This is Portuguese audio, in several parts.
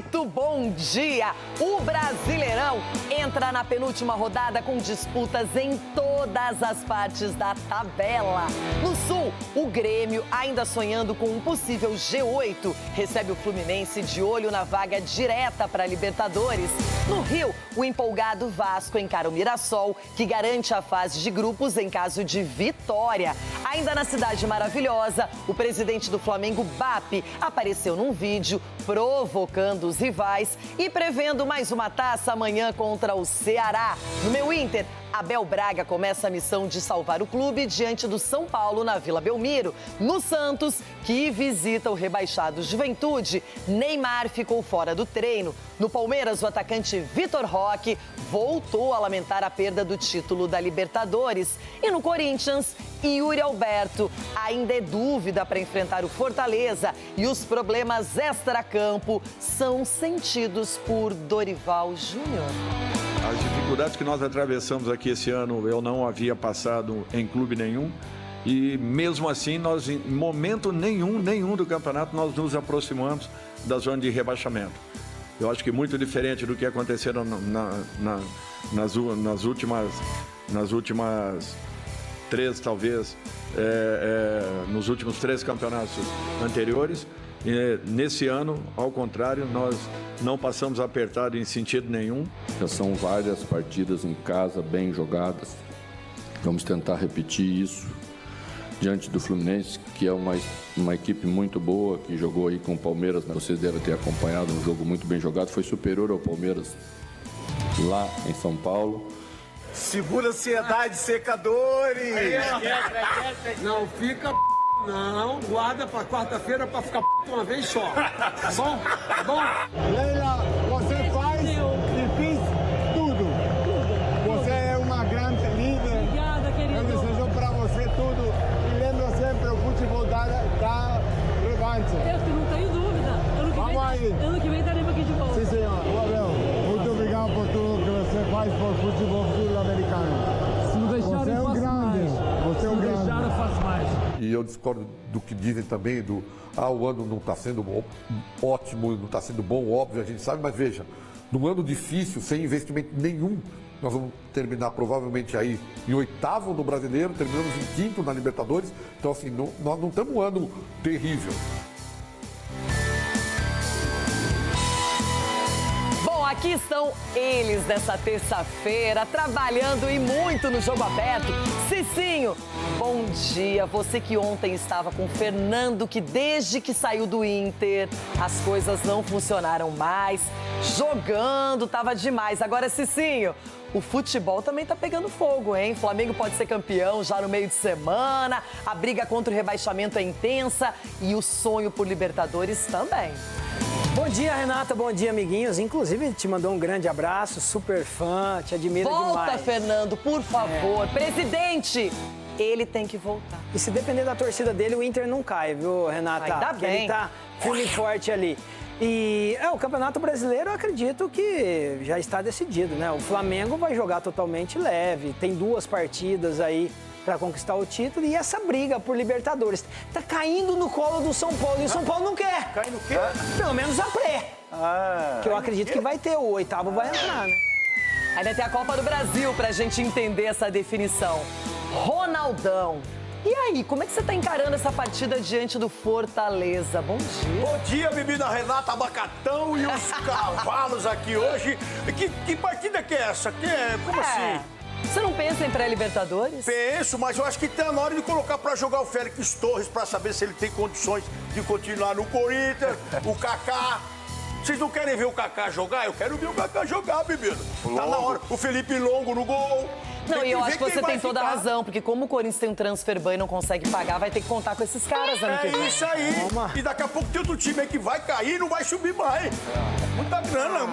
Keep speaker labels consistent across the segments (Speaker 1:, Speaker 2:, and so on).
Speaker 1: Muito bom dia! O Brasileirão entra na penúltima rodada com disputas em todas as partes da tabela. No Sul, o Grêmio, ainda sonhando com um possível G8, recebe o Fluminense de olho na vaga direta para a Libertadores. No Rio, o empolgado Vasco encara o Mirassol, que garante a fase de grupos em caso de vitória. Ainda na Cidade Maravilhosa, o presidente do Flamengo, BAP, apareceu num vídeo provocando os rivais e prevendo mais uma taça amanhã contra o Ceará. No meu Inter, Abel Braga começa a missão de salvar o clube diante do São Paulo na Vila Belmiro. No Santos, que visita o rebaixado Juventude, Neymar ficou fora do treino. No Palmeiras, o atacante Vitor Roque voltou a lamentar a perda do título da Libertadores. E no Corinthians, Yuri Alberto ainda é dúvida para enfrentar o Fortaleza e os problemas extracampo são sentidos por Dorival Júnior.
Speaker 2: As dificuldades que nós atravessamos aqui esse ano, eu não havia passado em clube nenhum. E mesmo assim, nós em momento nenhum do campeonato, nós nos aproximamos da zona de rebaixamento. Eu acho que muito diferente do que aconteceram nas últimas três, talvez, nos últimos 3 campeonatos anteriores. Nesse ano, ao contrário, nós não passamos apertado em sentido nenhum.
Speaker 3: Já são várias partidas em casa bem jogadas. Vamos tentar repetir isso diante do Fluminense, que é uma equipe muito boa, que jogou aí com o Palmeiras. Vocês devem ter acompanhado, um jogo muito bem jogado. Foi superior ao Palmeiras lá em São Paulo.
Speaker 4: Segura a ansiedade, secadores!
Speaker 5: Não fica não, guarda pra quarta-feira pra ficar uma vez só. Tá bom? Tá bom?
Speaker 6: Leila, você faz e fiz tudo. Você é uma grande líder.
Speaker 7: Obrigada, querido.
Speaker 6: Eu desejo pra você tudo. E lembra sempre, o futebol dá revanche.
Speaker 7: Eu não tenho dúvida. Ano que vem estaremos aqui de volta.
Speaker 6: Sim, senhor. Abel, muito obrigado por tudo que você faz por futebol sul-americano.
Speaker 7: Se não deixar,
Speaker 6: Você é um grande. Você é um grande.
Speaker 7: Se deixar, eu faço mais.
Speaker 8: E eu discordo do que dizem também o ano não está sendo ótimo, não está sendo bom, óbvio, a gente sabe, mas veja, num ano difícil, sem investimento nenhum, nós vamos terminar provavelmente aí em 8º no Brasileiro, terminamos em 5º na Libertadores, então assim, nós não estamos um ano terrível.
Speaker 1: Aqui estão eles nessa terça-feira, trabalhando e muito no Jogo Aberto. Cicinho, bom dia. Você que ontem estava com o Fernando, que desde que saiu do Inter, as coisas não funcionaram mais. Jogando, tava demais. Agora, Cicinho, o futebol também tá pegando fogo, hein? Flamengo pode ser campeão já no meio de semana, a briga contra o rebaixamento é intensa e o sonho por Libertadores também.
Speaker 9: Bom dia, Renata. Bom dia, amiguinhos. Inclusive, te mandou um grande abraço, super fã, te admira demais.
Speaker 1: Volta, Fernando, por favor. Presidente, ele tem que voltar.
Speaker 9: E se depender da torcida dele, o Inter não cai, viu, Renata?
Speaker 1: Ainda
Speaker 9: porque
Speaker 1: bem.
Speaker 9: Ele tá firme e forte ali. E o Campeonato Brasileiro, eu acredito que já está decidido, né? O Flamengo vai jogar totalmente leve, tem 2 partidas aí para conquistar o título e essa briga por Libertadores tá caindo no colo do São Paulo e o São Paulo não quer.
Speaker 4: Cai no quê?
Speaker 9: Pelo menos a pré. Que eu acredito que vai ter, o 8º vai entrar, né?
Speaker 1: Ainda tem a Copa do Brasil pra gente entender essa definição. Ronaldão. E aí, como é que você tá encarando essa partida diante do Fortaleza? Bom dia.
Speaker 4: Bom dia, bebida Renata Abacatão e os cavalos aqui hoje. Que partida que é essa? Como assim?
Speaker 1: Você não pensa em pré-Libertadores?
Speaker 4: Penso, mas eu acho que tá na hora de colocar pra jogar o Félix Torres pra saber se ele tem condições de continuar no Corinthians, o Kaká. Vocês não querem ver o Kaká jogar? Eu quero ver o Kaká jogar, bebida. Tá na hora. O Felipe Longo no gol.
Speaker 1: Não, e eu acho que você tem toda a
Speaker 4: ficar.
Speaker 1: razão, porque como o Corinthians tem um transfer ban e não consegue pagar, vai ter que contar com esses caras ano que vem.
Speaker 4: É isso aí.
Speaker 9: Toma.
Speaker 4: E daqui a pouco tem outro time aí que vai cair e não vai subir mais. Muita grana.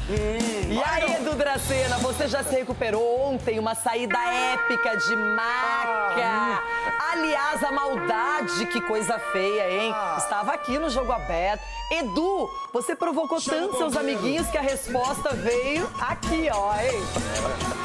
Speaker 1: E aí, Edu Dracena, você já se recuperou ontem, uma saída épica de maca. Aliás, a maldade, que coisa feia, hein? Estava aqui no Jogo Aberto. Edu, você provocou tanto seus amiguinhos que a resposta veio aqui, ó, hein?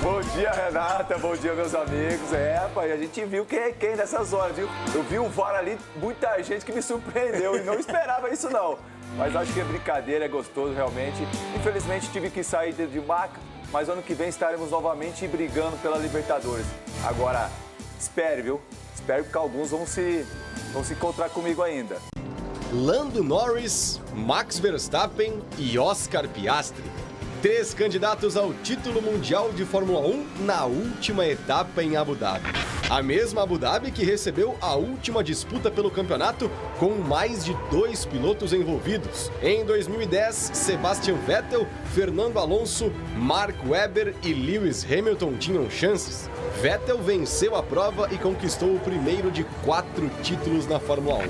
Speaker 10: Bom dia, Renata. Bom dia, meus amigos. Pai, a gente viu quem é quem nessas horas, viu? Eu vi o VAR ali, muita gente que me surpreendeu e não esperava isso, não. Mas acho que é brincadeira, é gostoso realmente. Infelizmente tive que sair de maca, mas ano que vem estaremos novamente brigando pela Libertadores. Agora, espere, viu? Espero que alguns vão se encontrar comigo ainda.
Speaker 11: Lando Norris, Max Verstappen e Oscar Piastri. 3 candidatos ao título mundial de Fórmula 1 na última etapa em Abu Dhabi. A mesma Abu Dhabi que recebeu a última disputa pelo campeonato com mais de 2 pilotos envolvidos. Em 2010, Sebastian Vettel, Fernando Alonso, Mark Webber e Lewis Hamilton tinham chances. Vettel venceu a prova e conquistou o primeiro de 4 títulos na Fórmula 1.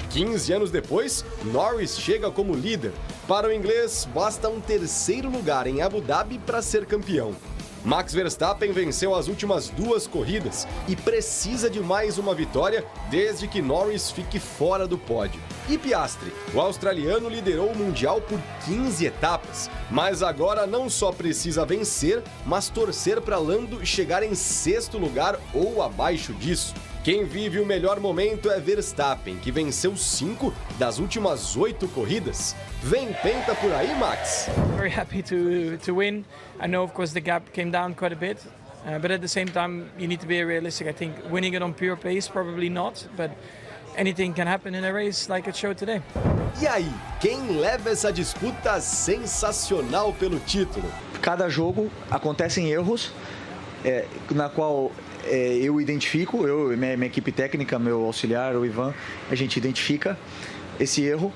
Speaker 11: 15 anos depois, Norris chega como líder. Para o inglês, basta um 3º lugar em Abu Dhabi para ser campeão. Max Verstappen venceu as últimas 2 corridas e precisa de mais uma vitória desde que Norris fique fora do pódio. E Piastri, o australiano, liderou o Mundial por 15 etapas, mas agora não só precisa vencer, mas torcer para Lando chegar em 6º lugar ou abaixo disso. Quem vive o melhor momento é Verstappen, que venceu 5 das últimas 8 corridas. Vem penta por aí, Max.
Speaker 12: Very happy to win. I know, of course, the gap came down quite a bit, but at the same time, you need to be realistic. I think winning it on pure pace, probably not, but anything can happen in a race like it showed today.
Speaker 11: E aí, quem leva essa disputa sensacional pelo título?
Speaker 13: Cada jogo acontecem erros, na qual eu identifico, minha equipe técnica, meu auxiliar, o Ivan, a gente identifica esse erro,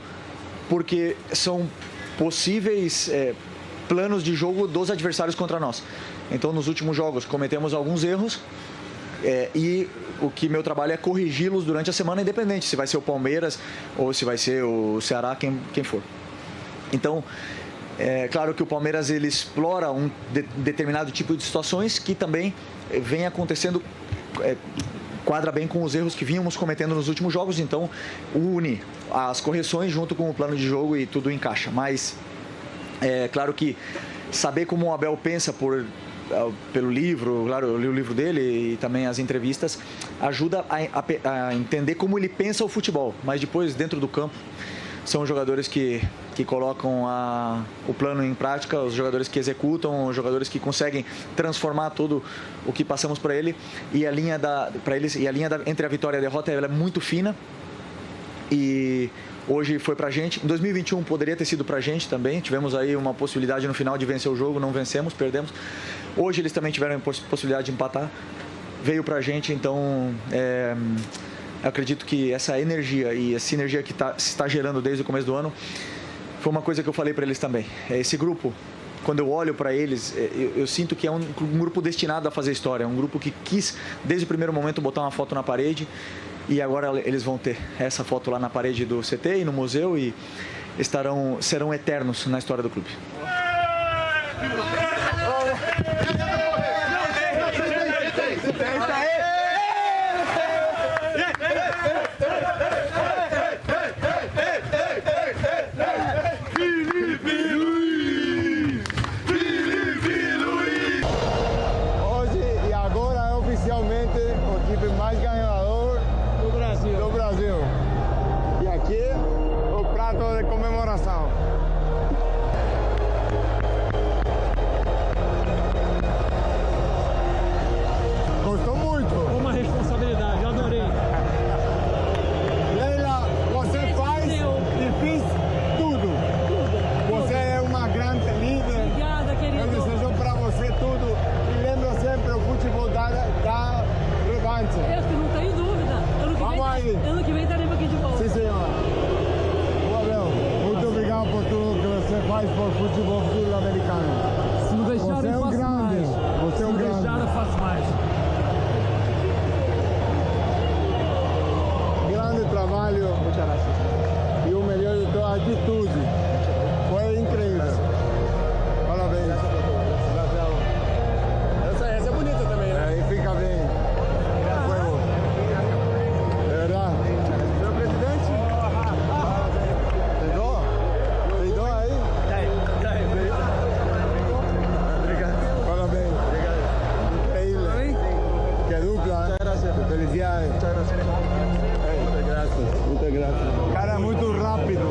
Speaker 13: porque são possíveis planos de jogo dos adversários contra nós. Então, nos últimos jogos, cometemos alguns erros e o que meu trabalho é corrigi-los durante a semana, independente se vai ser o Palmeiras ou se vai ser o Ceará, quem for. Então, é claro que o Palmeiras ele explora um determinado tipo de situações que também vem acontecendo, quadra bem com os erros que vínhamos cometendo nos últimos jogos, então une as correções junto com o plano de jogo e tudo encaixa. Mas é claro que saber como o Abel pensa pelo livro, claro, eu li o livro dele e também as entrevistas, ajuda a entender como ele pensa o futebol, mas depois dentro do campo são os jogadores que colocam o plano em prática, os jogadores que executam, os jogadores que conseguem transformar tudo o que passamos para ele, e a linha entre a vitória e a derrota ela é muito fina, e hoje foi pra gente. Em 2021 poderia ter sido pra gente também, tivemos aí uma possibilidade no final de vencer o jogo, não vencemos, perdemos. Hoje eles também tiveram a possibilidade de empatar, veio pra gente, então eu acredito que essa energia e a sinergia que se está gerando desde o começo do ano foi uma coisa que eu falei para eles também. Esse grupo, quando eu olho para eles, eu sinto que é um grupo destinado a fazer história, um grupo que quis, desde o primeiro momento, botar uma foto na parede, e agora eles vão ter essa foto lá na parede do CT e no museu, e serão eternos na história do clube.
Speaker 6: Gostou muito?
Speaker 7: Uma responsabilidade, eu adorei.
Speaker 6: Leila, você faz e fiz tudo. Você é uma grande líder.
Speaker 7: Obrigada, querido.
Speaker 6: Eu desejo para você tudo. E lembra sempre o futebol da revanche.
Speaker 7: Eu não tenho dúvida. Ano que vem estaremos aqui de volta.
Speaker 6: Sim, senhor. Valeu. Muito obrigado por tudo que você faz por futebol sul-americano.
Speaker 7: Se não deixar, eu faço mais.
Speaker 6: Você é um grande.
Speaker 7: Se deixar, eu faço mais.
Speaker 6: Grande trabalho. Muchas gracias. E o melhor de toda a atitude. Foi incrível. Parabéns. Essa é bonita também, né? Aí fica bem. É verdade. Senhor presidente? Pegou? Pegou aí? Obrigado. Parabéns. Obrigado. Increíble. Que dupla. Felicidades. Muchas gracias. Muchas gracias. Cara, muito rápido.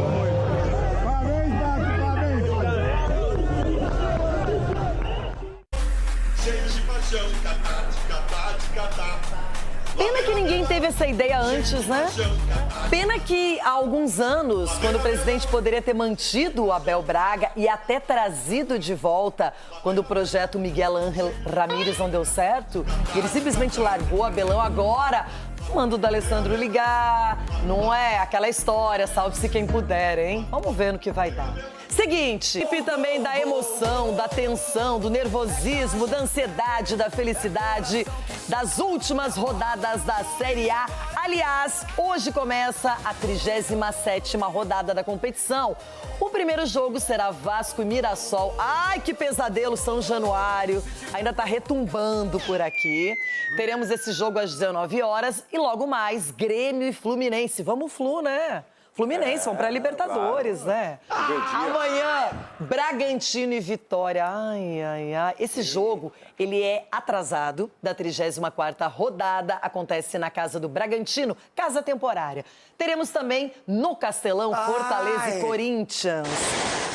Speaker 1: Pena que ninguém teve essa ideia antes, né? Pena que há alguns anos, quando o presidente poderia ter mantido o Abel Braga e até trazido de volta quando o projeto Miguel Ángel Ramírez não deu certo, ele simplesmente largou o Abelão. Agora manda o D'Alessandro ligar, não é aquela história, salve-se quem puder, hein? Vamos ver no que vai dar. Seguinte, e também da emoção, da tensão, do nervosismo, da ansiedade, da felicidade das últimas rodadas da Série A. Aliás, hoje começa a 37ª rodada da competição. O primeiro jogo será Vasco e Mirassol. Ai, que pesadelo, São Januário. Ainda tá retumbando por aqui. Teremos esse jogo às 19 horas e logo mais Grêmio e Fluminense. Vamos Flu, né? Fluminense, vão pra Libertadores, claro, né? Amanhã, Bragantino e Vitória. Ai, ai, ai. Esse jogo, ele é atrasado da 34ª rodada. Acontece na casa do Bragantino, casa temporária. Teremos também no Castelão, Fortaleza e Corinthians.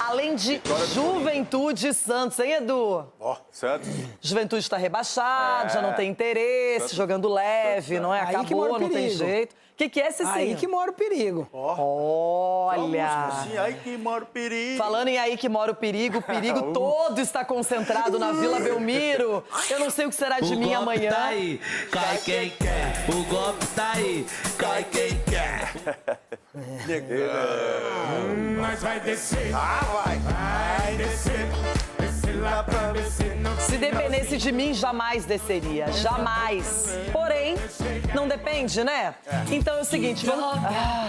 Speaker 1: Além de Juventude e Santos, hein, Edu?
Speaker 10: Santos.
Speaker 1: Juventude está rebaixado, já não tem interesse,
Speaker 10: Santos,
Speaker 1: jogando leve, não é? Acabou, não tem jeito. O que é, Cicinho?
Speaker 9: Aí que mora o perigo.
Speaker 1: Olha!
Speaker 4: Assim, aí que mora o perigo.
Speaker 1: Falando em aí que mora o perigo todo está concentrado na Vila Belmiro. Eu não sei o que será de mim amanhã.
Speaker 14: Tá aí, cai quem quer. O golpe tá aí, cai quem quer.
Speaker 5: Mas vai descer.
Speaker 4: Vai
Speaker 5: descer. Descer lá pra descer.
Speaker 1: Se dependesse de mim, jamais desceria. Jamais. Porém, não depende, né? Então é o seguinte, vamos...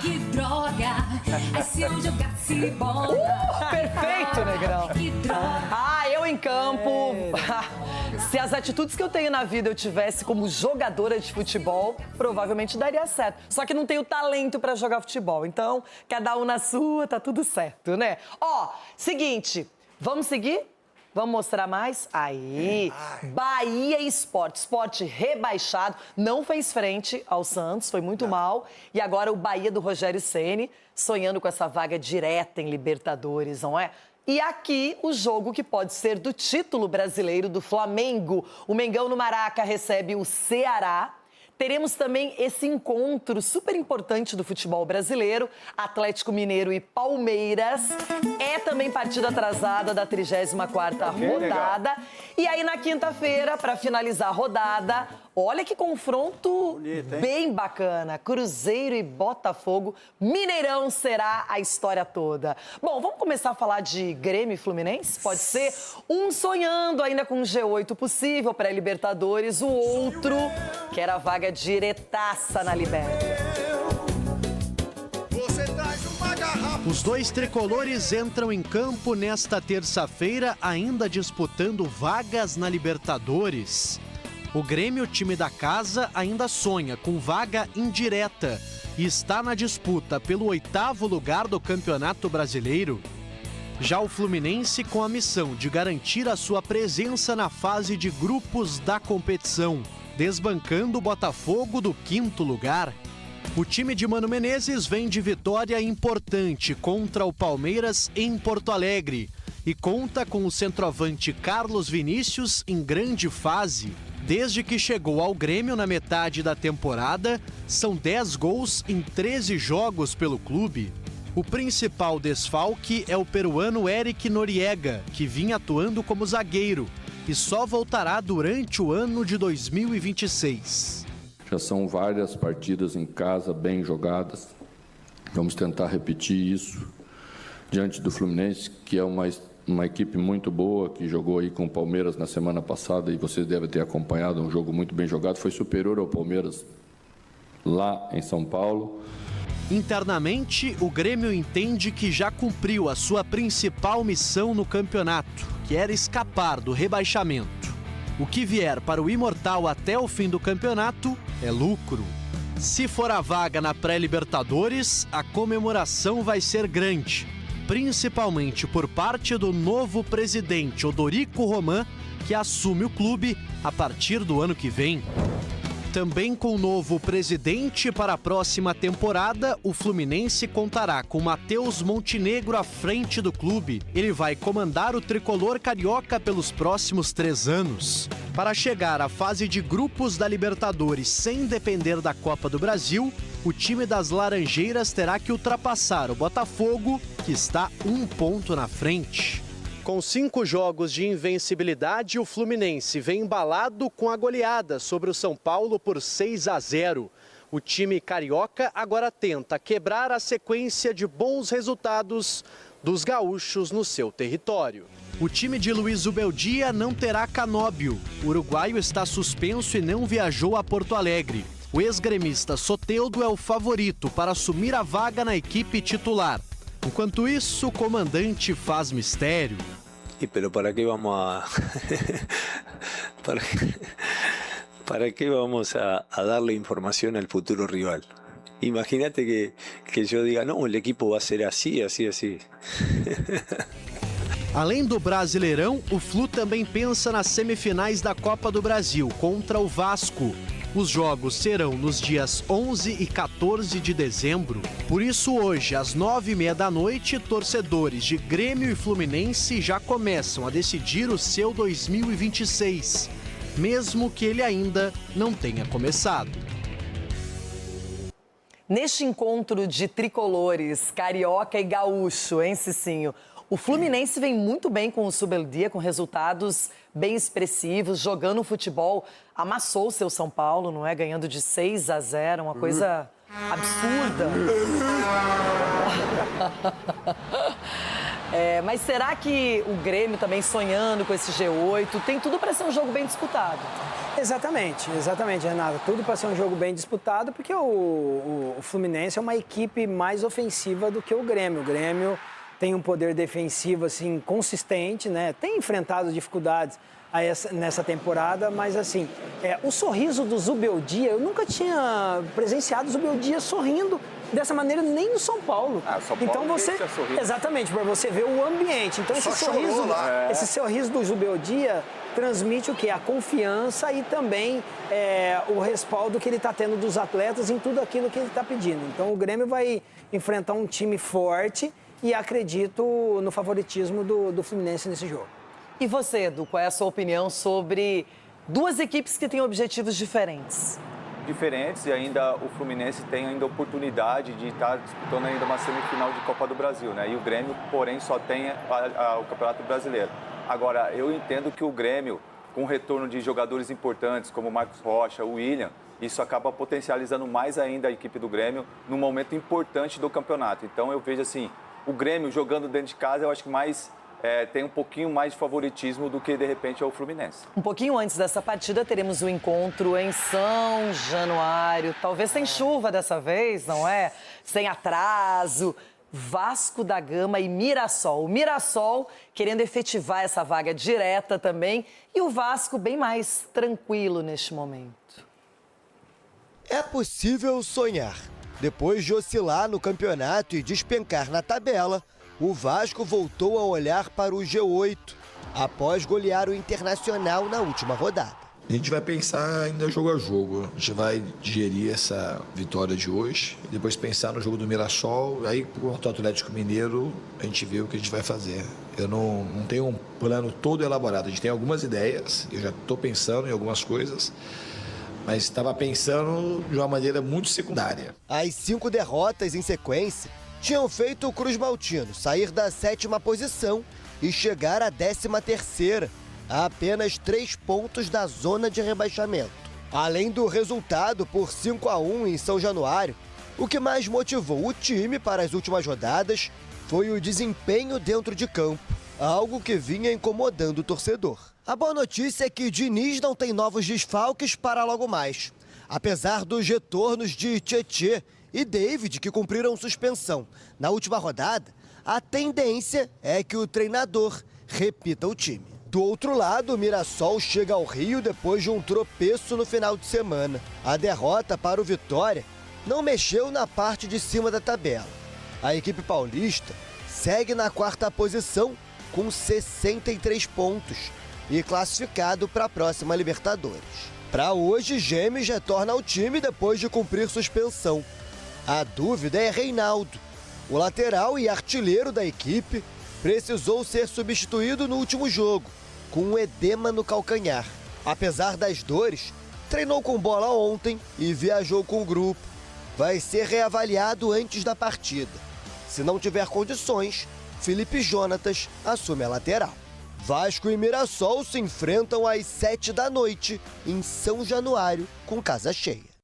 Speaker 15: Que droga, é se eu jogasse bola.
Speaker 1: Perfeito, Negrão.
Speaker 15: Que droga.
Speaker 1: Eu em campo. Se as atitudes que eu tenho na vida eu tivesse como jogadora de futebol, provavelmente daria certo. Só que não tenho talento pra jogar futebol. Então, cada um na sua, tá tudo certo, né? Seguinte, vamos seguir? Vamos mostrar mais? Aí, Bahia Esporte. Esporte rebaixado, não fez frente ao Santos, foi muito mal. E agora o Bahia do Rogério Ceni, sonhando com essa vaga direta em Libertadores, não é? E aqui o jogo que pode ser do título brasileiro do Flamengo. O Mengão no Maraca recebe o Ceará. Teremos também esse encontro super importante do futebol brasileiro, Atlético Mineiro e Palmeiras. É também partida atrasada da 34ª rodada. E aí na quinta-feira, para finalizar a rodada, olha que confronto bonito, bem bacana. Cruzeiro e Botafogo. Mineirão será a história toda. Bom, vamos começar a falar de Grêmio e Fluminense? Pode ser um sonhando ainda com um G8 possível para a Libertadores, o outro quer a vaga diretaça na Libertadores.
Speaker 16: Os dois tricolores entram em campo nesta terça-feira, ainda disputando vagas na Libertadores. O Grêmio, time da casa, ainda sonha com vaga indireta e está na disputa pelo 8º lugar do Campeonato Brasileiro. Já o Fluminense com a missão de garantir a sua presença na fase de grupos da competição, desbancando o Botafogo do 5º lugar. O time de Mano Menezes vem de vitória importante contra o Palmeiras em Porto Alegre e conta com o centroavante Carlos Vinícius em grande fase. Desde que chegou ao Grêmio na metade da temporada, são 10 gols em 13 jogos pelo clube. O principal desfalque é o peruano Eric Noriega, que vinha atuando como zagueiro e só voltará durante o ano de 2026.
Speaker 3: Já são várias partidas em casa bem jogadas. Vamos tentar repetir isso diante do Fluminense, que é uma equipe muito boa, que jogou aí com o Palmeiras na semana passada e vocês devem ter acompanhado, um jogo muito bem jogado. Foi superior ao Palmeiras lá em São Paulo.
Speaker 16: Internamente, o Grêmio entende que já cumpriu a sua principal missão no campeonato, que era escapar do rebaixamento. O que vier para o Imortal até o fim do campeonato é lucro. Se for a vaga na pré-Libertadores, a comemoração vai ser grande, principalmente por parte do novo presidente Odorico Roman, que assume o clube a partir do ano que vem. Também com o novo presidente para a próxima temporada, o Fluminense contará com Matheus Montenegro à frente do clube. Ele vai comandar o tricolor carioca pelos próximos 3 anos. Para chegar à fase de grupos da Libertadores sem depender da Copa do Brasil, o time das Laranjeiras terá que ultrapassar o Botafogo, que está 1 ponto na frente. Com 5 jogos de invencibilidade, o Fluminense vem embalado com a goleada sobre o São Paulo por 6-0. O time carioca agora tenta quebrar a sequência de bons resultados dos gaúchos no seu território. O time de Luiz Ubeldia não terá Canóbio. O uruguaio está suspenso e não viajou a Porto Alegre. O ex-gremista Soteldo é o favorito para assumir a vaga na equipe titular. Enquanto isso, o comandante faz mistério.
Speaker 17: Pero para que vamos a para que vamos a darle información al futuro rival? Imagínate que yo diga, no, el equipo va a ser así, así, así.
Speaker 16: Além do Brasileirão, o Flu também pensa nas semifinais da Copa do Brasil contra o Vasco. Os jogos serão nos dias 11 e 14 de dezembro. Por isso, hoje, às 9h30 da noite, torcedores de Grêmio e Fluminense já começam a decidir o seu 2026, mesmo que ele ainda não tenha começado.
Speaker 1: Neste encontro de tricolores, carioca e gaúcho, hein, Cicinho? O Fluminense vem muito bem com o Zubeldia, com resultados bem expressivos, jogando futebol, amassou o seu São Paulo, não é? Ganhando de 6-0, uma coisa absurda. Mas será que o Grêmio também sonhando com esse G8, tem tudo para ser um jogo bem disputado?
Speaker 9: Exatamente, Renata. Tudo para ser um jogo bem disputado, porque o Fluminense é uma equipe mais ofensiva do que o Grêmio. O Grêmio tem um poder defensivo assim consistente, né? Tem enfrentado dificuldades nessa temporada, mas assim, o sorriso do Zubeldia, eu nunca tinha presenciado o Zubeldia sorrindo dessa maneira nem no São Paulo.
Speaker 10: São Paulo
Speaker 9: então você, exatamente, para você ver o ambiente. Então esse sorriso do Zubeldia transmite o quê? A confiança e também o respaldo que ele está tendo dos atletas em tudo aquilo que ele está pedindo. Então o Grêmio vai enfrentar um time forte e acredito no favoritismo do Fluminense nesse jogo.
Speaker 1: E você, Edu, qual é a sua opinião sobre duas equipes que têm objetivos diferentes?
Speaker 10: Diferentes, e ainda o Fluminense tem ainda a oportunidade de estar disputando ainda uma semifinal de Copa do Brasil, né? E o Grêmio, porém, só tem o Campeonato Brasileiro. Agora, eu entendo que o Grêmio, com o retorno de jogadores importantes como o Marcos Rocha, o William, isso acaba potencializando mais ainda a equipe do Grêmio num momento importante do campeonato. Então, eu vejo assim, o Grêmio jogando dentro de casa, eu acho que mais tem um pouquinho mais de favoritismo do que, de repente, é o Fluminense.
Speaker 1: Um pouquinho antes dessa partida, teremos um encontro em São Januário. Talvez sem chuva dessa vez, não é? Sem atraso. Vasco da Gama e Mirassol. O Mirassol querendo efetivar essa vaga direta também. E o Vasco bem mais tranquilo neste momento.
Speaker 18: É possível sonhar. Depois de oscilar no campeonato e despencar na tabela, o Vasco voltou a olhar para o G8, após golear o Internacional na última rodada.
Speaker 19: A gente vai pensar ainda jogo a jogo. A gente vai digerir essa vitória de hoje, depois pensar no jogo do Mirassol, aí contra o Atlético Mineiro a gente vê o que a gente vai fazer. Eu não tenho um plano todo elaborado, a gente tem algumas ideias, eu já estou pensando em algumas coisas, mas estava pensando de uma maneira muito secundária.
Speaker 18: As 5 derrotas em sequência tinham feito o Cruz Maltino sair da 7ª posição e chegar à 13ª, a apenas 3 pontos da zona de rebaixamento. Além do resultado por 5-1 em São Januário, o que mais motivou o time para as últimas rodadas foi o desempenho dentro de campo, algo que vinha incomodando o torcedor. A boa notícia é que Diniz não tem novos desfalques para logo mais, apesar dos retornos de Tietê e David, que cumpriram suspensão na última rodada. A tendência é que o treinador repita o time. Do outro lado, o Mirassol chega ao Rio depois de um tropeço no final de semana. A derrota para o Vitória não mexeu na parte de cima da tabela. A equipe paulista segue na 4ª posição com 63 pontos e classificado para a próxima Libertadores. Para hoje, Gêmeos retorna ao time depois de cumprir suspensão. A dúvida é Reinaldo. O lateral e artilheiro da equipe precisou ser substituído no último jogo, com um edema no calcanhar. Apesar das dores, treinou com bola ontem e viajou com o grupo. Vai ser reavaliado antes da partida. Se não tiver condições, Felipe Jonatas assume a lateral. Vasco e Mirassol se enfrentam às 7h em São Januário, com casa cheia.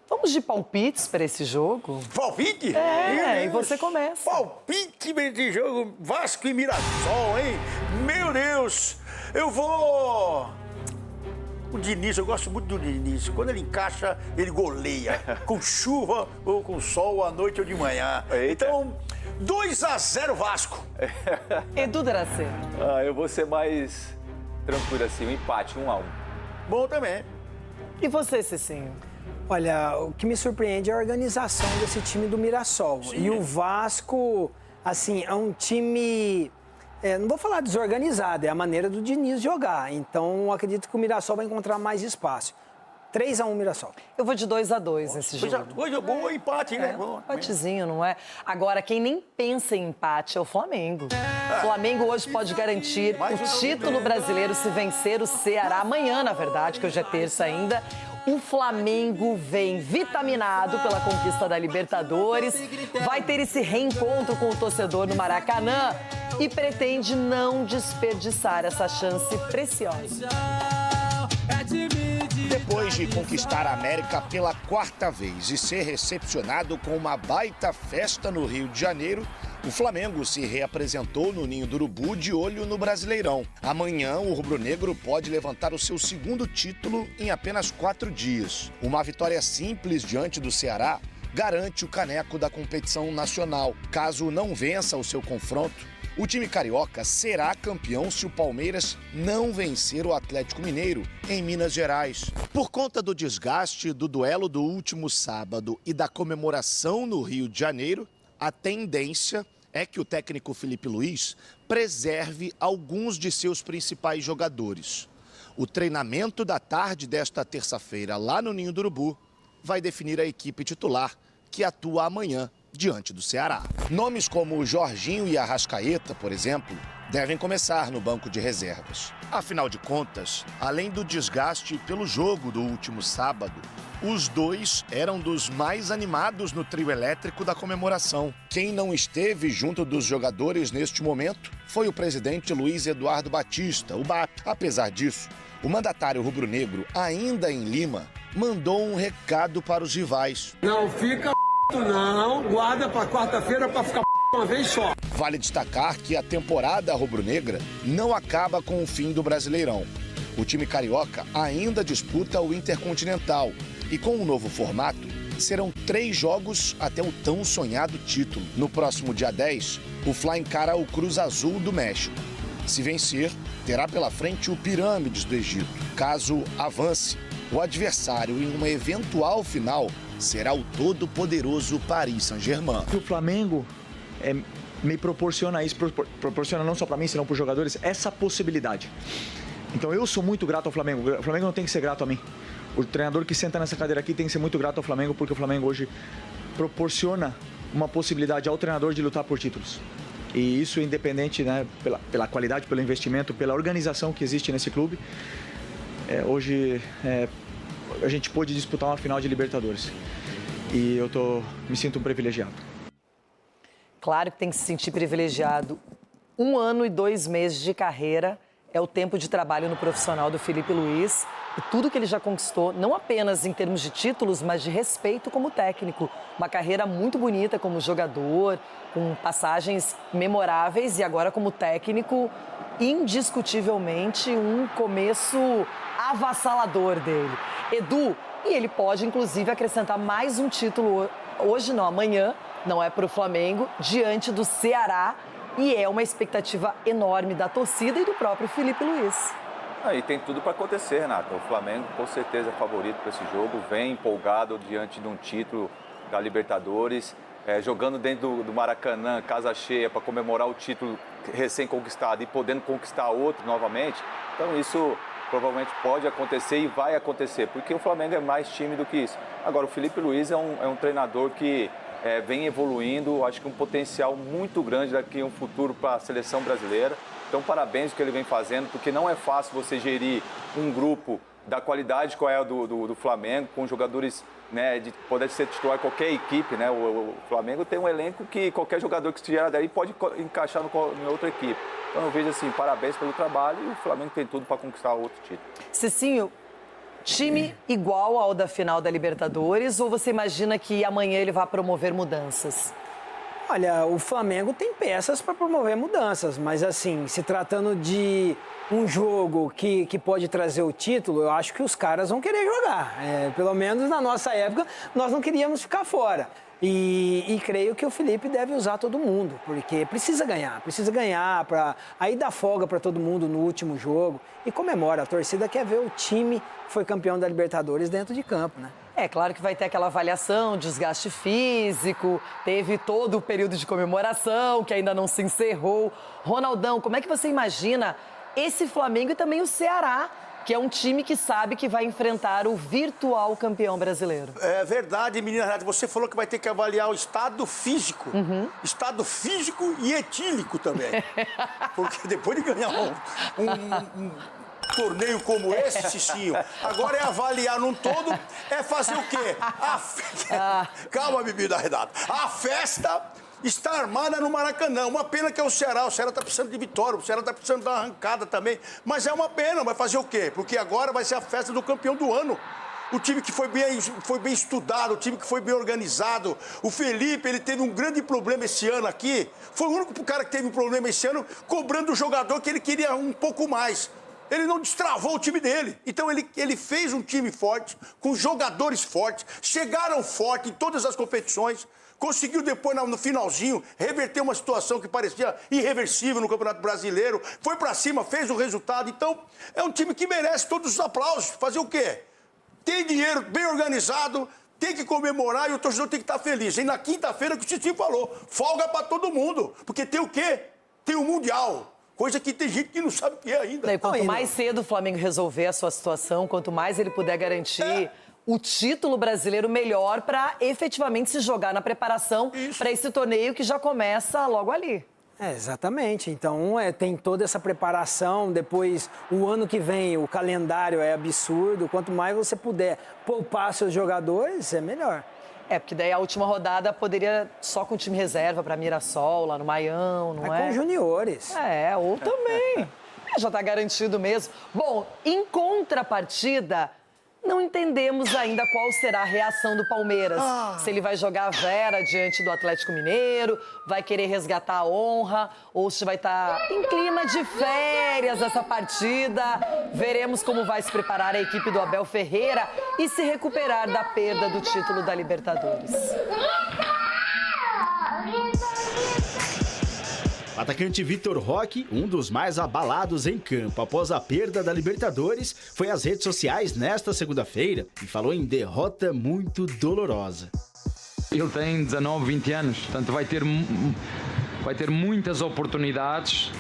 Speaker 1: Vamos de palpites para esse jogo?
Speaker 4: Palpite?
Speaker 1: E você começa.
Speaker 4: Palpite para esse jogo, Vasco e Mirassol, hein? Meu Deus! Eu vou... O Diniz, eu gosto muito do Diniz. Quando ele encaixa, ele goleia. Com chuva ou com sol, à noite ou de manhã.
Speaker 10: Eita.
Speaker 4: Então, 2-0 Vasco.
Speaker 1: Edu Dracê.
Speaker 10: Eu vou ser mais tranquilo assim, um empate, 1-1.
Speaker 4: Bom também.
Speaker 1: E você, Cicinho?
Speaker 9: Olha, o que me surpreende é a organização desse time do Mirassol.
Speaker 4: Sim.
Speaker 9: E o Vasco, assim, é um time... não vou falar desorganizado, é a maneira do Diniz jogar. Então, acredito que o Mirassol vai encontrar mais espaço. 3-1 Mirassol.
Speaker 1: Eu vou de 2-2 esse jogo.
Speaker 4: Hoje é bom empate, né?
Speaker 1: Empatezinho, não é? Agora, quem nem pensa em empate é o Flamengo. O Flamengo hoje pode garantir o título brasileiro se vencer o Ceará. Amanhã, na verdade, que hoje é terça ainda. O Flamengo vem vitaminado pela conquista da Libertadores, vai ter esse reencontro com o torcedor no Maracanã e pretende não desperdiçar essa chance preciosa.
Speaker 20: Depois de conquistar a América pela 4ª vez e ser recepcionado com uma baita festa no Rio de Janeiro, o Flamengo se reapresentou no Ninho do Urubu de olho no Brasileirão. Amanhã, o rubro-negro pode levantar o seu segundo título em apenas 4 dias. Uma vitória simples diante do Ceará garante o caneco da competição nacional. Caso não vença o seu confronto, o time carioca será campeão se o Palmeiras não vencer o Atlético Mineiro em Minas Gerais. Por conta do desgaste do duelo do último sábado e da comemoração no Rio de Janeiro, a tendência é que o técnico Felipe Luiz preserve alguns de seus principais jogadores. O treinamento da tarde desta terça-feira lá no Ninho do Urubu vai definir a equipe titular que atua amanhã diante do Ceará. Nomes como o Jorginho e Arrascaeta, por exemplo, devem começar no banco de reservas. Afinal de contas, além do desgaste pelo jogo do último sábado, os dois eram dos mais animados no trio elétrico da comemoração. Quem não esteve junto dos jogadores neste momento foi o presidente Luiz Eduardo Batista, o BAP. Apesar disso, o mandatário rubro-negro, ainda em Lima, mandou um recado para os rivais.
Speaker 5: Não fica não, guarda para quarta-feira para ficar uma vez só.
Speaker 20: Vale destacar que a temporada rubro-negra não acaba com o fim do Brasileirão. O time carioca ainda disputa o Intercontinental e com o novo formato, serão 3 jogos até o tão sonhado título. No próximo dia 10, o Fla encara o Cruz Azul do México. Se vencer, terá pela frente o Pirâmides do Egito. Caso avance, o adversário em uma eventual final será o todo-poderoso Paris Saint-Germain.
Speaker 13: O Flamengo me proporciona isso, proporciona não só para mim, senão para os jogadores, essa possibilidade. Então eu sou muito grato ao Flamengo. O Flamengo não tem que ser grato a mim. O treinador que senta nessa cadeira aqui tem que ser muito grato ao Flamengo, porque o Flamengo hoje proporciona uma possibilidade ao treinador de lutar por títulos. E isso independente, né, pela qualidade, pelo investimento, pela organização que existe nesse clube. Hoje a gente pôde disputar uma final de Libertadores. E me sinto um privilegiado.
Speaker 1: Claro que tem que se sentir privilegiado. 1 ano e 2 meses de carreira é o tempo de trabalho no profissional do Felipe Luiz. E tudo que ele já conquistou, não apenas em termos de títulos, mas de respeito como técnico. Uma carreira muito bonita como jogador, com passagens memoráveis e agora como técnico, indiscutivelmente um começo avassalador dele. Edu, e ele pode inclusive acrescentar mais um título hoje não, amanhã, não é para o Flamengo, diante do Ceará. E é uma expectativa enorme da torcida e do próprio Felipe Luiz.
Speaker 10: E tem tudo para acontecer, Renato. O Flamengo, com certeza, é favorito para esse jogo. Vem empolgado diante de um título da Libertadores. Jogando dentro do Maracanã, casa cheia, para comemorar o título recém-conquistado e podendo conquistar outro novamente. Então, isso provavelmente pode acontecer e vai acontecer, porque o Flamengo é mais time do que isso. Agora, o Felipe Luiz é um treinador que vem evoluindo, acho que um potencial muito grande daqui a um futuro para a seleção brasileira. Então, parabéns o que ele vem fazendo, porque não é fácil você gerir um grupo da qualidade qual é a do Flamengo, com jogadores, né, de poder ser titular qualquer equipe, né? O Flamengo tem um elenco que qualquer jogador que estiver daí pode encaixar em outra equipe. Então eu vejo assim, parabéns pelo trabalho e o Flamengo tem tudo para conquistar outro título.
Speaker 1: Cicinho, time igual ao da final da Libertadores ou você imagina que amanhã ele vai promover mudanças?
Speaker 9: Olha, o Flamengo tem peças para promover mudanças, mas assim, se tratando de um jogo que pode trazer o título, eu acho que os caras vão querer jogar. Pelo menos na nossa época, nós não queríamos ficar fora. E creio que o Felipe deve usar todo mundo, porque precisa ganhar para aí dar folga para todo mundo no último jogo e comemora. A torcida quer ver o time que foi campeão da Libertadores dentro de campo, né?
Speaker 1: É claro que vai ter aquela avaliação, desgaste físico, teve todo o período de comemoração que ainda não se encerrou. Ronaldão, como é que você imagina esse Flamengo e também o Ceará, que é um time que sabe que vai enfrentar o virtual campeão brasileiro?
Speaker 4: É verdade, menina Renata. Você falou que vai ter que avaliar o estado físico. Estado físico e etílico também. Porque depois de ganhar um torneio como esse, Cicinho, agora é avaliar num todo, é fazer o quê? Calma, bebida, Renata. A festa está armada no Maracanã. Uma pena que é o Ceará. O Ceará está precisando de vitória, o Ceará está precisando dar uma arrancada também. Mas é uma pena, vai fazer o quê? Porque agora vai ser a festa do campeão do ano. O time que foi bem estudado, o time que foi bem organizado. O Felipe, ele teve um grande problema esse ano aqui. Foi o único cara que teve um problema esse ano, cobrando o jogador que ele queria um pouco mais. Ele não destravou o time dele. Então ele fez um time forte, com jogadores fortes, chegaram forte em todas as competições, conseguiu depois, no finalzinho, reverter uma situação que parecia irreversível no Campeonato Brasileiro, foi pra cima, fez o resultado. Então, é um time que merece todos os aplausos. Fazer o quê? Tem dinheiro, bem organizado, tem que comemorar e o torcedor tem que estar feliz. E na quinta-feira, que o Cicinho falou, folga pra todo mundo. Porque tem o quê? Tem o Mundial. Coisa que tem gente que não sabe o que é ainda.
Speaker 1: E quanto mais cedo o Flamengo resolver a sua situação, quanto mais ele puder garantir o título brasileiro, melhor para efetivamente se jogar na preparação para esse torneio que já começa logo ali.
Speaker 9: Exatamente. Então, tem toda essa preparação. Depois, o ano que vem, o calendário é absurdo. Quanto mais você puder poupar seus jogadores, é melhor.
Speaker 1: Porque daí a última rodada poderia só com o time reserva para Mirassol, lá no Maião, não é?
Speaker 9: Com juniores.
Speaker 1: Ou também. Já está garantido mesmo. Bom, em contrapartida, não entendemos ainda qual será a reação do Palmeiras. Se ele vai jogar a Vera diante do Atlético Mineiro, vai querer resgatar a honra, ou se vai estar em clima de férias essa partida. Veremos como vai se preparar a equipe do Abel Ferreira e se recuperar da perda do título da Libertadores.
Speaker 21: O atacante Vitor Roque, um dos mais abalados em campo após a perda da Libertadores, foi às redes sociais nesta segunda-feira e falou em derrota muito dolorosa.
Speaker 22: Ele tem 19, 20 anos, portanto vai ter muitas oportunidades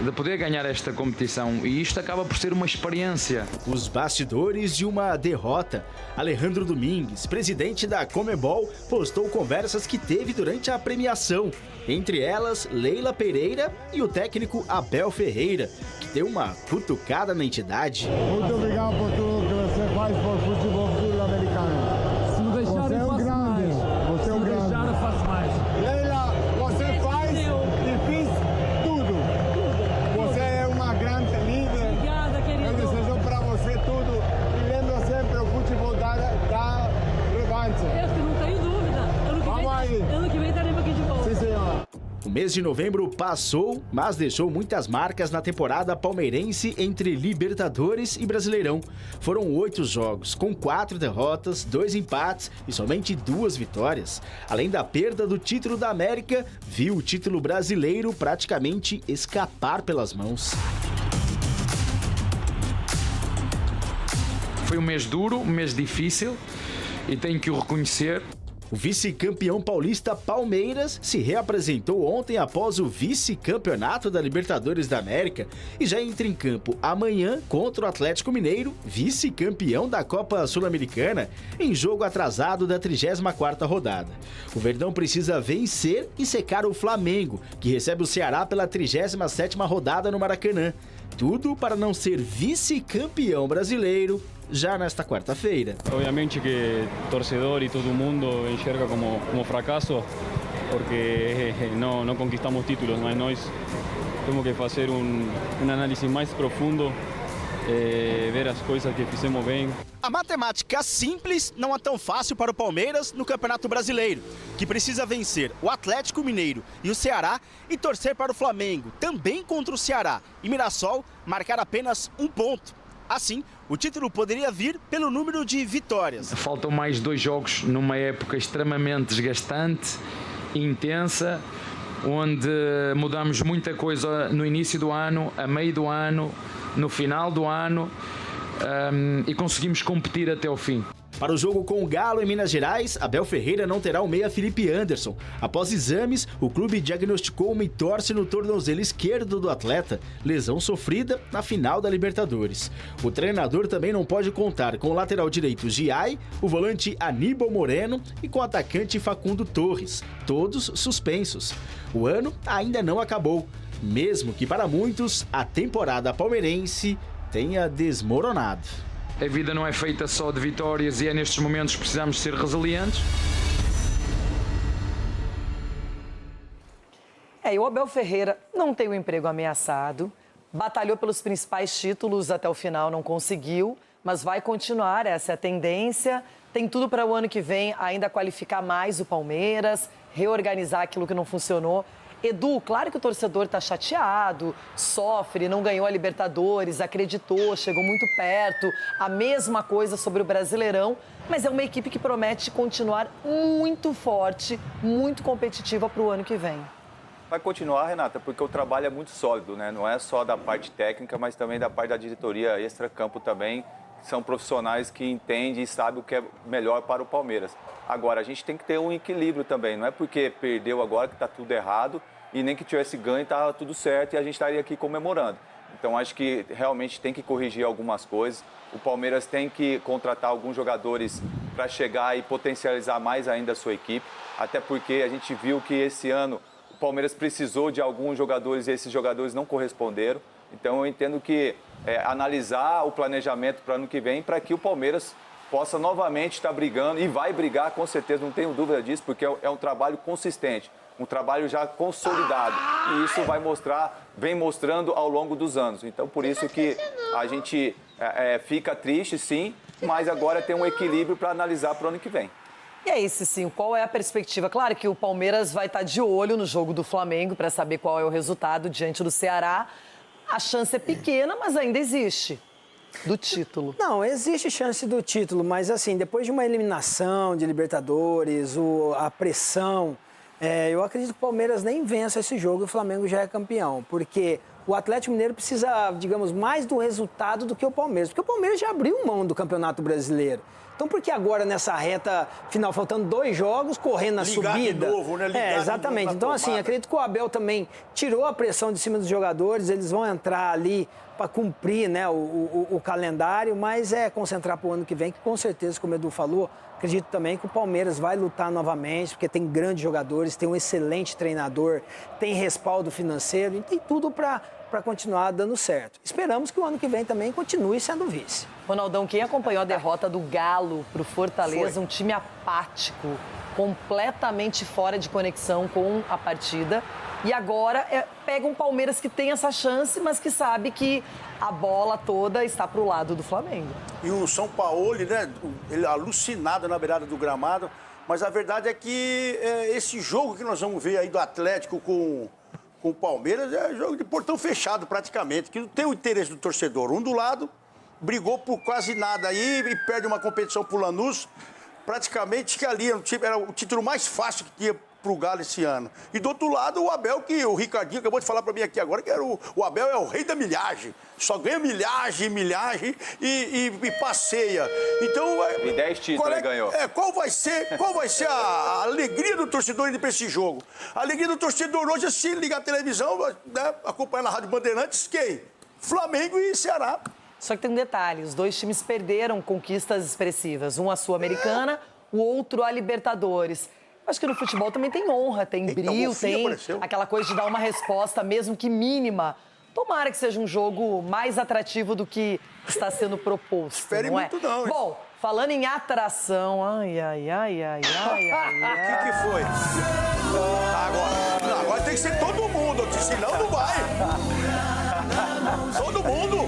Speaker 22: de poder ganhar esta competição e isto acaba por ser uma experiência.
Speaker 21: Os bastidores de uma derrota. Alejandro Domingues, presidente da Conmebol, postou conversas que teve durante a premiação. Entre elas, Leila Pereira e o técnico Abel Ferreira, que deu uma cutucada na entidade.
Speaker 6: Muito obrigado por tudo que você faz por futebol sul-americano.
Speaker 7: Se não deixar, eu faço mais.
Speaker 6: Você é o grande.
Speaker 7: Se deixar, eu faço mais.
Speaker 6: Leila, você faz e fiz tudo. Você é uma grande líder.
Speaker 7: Obrigada, querido.
Speaker 6: Eu desejo para você tudo. E lembra sempre o futebol da revanche.
Speaker 7: Eu não tenho dúvida. Ano que vem estaremos aqui de volta.
Speaker 6: Sim, senhor.
Speaker 21: O mês de novembro passou, mas deixou muitas marcas na temporada palmeirense entre Libertadores e Brasileirão. Foram 8 jogos, com 4 derrotas, 2 empates e somente 2 vitórias. Além da perda do título da América, viu o título brasileiro praticamente escapar pelas mãos.
Speaker 22: Foi um mês duro, um mês difícil e tenho que o reconhecer.
Speaker 21: O vice-campeão paulista Palmeiras se reapresentou ontem após o vice-campeonato da Libertadores da América e já entra em campo amanhã contra o Atlético Mineiro, vice-campeão da Copa Sul-Americana, em jogo atrasado da 34ª rodada. O Verdão precisa vencer e secar o Flamengo, que recebe o Ceará pela 37ª rodada no Maracanã. Tudo para não ser vice-campeão brasileiro já nesta quarta-feira.
Speaker 2: Obviamente que torcedor e todo mundo enxerga como fracasso, porque não conquistamos títulos, mas nós temos que fazer análise mais profundo, ver as coisas que fizemos bem.
Speaker 21: A matemática simples não é tão fácil para o Palmeiras no Campeonato Brasileiro, que precisa vencer o Atlético Mineiro e o Ceará e torcer para o Flamengo, também contra o Ceará, e Mirassol marcar apenas 1 ponto. Assim, o título poderia vir pelo número de vitórias.
Speaker 22: Faltam mais 2 jogos numa época extremamente desgastante, intensa, onde mudamos muita coisa no início do ano, a meio do ano, no final do ano, e conseguimos competir até o fim.
Speaker 21: Para o jogo com o Galo em Minas Gerais, Abel Ferreira não terá o meia Felipe Anderson. Após exames, o clube diagnosticou uma entorse no tornozelo esquerdo do atleta, lesão sofrida na final da Libertadores. O treinador também não pode contar com o lateral direito Giai, o volante Aníbal Moreno e com o atacante Facundo Torres, todos suspensos. O ano ainda não acabou, mesmo que para muitos a temporada palmeirense tenha desmoronado.
Speaker 22: A vida não é feita só de vitórias e nestes momentos precisamos ser resilientes.
Speaker 1: E o Abel Ferreira não tem o emprego ameaçado, batalhou pelos principais títulos até o final, não conseguiu, mas vai continuar, essa é a tendência. Tem tudo para o ano que vem ainda qualificar mais o Palmeiras, reorganizar aquilo que não funcionou. Edu, claro que o torcedor está chateado, sofre, não ganhou a Libertadores, acreditou, chegou muito perto. A mesma coisa sobre o Brasileirão, mas é uma equipe que promete continuar muito forte, muito competitiva para o ano que vem.
Speaker 10: Vai continuar, Renata, porque o trabalho é muito sólido, né? Não é só da parte técnica, mas também da parte da diretoria extra-campo também. São profissionais que entendem e sabem o que é melhor para o Palmeiras. Agora, a gente tem que ter um equilíbrio também. Não é porque perdeu agora que está tudo errado e nem que tivesse ganho estava tudo certo e a gente estaria aqui comemorando. Então, acho que realmente tem que corrigir algumas coisas. O Palmeiras tem que contratar alguns jogadores para chegar e potencializar mais ainda a sua equipe. Até porque a gente viu que esse ano o Palmeiras precisou de alguns jogadores e esses jogadores não corresponderam. Então, eu entendo que analisar o planejamento para o ano que vem para que o Palmeiras possa novamente estar brigando e vai brigar com certeza, não tenho dúvida disso, porque é um trabalho consistente, um trabalho já consolidado e isso vem mostrando ao longo dos anos. Então, por isso que a gente fica triste, sim, mas agora tem um equilíbrio para analisar para o ano que vem.
Speaker 1: E aí, Cicinho, qual é a perspectiva? Claro que o Palmeiras vai estar de olho no jogo do Flamengo para saber qual é o resultado diante do Ceará. A chance é pequena, mas ainda existe. Do título.
Speaker 9: Não, existe chance do título, mas assim, depois de uma eliminação de Libertadores, a pressão, eu acredito que o Palmeiras nem vença esse jogo e o Flamengo já é campeão, porque o Atlético Mineiro precisa, digamos, mais do resultado do que o Palmeiras, porque o Palmeiras já abriu mão do Campeonato Brasileiro. Então, por que agora, nessa reta final, faltando 2 jogos, correndo na subida?
Speaker 4: De novo, né?
Speaker 9: Exatamente. Então, assim, acredito que o Abel também tirou a pressão de cima dos jogadores, eles vão entrar ali para cumprir, né, o calendário, mas concentrar para o ano que vem, que com certeza, como o Edu falou, acredito também que o Palmeiras vai lutar novamente, porque tem grandes jogadores, tem um excelente treinador, tem respaldo financeiro, e tem tudo para continuar dando certo. Esperamos que o ano que vem também continue sendo vice.
Speaker 1: Ronaldão, quem acompanhou a derrota do Galo para o Fortaleza, um time apático, completamente fora de conexão com a partida, e agora pega um Palmeiras que tem essa chance, mas que sabe que a bola toda está para o lado do Flamengo.
Speaker 4: E o São Paulo, né, ele alucinado na beirada do gramado, mas a verdade é que esse jogo que nós vamos ver aí do Atlético com o Palmeiras é jogo de portão fechado praticamente, que não tem o interesse do torcedor. Um do lado brigou por quase nada aí e perde uma competição pro Lanús, praticamente que ali era o título mais fácil que tinha pro Galo esse ano. E do outro lado, o Abel, que o Ricardinho acabou de falar para mim aqui agora, que era o Abel é o rei da milhagem. Só ganha milhagem e passeia. Então...
Speaker 10: E 10 títulos ele ganhou.
Speaker 4: Qual vai ser a alegria do torcedor indo para esse jogo? A alegria do torcedor hoje é se ligar a televisão, né, acompanhar na Rádio Bandeirantes, quem? Flamengo e Ceará.
Speaker 1: Só que tem um detalhe, os dois times perderam conquistas expressivas. Um a Sul-Americana, o outro a Libertadores. Acho que no futebol também tem honra, tem brilho, tem aquela coisa de dar uma resposta, mesmo que mínima. Tomara que seja um jogo mais atrativo do que está sendo proposto.
Speaker 4: Espere
Speaker 1: não
Speaker 4: muito não, hein?
Speaker 1: Bom, falando em atração... O
Speaker 4: que foi? Agora tem que ser todo mundo, senão não vai. Todo mundo.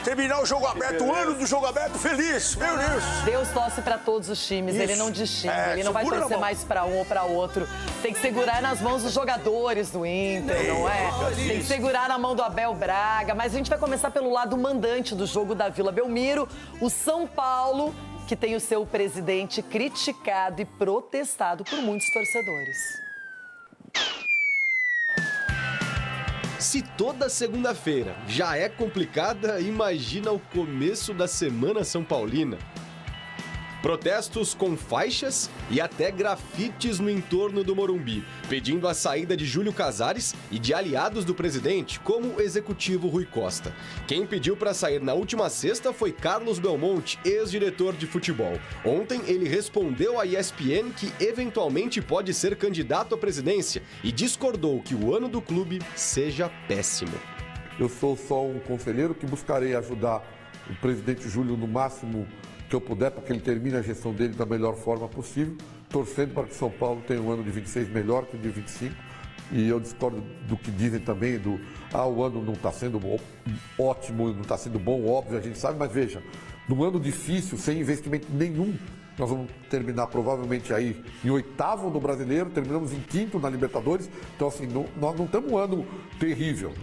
Speaker 4: Terminar o jogo aberto, o ano do jogo aberto, feliz, meu Deus.
Speaker 1: Deus torce para todos os times, ele não distingue, ele não vai torcer mais para um ou para outro. Tem que segurar nas mãos dos jogadores do Inter, não é? Tem que segurar na mão do Abel Braga, mas a gente vai começar pelo lado mandante do jogo da Vila Belmiro, o São Paulo, que tem o seu presidente criticado e protestado por muitos torcedores.
Speaker 11: Se toda segunda-feira já é complicada, imagina o começo da Semana São Paulina. Protestos com faixas e até grafites no entorno do Morumbi, pedindo a saída de Júlio Casares e de aliados do presidente, como o executivo Rui Costa. Quem pediu para sair na última sexta foi Carlos Belmonte, ex-diretor de futebol. Ontem ele respondeu à ESPN que eventualmente pode ser candidato à presidência e discordou que o ano do clube seja péssimo.
Speaker 8: Eu sou só um conselheiro que buscarei ajudar o presidente Júlio no máximo que eu puder, para que ele termine a gestão dele da melhor forma possível, torcendo para que São Paulo tenha um ano de 26 melhor que o de 25. E eu discordo do que dizem também o ano não está sendo ótimo, não está sendo bom, óbvio, a gente sabe, mas veja, num ano difícil, sem investimento nenhum, nós vamos terminar provavelmente aí em 8º no Brasileiro, terminamos em 5º na Libertadores, então assim, nós não temos um ano terrível.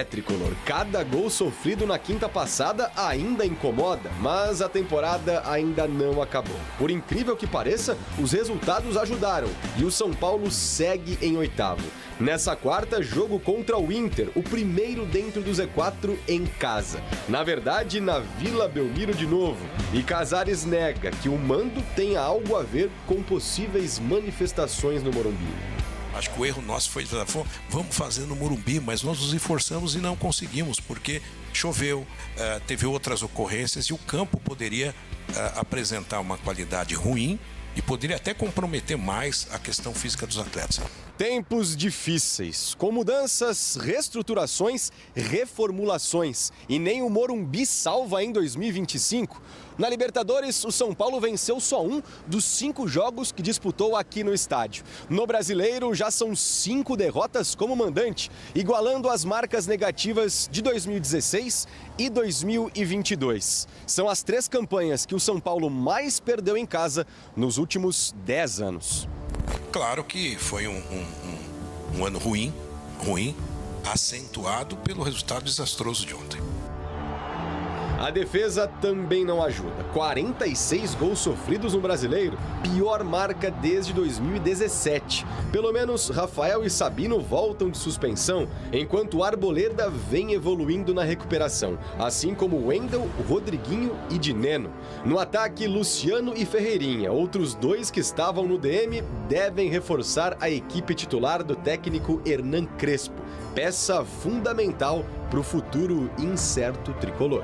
Speaker 11: Tricolor, cada gol sofrido na quinta passada ainda incomoda, mas a temporada ainda não acabou. Por incrível que pareça, os resultados ajudaram e o São Paulo segue em 8º. Nessa quarta, jogo contra o Inter, o primeiro dentro do Z4 em casa. Na verdade, na Vila Belmiro de novo. E Casares nega que o mando tenha algo a ver com possíveis manifestações no Morumbi.
Speaker 12: Acho que o erro nosso foi, vamos fazer no Morumbi, mas nós nos esforçamos e não conseguimos, porque choveu, teve outras ocorrências e o campo poderia apresentar uma qualidade ruim e poderia até comprometer mais a questão física dos atletas.
Speaker 11: Tempos difíceis, com mudanças, reestruturações, reformulações. E nem o Morumbi salva em 2025. Na Libertadores, o São Paulo venceu só um dos 5 jogos que disputou aqui no estádio. No Brasileiro, já são 5 derrotas como mandante, igualando as marcas negativas de 2016 e 2022. São as 3 campanhas que o São Paulo mais perdeu em casa nos últimos 10 anos.
Speaker 12: Claro que foi um ano ruim, acentuado pelo resultado desastroso de ontem.
Speaker 11: A defesa também não ajuda. 46 gols sofridos no Brasileiro, pior marca desde 2017. Pelo menos Rafael e Sabino voltam de suspensão, enquanto o Arboleda vem evoluindo na recuperação, assim como Wendel, Rodriguinho e Dineno. No ataque, Luciano e Ferreirinha, outros 2 que estavam no DM, devem reforçar a equipe titular do técnico Hernan Crespo, peça fundamental para o futuro incerto tricolor.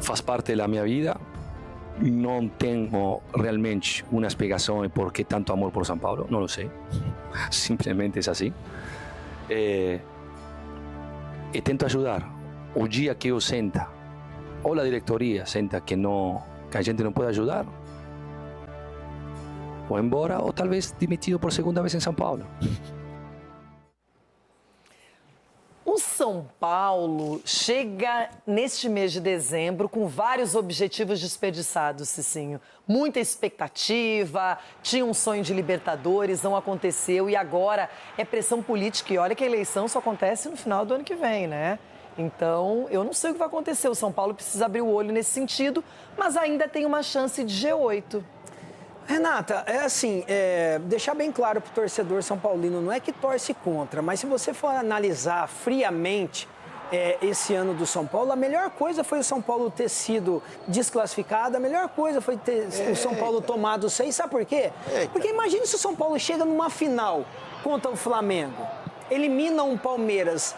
Speaker 23: Faz parte da minha vida. Não tenho realmente uma explicação de por que tanto amor por São Paulo. Não sei. Simplesmente é assim. E tento ajudar. O dia que eu senta, ou a diretoria senta que a gente não pode ajudar, ou embora, ou talvez demitido por segunda vez em São Paulo.
Speaker 1: O São Paulo chega neste mês de dezembro com vários objetivos desperdiçados, Cicinho. Muita expectativa, tinha um sonho de Libertadores, não aconteceu e agora é pressão política. E olha que a eleição só acontece no final do ano que vem, né? Então, eu não sei o que vai acontecer. O São Paulo precisa abrir o olho nesse sentido, mas ainda tem uma chance de G8.
Speaker 9: Renata, é assim, deixar bem claro pro torcedor São Paulino, não é que torce contra, mas se você for analisar friamente esse ano do São Paulo, a melhor coisa foi o São Paulo ter sido desclassificado, a melhor coisa foi ter o São Paulo tomado 6, sabe por quê? Porque imagine se o São Paulo chega numa final contra o Flamengo, elimina um Palmeiras,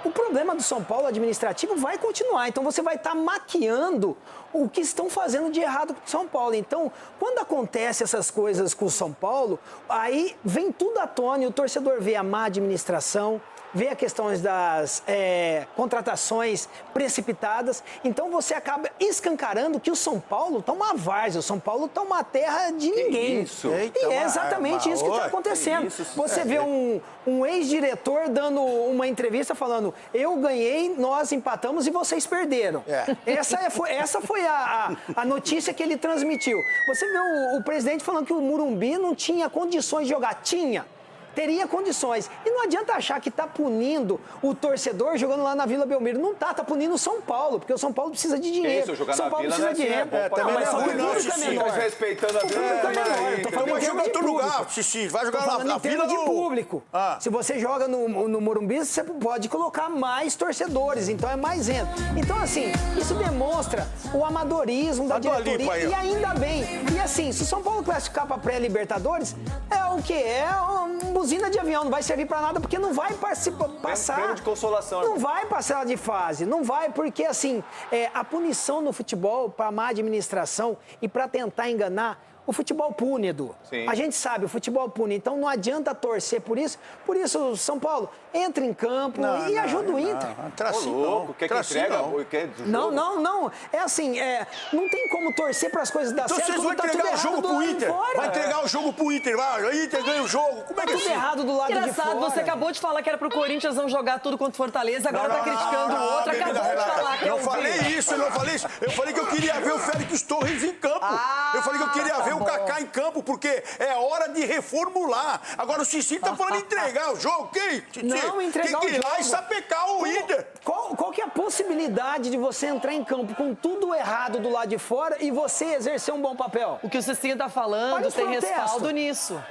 Speaker 9: o problema do São Paulo administrativo vai continuar, então você vai estar maquiando o que estão fazendo de errado com o São Paulo. Então, quando acontece essas coisas com o São Paulo, aí vem tudo à tona e o torcedor vê a má administração, vê a questões das contratações precipitadas, então você acaba escancarando que o São Paulo está uma várzea, o São Paulo está uma terra de ninguém.
Speaker 10: Isso?
Speaker 9: E é exatamente isso que está acontecendo. Você vê um ex-diretor dando uma entrevista falando, eu ganhei, nós empatamos e vocês perderam. Essa foi a notícia que ele transmitiu. Você vê o presidente falando que o Morumbi não tinha condições de jogar. Teria condições. E não adianta achar que está punindo o torcedor jogando lá na Vila Belmiro. Não está punindo o São Paulo, porque o São Paulo precisa de dinheiro. São Paulo precisa de renda.
Speaker 10: Mas
Speaker 9: só que o público é menor.
Speaker 10: Respeitando a
Speaker 9: O público é menor. Tô falando
Speaker 4: joga em todo lugar, Xixi. Vai jogar na Vila
Speaker 9: de público. Se você joga no Morumbi, você pode colocar mais torcedores, então é mais renda. Então, assim, isso demonstra o amadorismo da diretoria. E ainda bem. E assim, se o São Paulo classificar para pré-Libertadores, é o quê? É buzina de avião, não vai servir pra nada, porque não vai passar.
Speaker 10: Prêmio de consolação.
Speaker 9: Não vai passar de fase, não vai, porque assim, a punição no futebol pra má administração e pra tentar enganar, o futebol pune, Edu.
Speaker 10: Sim.
Speaker 9: A gente sabe, o futebol pune, então não adianta torcer por isso. Por isso, São Paulo, entra em campo e ajuda o Inter.
Speaker 10: Louco, quer que entrega?
Speaker 9: Não. É assim, não tem como torcer para as coisas dar certo.
Speaker 4: Então vocês vão entregar o jogo pro Inter. Vai entregar o jogo pro Inter. O Inter ganha o jogo. Como é que é
Speaker 9: tudo errado do lado de fora?
Speaker 1: Engraçado, você acabou de falar que era pro Corinthians não jogar tudo contra o Fortaleza, agora tá criticando o outro. Acabou de falar que
Speaker 4: eu falei isso, eu não falei isso. Eu falei que eu queria ver o Félix Torres em campo. Eu falei que eu queria ver o Kaká em campo, porque é hora de reformular. Agora o Xixi tá falando de entregar o jogo. Quem?
Speaker 9: Não, entregar
Speaker 4: Tem que ir lá e sapecar o Inter.
Speaker 9: Qual que é a possibilidade de você entrar em campo com tudo errado do lado de fora e você exercer um bom papel?
Speaker 1: O que o Cicinho tá falando tem respaldo nisso.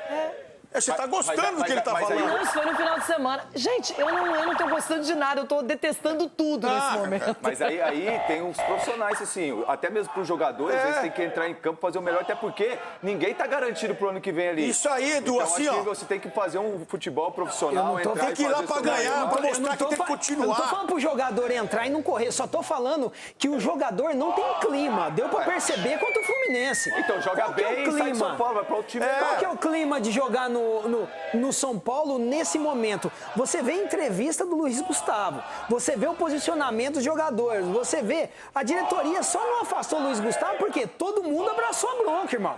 Speaker 4: Você tá gostando do que ele tá falando.
Speaker 1: Não, isso foi no final de semana. Gente, eu não tô gostando de nada, eu tô detestando tudo nesse momento.
Speaker 10: Mas aí tem uns profissionais, assim, até mesmo pros jogadores, eles têm que entrar em campo, fazer o melhor, até porque ninguém tá garantido pro ano que vem ali.
Speaker 4: Isso aí, Edu,
Speaker 10: então,
Speaker 4: assim,
Speaker 10: acho que você tem que fazer um futebol profissional,
Speaker 4: tem que ir lá pra ganhar, pra mostrar que tem que continuar.
Speaker 9: Eu não tô falando pro jogador entrar e não correr, só tô falando que o jogador não tem clima. Deu pra perceber contra o Fluminense.
Speaker 10: Então, joga bem e sai de São Paulo, vai pra outro time.
Speaker 9: Qual que é o clima de jogar no São Paulo nesse momento? Você vê a entrevista do Luiz Gustavo, você vê o posicionamento dos jogadores, você vê a diretoria só não afastou o Luiz Gustavo porque todo mundo abraçou a bronca, irmão.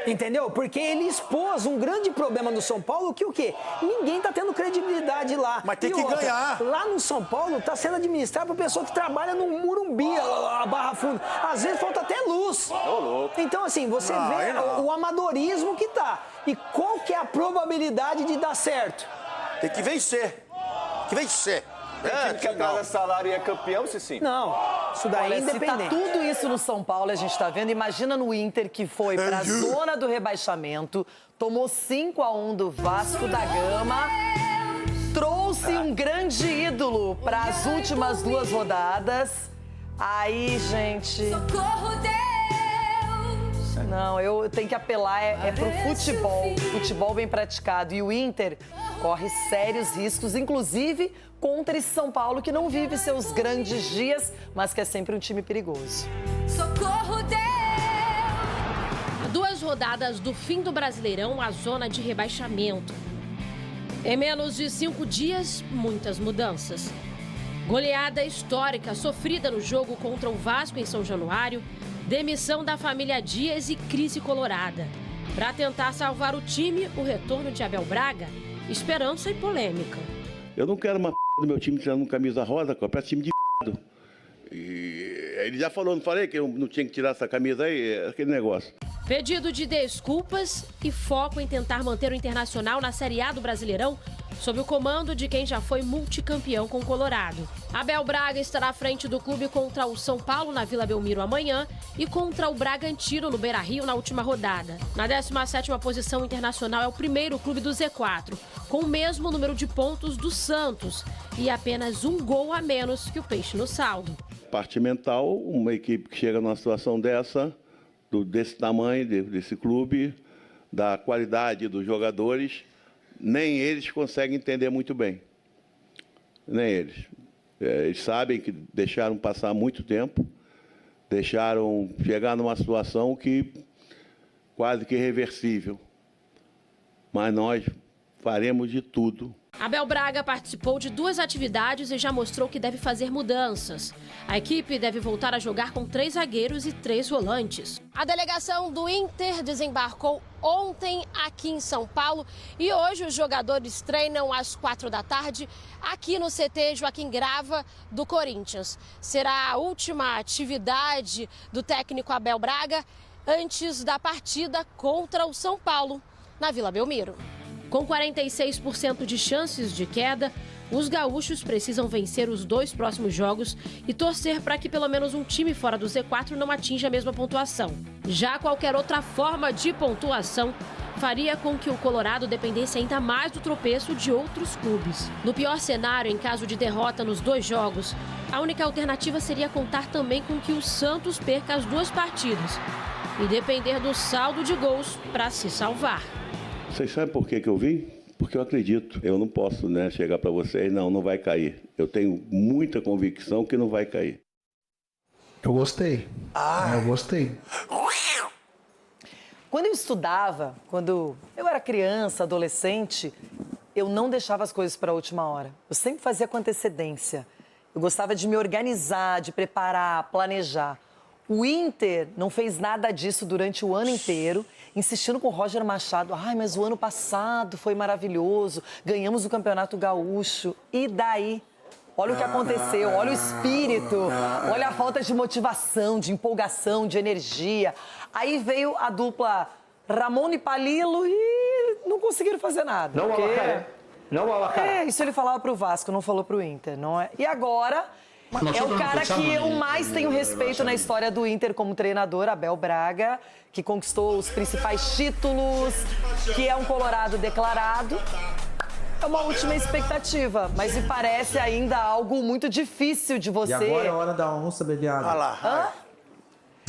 Speaker 9: Entendeu? Porque ele expôs um grande problema no São Paulo, que o quê? Ninguém tá tendo credibilidade lá.
Speaker 4: Mas tem que ganhar.
Speaker 9: Lá no São Paulo tá sendo administrado por pessoa que trabalha no Morumbi, a Barra Funda. Às vezes falta até luz. Então, assim, você vê o amadorismo que tá. E qual que é a probabilidade de dar certo?
Speaker 4: Tem que vencer. Tem que vencer.
Speaker 10: Que atrasa salário e é campeão, sim.
Speaker 9: Não, isso daí é independente.
Speaker 1: Se tá tudo isso no São Paulo, a gente tá vendo, imagina no Inter, que foi pra zona do rebaixamento, tomou 5-1 do Vasco da Gama, trouxe um grande ídolo para as últimas 2 rodadas. Aí, gente...
Speaker 3: Socorro, Deus!
Speaker 1: Não, eu tenho que apelar pro futebol bem praticado. E o Inter corre sérios riscos, inclusive contra esse São Paulo, que não vive seus grandes dias, mas que é sempre um time perigoso.
Speaker 3: Socorro, Deus!
Speaker 14: A 2 rodadas do fim do Brasileirão, a zona de rebaixamento. Em menos de 5 dias, muitas mudanças. Goleada histórica sofrida no jogo contra o Vasco em São Januário, demissão da família Dias e crise colorada. Para tentar salvar o time, o retorno de Abel Braga, esperança e polêmica.
Speaker 15: Eu não quero uma do meu time tirando camisa rosa, para time de E ele já falou, não falei que eu não tinha que tirar essa camisa aí, aquele negócio.
Speaker 14: Pedido de desculpas e foco em tentar manter o Internacional na Série A do Brasileirão sob o comando de quem já foi multicampeão com o Colorado. Abel Braga estará à frente do clube contra o São Paulo na Vila Belmiro amanhã e contra o Bragantino no Beira-Rio na última rodada. Na 17ª posição internacional é o primeiro clube do Z4, com o mesmo número de pontos do Santos e apenas um gol a menos que o Peixe no saldo.
Speaker 15: Parte mental, uma equipe que chega numa situação desse tamanho, desse clube, da qualidade dos jogadores, nem eles conseguem entender muito bem. Nem eles. Eles sabem que deixaram passar muito tempo, deixaram chegar numa situação que quase que irreversível. Mas nós faremos de tudo.
Speaker 14: Abel Braga participou de 2 atividades e já mostrou que deve fazer mudanças. A equipe deve voltar a jogar com 3 zagueiros e 3 volantes. A delegação do Inter desembarcou ontem aqui em São Paulo e hoje os jogadores treinam às 4 da tarde aqui no CT Joaquim Grava do Corinthians. Será a última atividade do técnico Abel Braga antes da partida contra o São Paulo na Vila Belmiro. Com 46% de chances de queda, os gaúchos precisam vencer os 2 próximos jogos e torcer para que pelo menos um time fora do Z4 não atinja a mesma pontuação. Já qualquer outra forma de pontuação faria com que o Colorado dependesse ainda mais do tropeço de outros clubes. No pior cenário, em caso de derrota nos 2 jogos, a única alternativa seria contar também com que o Santos perca as 2 partidas e depender do saldo de gols para se salvar.
Speaker 15: Vocês sabem por que eu vim? Porque eu acredito. Eu não posso, chegar para vocês, não vai cair. Eu tenho muita convicção que não vai cair.
Speaker 6: Eu gostei. Eu gostei.
Speaker 1: Quando eu estudava, quando eu era criança, adolescente, eu não deixava as coisas para a última hora. Eu sempre fazia com antecedência. Eu gostava de me organizar, de preparar, planejar. O Inter não fez nada disso durante o ano inteiro, insistindo com o Roger Machado. Mas o ano passado foi maravilhoso, ganhamos o Campeonato Gaúcho. E daí? Olha o que aconteceu, olha o espírito, olha a falta de motivação, de empolgação, de energia. Aí veio a dupla Ramon e Palilo e não conseguiram fazer nada.
Speaker 16: Não, porque... Não,
Speaker 1: isso ele falava pro Vasco, não falou pro Inter, não é? E agora... É o cara que eu mais tenho respeito na história do Inter como treinador, Abel Braga, que conquistou os principais títulos, que é um colorado declarado. É uma última expectativa, mas me parece ainda algo muito difícil de você...
Speaker 6: E agora é a hora da onça bebeada.
Speaker 1: Hã?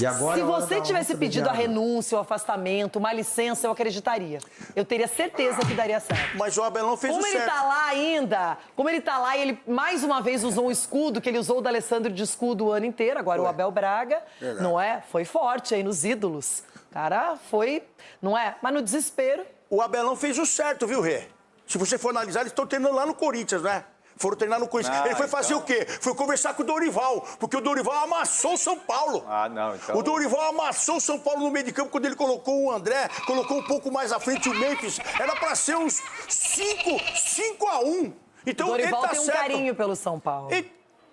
Speaker 6: E agora
Speaker 1: Se você tivesse pedido a renúncia, o afastamento, uma licença, eu acreditaria. Eu teria certeza que daria certo.
Speaker 4: Mas o Abelão fez o certo.
Speaker 1: Como ele tá lá ainda, como ele tá lá e ele mais uma vez usou um escudo, que ele usou o da Alessandro de escudo o ano inteiro, agora o Abel Braga, não é? Foi forte aí nos ídolos. Cara, foi, não é? Mas no desespero...
Speaker 4: O Abelão fez o certo, viu, Rê? Se você for analisar, eles estão treinando lá no Corinthians, né? Foram treinar no Corinthians. Ele foi fazer o quê? Foi conversar com o Dorival, porque o Dorival amassou o São Paulo.
Speaker 10: Então...
Speaker 4: O Dorival amassou o São Paulo no meio de campo quando ele colocou o André, colocou um pouco mais à frente o Memphis. Era pra ser uns 5-1. Então,
Speaker 1: o Dorival
Speaker 4: ele tá
Speaker 1: tem um
Speaker 4: certo.
Speaker 1: carinho pelo São Paulo.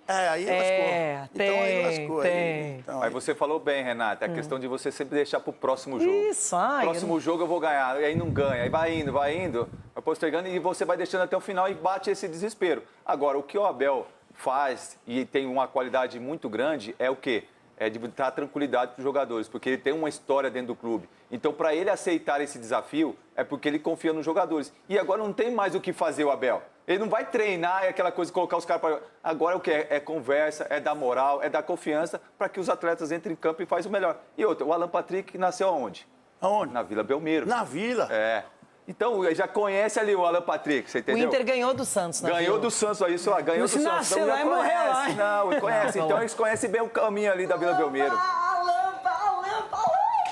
Speaker 4: Aí lascou.
Speaker 1: Tem,
Speaker 4: aí lascou.
Speaker 1: tem.
Speaker 10: Mas você falou bem, Renata, a questão de você sempre deixar pro próximo jogo.
Speaker 1: Isso,
Speaker 10: Próximo jogo eu vou ganhar, e aí não ganha, aí vai indo, vai postergando e você vai deixando até o final e bate esse desespero. Agora, o que o Abel faz e tem uma qualidade muito grande é o quê? É de dar tranquilidade para os jogadores, porque ele tem uma história dentro do clube. Então, para ele aceitar esse desafio, é porque ele confia nos jogadores. E agora não tem mais o que fazer o Abel. Ele não vai treinar, é aquela coisa de colocar os caras para... Agora o que é? É conversa, é dar moral, é dar confiança para que os atletas entrem em campo e façam o melhor. E outra, o Alan Patrick nasceu aonde?
Speaker 4: Aonde?
Speaker 10: Na Vila Belmiro.
Speaker 4: Na Vila?
Speaker 10: É. Então, já conhece ali o Alan Patrick, você entendeu?
Speaker 1: O Inter ganhou do Santos, né?
Speaker 10: Ganhou do Santos, isso, ganhou do Santos.
Speaker 1: Nasceu lá e morreu lá.
Speaker 10: Não, conhece. Então, eles conhecem bem o caminho ali da Vila Belmiro.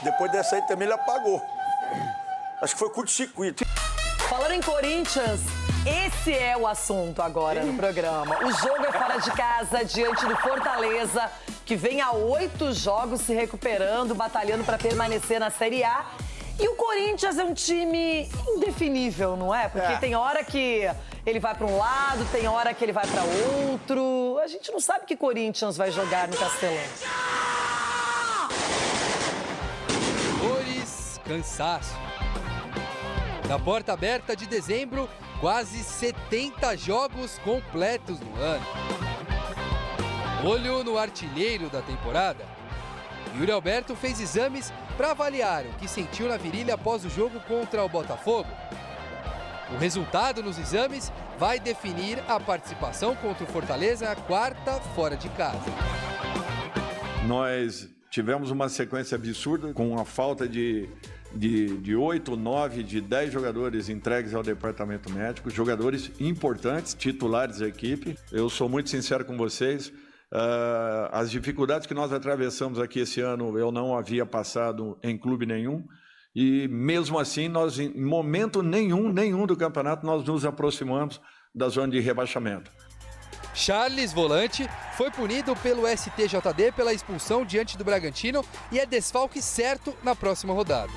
Speaker 4: Depois dessa aí também ele apagou. Acho que foi curto-circuito.
Speaker 1: Falando em Corinthians, esse é o assunto agora no programa. O jogo é fora de casa, diante do Fortaleza, que vem a 8 jogos se recuperando, batalhando para permanecer na Série A. E o Corinthians é um time indefinível, não é? Porque tem hora que ele vai para um lado, tem hora que ele vai para outro. A gente não sabe que Corinthians vai jogar no Castelão.
Speaker 17: Dores, cansaço. Da porta aberta de dezembro
Speaker 16: quase 70 jogos completos no ano. Olho no artilheiro da temporada. Yuri Alberto fez exames para avaliar o que sentiu na virilha após o jogo contra o Botafogo. O resultado nos exames vai definir a participação contra o Fortaleza, quarta fora de casa.
Speaker 17: Nós tivemos uma sequência absurda, com a falta de 8, 9, de 10 jogadores entregues ao departamento médico, jogadores importantes, titulares da equipe. Eu sou muito sincero com vocês, as dificuldades que nós atravessamos aqui esse ano eu não havia passado em clube nenhum, e mesmo assim, nós em momento nenhum do campeonato, nós nos aproximamos da zona de rebaixamento.
Speaker 16: Charles, volante, foi punido pelo STJD pela expulsão diante do Bragantino e é desfalque certo na próxima rodada.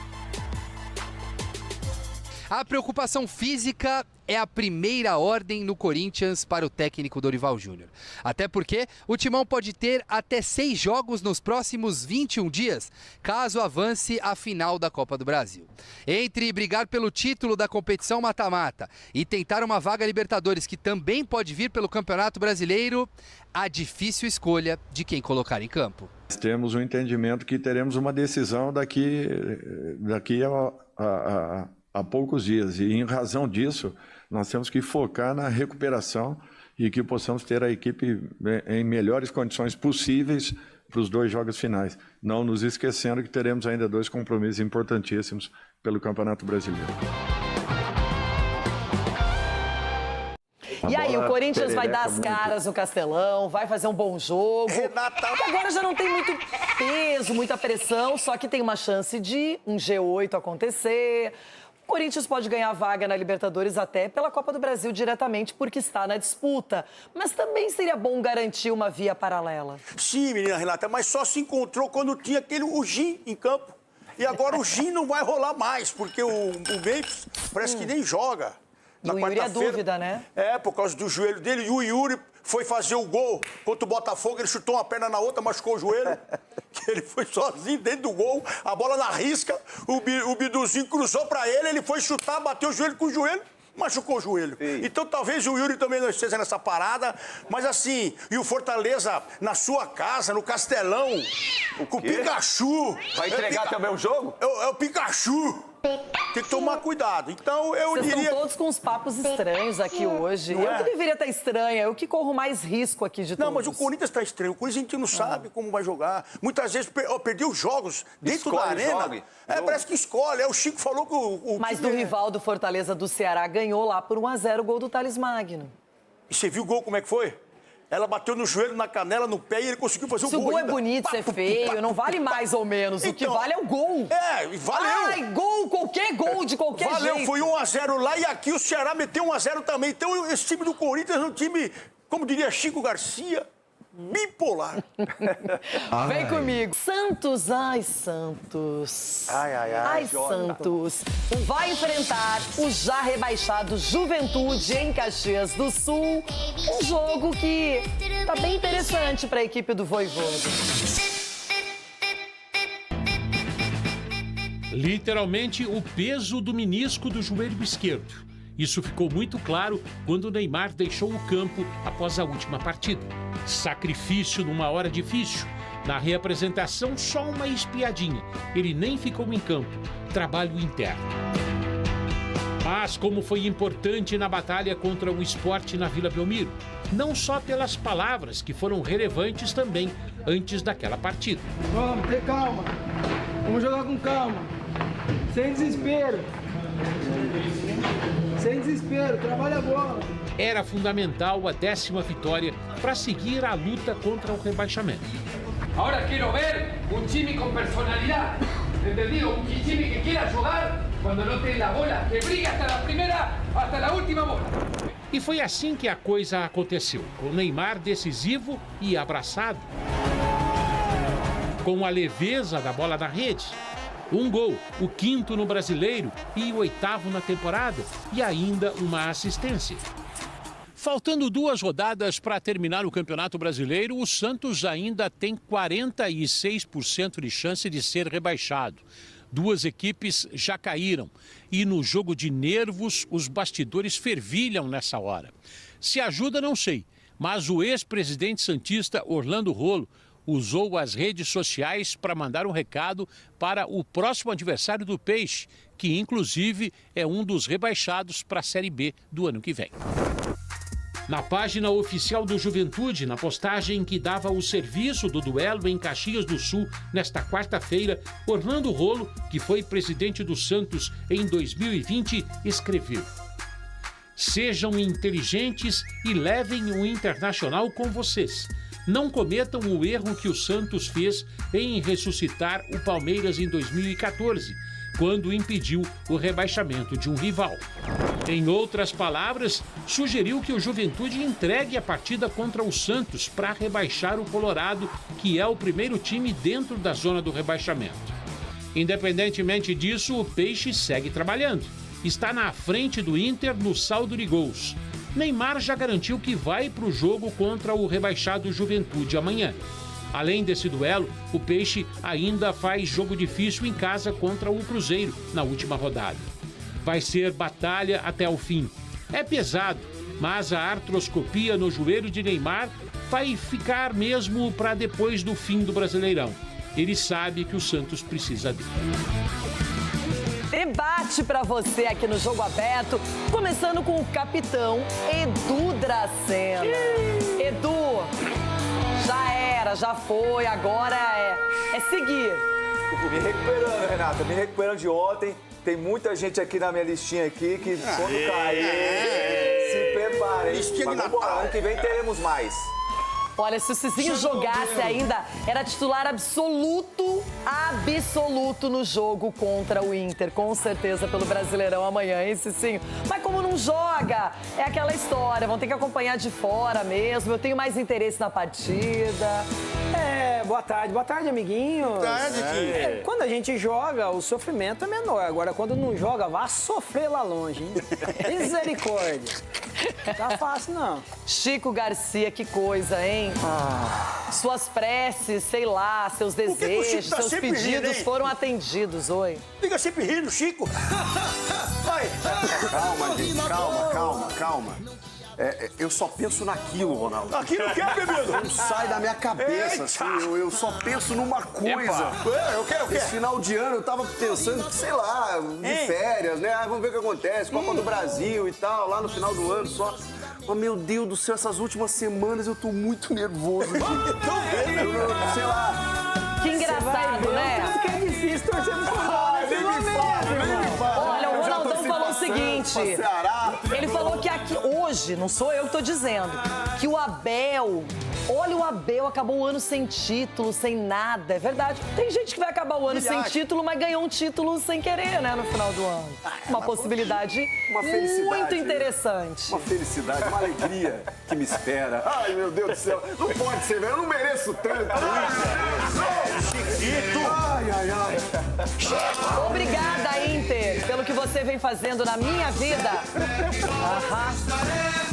Speaker 16: A preocupação física é a primeira ordem no Corinthians para o técnico Dorival Júnior. Até porque o Timão pode ter até 6 jogos nos próximos 21 dias, caso avance a final da Copa do Brasil. Entre brigar pelo título da competição mata-mata e tentar uma vaga Libertadores, que também pode vir pelo Campeonato Brasileiro, a difícil escolha de quem colocar em campo.
Speaker 17: Temos um entendimento que teremos uma decisão daqui a poucos dias, e em razão disso nós temos que focar na recuperação e que possamos ter a equipe em melhores condições possíveis para os 2 jogos finais, não nos esquecendo que teremos ainda 2 compromissos importantíssimos pelo Campeonato Brasileiro.
Speaker 1: E aí, o Corinthians vai dar as caras no Castelão, vai fazer um bom jogo.
Speaker 4: Renata...
Speaker 1: Agora já não tem muito peso, muita pressão, só que tem uma chance de um G8 acontecer. O Corinthians pode ganhar vaga na Libertadores até pela Copa do Brasil diretamente, porque está na disputa. Mas também seria bom garantir uma via paralela.
Speaker 4: Sim, menina Renata, mas só se encontrou quando tinha o Gin em campo. E agora o Gin não vai rolar mais, porque o Memphis parece que nem joga. Na
Speaker 1: o Yuri é dúvida, né?
Speaker 4: É, por causa do joelho dele. E o Yuri foi fazer o gol contra o Botafogo, ele chutou uma perna na outra, machucou o joelho. Ele foi sozinho dentro do gol, a bola na risca, o Biduzinho cruzou pra ele, ele foi chutar, bateu o joelho com o joelho, machucou o joelho. Sim. Então talvez o Yuri também não esteja nessa parada, mas assim, e o Fortaleza na sua casa, no Castelão, com o Pikachu.
Speaker 10: Vai entregar também o jogo?
Speaker 4: É o Pikachu. Tem que tomar cuidado. Então, eu
Speaker 1: Vocês
Speaker 4: diria...
Speaker 1: estão todos com uns papos estranhos aqui hoje.
Speaker 4: Não
Speaker 1: eu
Speaker 4: é?
Speaker 1: que deveria estar estranha, eu que corro mais risco aqui de todos.
Speaker 4: Não, mas o Corinthians está estranho. O Corinthians a gente não sabe como vai jogar. Muitas vezes perdeu jogos dentro da arena. Parece que escolhe. O Chico falou que o
Speaker 1: Mas do rival do Fortaleza do Ceará ganhou lá por 1-0 o gol do Thales Magno.
Speaker 4: E você viu o gol como é que foi? Ela bateu no joelho, na canela, no pé e ele conseguiu fazer o gol.
Speaker 1: Se o gol
Speaker 4: ainda.
Speaker 1: é bonito, ser feio, não vale mais ou menos.
Speaker 4: Então,
Speaker 1: o que vale é o gol.
Speaker 4: Valeu.
Speaker 1: Ai, gol, qualquer gol, de qualquer
Speaker 4: Valeu,
Speaker 1: jeito.
Speaker 4: foi 1-0 lá e aqui o Ceará meteu 1-0 também. Então esse time do Corinthians é um time, como diria Chico Garcia, bipolar.
Speaker 1: Vem comigo. Santos, ai, Santos. Ai, Santos. Vai enfrentar o já rebaixado Juventude em Caxias do Sul. Um jogo que tá bem interessante para a equipe do Vojvoda.
Speaker 19: Literalmente o peso do menisco do joelho esquerdo. Isso ficou muito claro quando o Neymar deixou o campo após a última partida. Sacrifício numa hora difícil. Na reapresentação, só uma espiadinha. Ele nem ficou em campo. Trabalho interno. Mas como foi importante na batalha contra o Sport na Vila Belmiro. Não só pelas palavras que foram relevantes também antes daquela partida.
Speaker 7: Vamos, ter calma. Vamos jogar com calma. Sem desespero. Sem desespero, trabalha a bola.
Speaker 19: Era fundamental a 10ª vitória para seguir a luta contra o rebaixamento.
Speaker 24: Agora quero ver time com personalidade. Entendido? Time que quiera jogar quando não tem a bola, que briga até a primeira, até a última bola.
Speaker 19: E foi assim que a coisa aconteceu, com Neymar decisivo e abraçado. Com a leveza da bola na rede. Um gol, o 5º no Brasileiro e o 8º na temporada, e ainda uma assistência. Faltando 2 rodadas para terminar o Campeonato Brasileiro, o Santos ainda tem 46% de chance de ser rebaixado. Duas equipes já caíram e no jogo de nervos os bastidores fervilham nessa hora. Se ajuda, não sei, mas o ex-presidente santista Orlando Rolo usou as redes sociais para mandar um recado para o próximo adversário do Peixe, que inclusive é um dos rebaixados para a Série B do ano que vem. Na página oficial do Juventude, na postagem que dava o serviço do duelo em Caxias do Sul nesta quarta-feira, Orlando Rolo, que foi presidente do Santos em 2020, escreveu: "Sejam inteligentes e levem o Internacional com vocês. Não cometam o erro que o Santos fez em ressuscitar o Palmeiras em 2014, quando impediu o rebaixamento de um rival." Em outras palavras, sugeriu que o Juventude entregue a partida contra o Santos para rebaixar o Colorado, que é o primeiro time dentro da zona do rebaixamento. Independentemente disso, o Peixe segue trabalhando. Está na frente do Inter no saldo de gols. Neymar já garantiu que vai para o jogo contra o rebaixado Juventude amanhã. Além desse duelo, o Peixe ainda faz jogo difícil em casa contra o Cruzeiro na última rodada. Vai ser batalha até o fim. É pesado, mas a artroscopia no joelho de Neymar vai ficar mesmo para depois do fim do Brasileirão. Ele sabe que o Santos precisa dele.
Speaker 1: Debate pra você aqui no Jogo Aberto, começando com o capitão Edu Dracena. Edu, já era, já foi, agora é seguir.
Speaker 10: Me recuperando, Renata, me recuperando de ontem. Tem muita gente aqui na minha listinha aqui que quando cair, se preparem.
Speaker 4: Listinha de
Speaker 10: Mas vambora,
Speaker 4: Natal.
Speaker 10: ano que vem teremos mais.
Speaker 1: Olha, se o Cicinho jogasse ainda, era titular absoluto no jogo contra o Inter, com certeza pelo Brasileirão amanhã, hein, Cicinho? Mas como não joga, é aquela história, vão ter que acompanhar de fora mesmo, eu tenho mais interesse na partida.
Speaker 9: Boa tarde, amiguinhos.
Speaker 4: Boa tarde, filho.
Speaker 9: Quando a gente joga, o sofrimento é menor. Agora, quando não joga, vá sofrer lá longe, hein? Misericórdia. Tá fácil, não.
Speaker 1: Chico Garcia, que coisa, hein? Suas preces, sei lá, seus
Speaker 4: que o
Speaker 1: desejos,
Speaker 4: Chico tá
Speaker 1: seus
Speaker 4: sempre
Speaker 1: pedidos
Speaker 4: rindo, hein?
Speaker 1: foram atendidos, oi.
Speaker 4: Fica sempre rindo, Chico. Vai.
Speaker 5: Calma, gente, calma. Eu só penso naquilo, Ronaldo.
Speaker 4: Aquilo que é, bebido?
Speaker 5: Não sai da minha cabeça,
Speaker 4: Eita.
Speaker 5: assim. Eu só penso numa coisa.
Speaker 4: Eu quero.
Speaker 5: Esse final de ano eu tava pensando, sei lá, de férias, né? Vamos ver o que acontece. Copa do Brasil e tal, lá no final do ano só. Mas, meu Deus do céu, essas últimas semanas eu tô muito nervoso. Sei lá.
Speaker 1: Que engraçado, né?
Speaker 9: Que é difícil torcer pro São Paulo.
Speaker 1: Olha, o Ronaldão falou o seguinte, ele falou que aqui, hoje, não sou eu que tô dizendo, que o Abel, olha, o Abel acabou o ano sem título, sem nada, é verdade. Tem gente que vai acabar o ano sem título, mas ganhou um título sem querer, né, no final do ano. Uma possibilidade muito interessante.
Speaker 5: Uma felicidade, uma alegria que me espera. Ai, meu Deus do céu. Não pode ser, velho. Eu não mereço tanto.
Speaker 4: Chiquito.
Speaker 5: Ai.
Speaker 1: Obrigada, Inter, pelo que você vem fazendo na minha vida.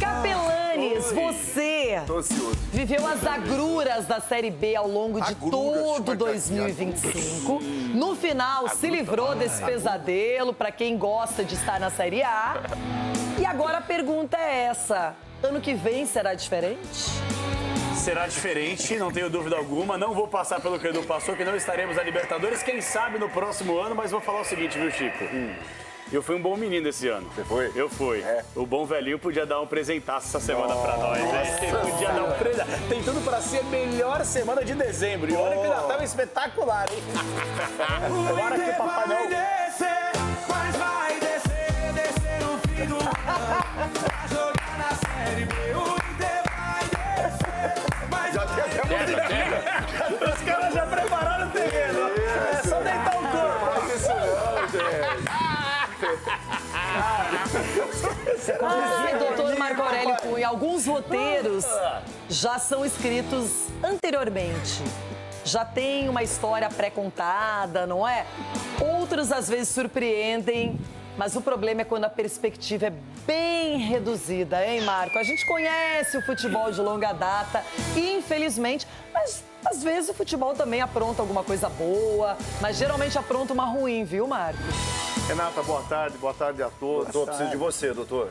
Speaker 1: Capelanes, você viveu as agruras da Série B ao longo de todo 2025. No final, se livrou desse pesadelo para quem gosta de estar na Série A. E agora a pergunta é essa: ano que vem será diferente?
Speaker 13: Será diferente, não tenho dúvida alguma. Não vou passar pelo que o Edu passou, que não estaremos na Libertadores. Quem sabe no próximo ano, mas vou falar o seguinte, viu, Chico? Eu fui um bom menino esse ano.
Speaker 5: Você foi?
Speaker 13: Eu fui. O bom velhinho podia dar um presentaço essa semana pra nós, né? Ele podia dar um presente. Tem tudo pra ser a melhor semana de dezembro. E olha que já tava espetacular, hein? Agora que o Papai Noel...
Speaker 3: Mas vai descer no fim do ano. Pra jogar na Série B, o Inter vai descer. Mas
Speaker 4: já tem até música.
Speaker 13: Os caras já prepararam o terreno. É só deitar o corpo.
Speaker 5: Faz isso não, gente.
Speaker 1: Ai, doutor Marco Aurélio Cunha, alguns roteiros já são escritos anteriormente. Já tem uma história pré-contada, não é? Outros, às vezes, surpreendem Mas o problema é quando a perspectiva é bem reduzida, hein, Marco? A gente conhece o futebol de longa data e, infelizmente, mas às vezes o futebol também apronta alguma coisa boa, mas geralmente apronta uma ruim, viu, Marco?
Speaker 2: Renata, boa tarde a todos.
Speaker 5: Doutor, preciso de você, doutor.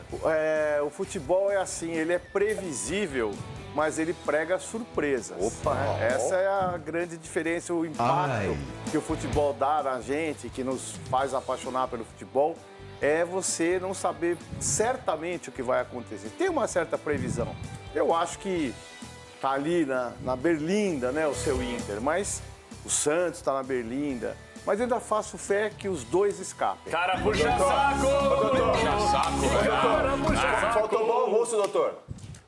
Speaker 2: O futebol é assim, ele é previsível, mas ele prega surpresas.
Speaker 5: Opa!
Speaker 2: Essa é a grande diferença, o impacto que o futebol dá na gente, que nos faz apaixonar pelo futebol, é você não saber certamente o que vai acontecer. Tem uma certa previsão. Eu acho que tá ali na Berlinda, né, o seu Inter, mas o Santos tá na Berlinda. Mas eu ainda faço fé que os dois escapem.
Speaker 13: Cara, puxa saco!
Speaker 2: Puxa saco,
Speaker 5: Faltou bom almoço, doutor.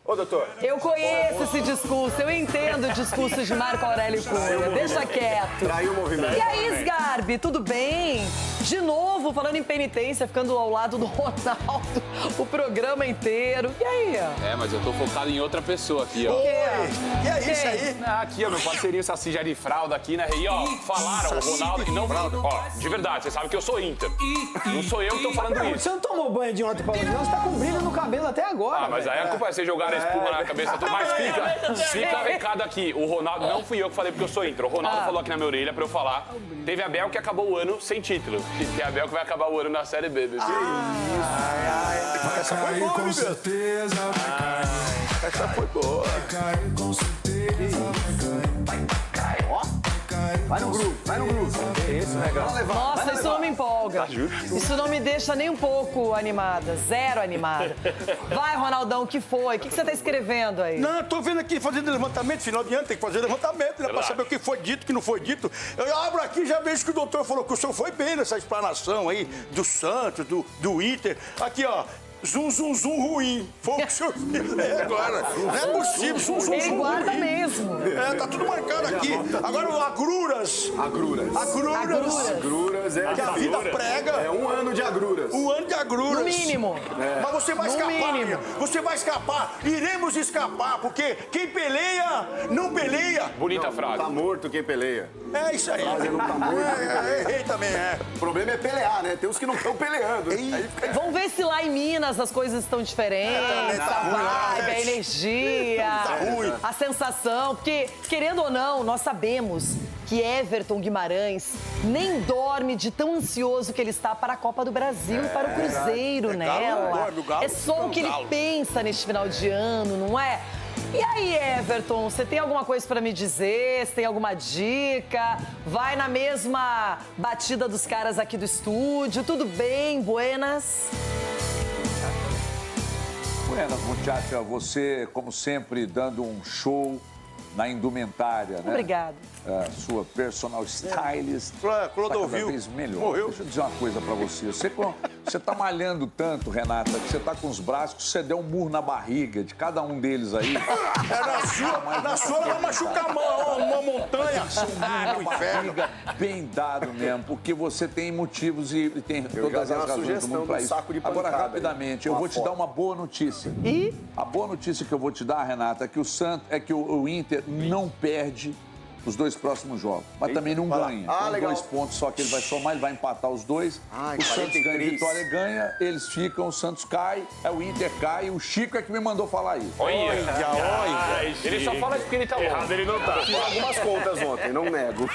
Speaker 5: Ô, doutor.
Speaker 1: Eu conheço esse discurso, eu entendo o discurso de Marco Aurélio Cunha. Deixa quieto.
Speaker 5: Traiu o movimento.
Speaker 1: E aí, Sgarbi, tudo bem? De novo, falando em penitência, ficando ao lado do Ronaldo o programa inteiro. E aí?
Speaker 18: Mas eu tô focado em outra pessoa aqui, ó.
Speaker 1: O quê?
Speaker 4: Que é isso aí?
Speaker 18: Aqui, ó, meu parceirinho Saci de fralda aqui, né? E, ó, falaram, o Ronaldo... E não, ó, de verdade, você sabe que eu sou Inter. Não sou eu que tô falando isso.
Speaker 9: Você não tomou banho de ontem pra hoje, não? Você tá com brilho no cabelo até agora.
Speaker 18: Mas aí a culpa é você jogar espuma na cabeça. Mas fica recado aqui. O Ronaldo, não fui eu que falei porque eu sou Inter. O Ronaldo falou aqui na minha orelha pra eu falar. Teve a Bel que acabou o ano sem título. Tem a Bel que vai acabar o ano na Série B.
Speaker 3: Essa foi boa, com certeza vai cair.
Speaker 4: Essa foi boa.
Speaker 3: Vai cair, com certeza vai cair.
Speaker 5: Vai no grupo, vai no grupo.
Speaker 2: Isso, legal.
Speaker 1: Nossa, isso não me empolga. Isso não me deixa nem um pouco animada, zero animada. Vai, Ronaldão, o que foi? O que você tá escrevendo aí?
Speaker 4: Não, tô vendo aqui fazendo levantamento, final de ano tem que fazer levantamento, né? Pra saber o que foi dito, o que não foi dito. Eu abro aqui e já vejo que o doutor falou que o senhor foi bem nessa explanação aí do Santos, do Inter. Aqui, ó. Zum, zum, zum ruim. Foi o que o senhor fez agora. Não é possível, zum, zum,
Speaker 1: Ele
Speaker 4: zum
Speaker 1: guarda
Speaker 4: ruim.
Speaker 1: mesmo.
Speaker 4: Tá tudo marcado aqui. Agora o agruras.
Speaker 5: Agruras é
Speaker 4: que a vida prega.
Speaker 5: É um ano de agruras.
Speaker 4: Um ano de agruras.
Speaker 1: No mínimo.
Speaker 4: Mas você vai
Speaker 1: No
Speaker 4: escapar,
Speaker 1: mínimo.
Speaker 4: você vai escapar. Iremos escapar, porque quem peleia, não peleia.
Speaker 18: Bonita frase.
Speaker 5: Tá morto quem peleia.
Speaker 4: É isso aí.
Speaker 5: Frase não tá morto.
Speaker 4: Errei também,
Speaker 5: O problema é pelear, né? Tem uns que não estão peleando. Aí fica...
Speaker 1: Vamos ver se lá em Minas as coisas estão diferentes, a vibe, a energia, a sensação. Porque, querendo ou não, nós sabemos que Everton Guimarães nem dorme de tão ansioso que ele está para a Copa do Brasil e para o Cruzeiro nela. É só o que ele pensa neste final de ano, não é? E aí, Everton, você tem alguma coisa para me dizer? Você tem alguma dica? Vai na mesma batida dos caras aqui do estúdio? Tudo bem? Buenas?
Speaker 20: Buenas, muchacha. Você, como sempre, dando um show na indumentária, né?
Speaker 1: Obrigada.
Speaker 20: Sua personal stylist.
Speaker 4: Clodovil.
Speaker 20: Cada vez melhor.
Speaker 4: Morreu.
Speaker 20: Deixa eu dizer uma coisa pra você. Você tá malhando tanto, Renata, que você tá com os braços, que você deu um murro na barriga de cada um deles aí.
Speaker 4: Na sua vai machucar uma montanha.
Speaker 20: Barriga bem dado mesmo, porque você tem motivos e tem todas as razões do mundo pra isso. Agora, rapidamente, eu vou te dar uma boa notícia.
Speaker 1: E?
Speaker 20: A boa notícia que eu vou te dar, Renata, é que o Inter não perde os dois próximos jogos, mas também não ganha. Tem
Speaker 5: legal.
Speaker 20: 2 pontos só que ele vai somar, ele vai empatar os dois. O Santos ganha, Vitória ganha, eles ficam, o Santos cai, o Inter cai. O Chico é que me mandou falar isso.
Speaker 13: Olha. Ele só fala porque ele tá errado, ele não tá.
Speaker 5: Fiz algumas contas ontem, não nego.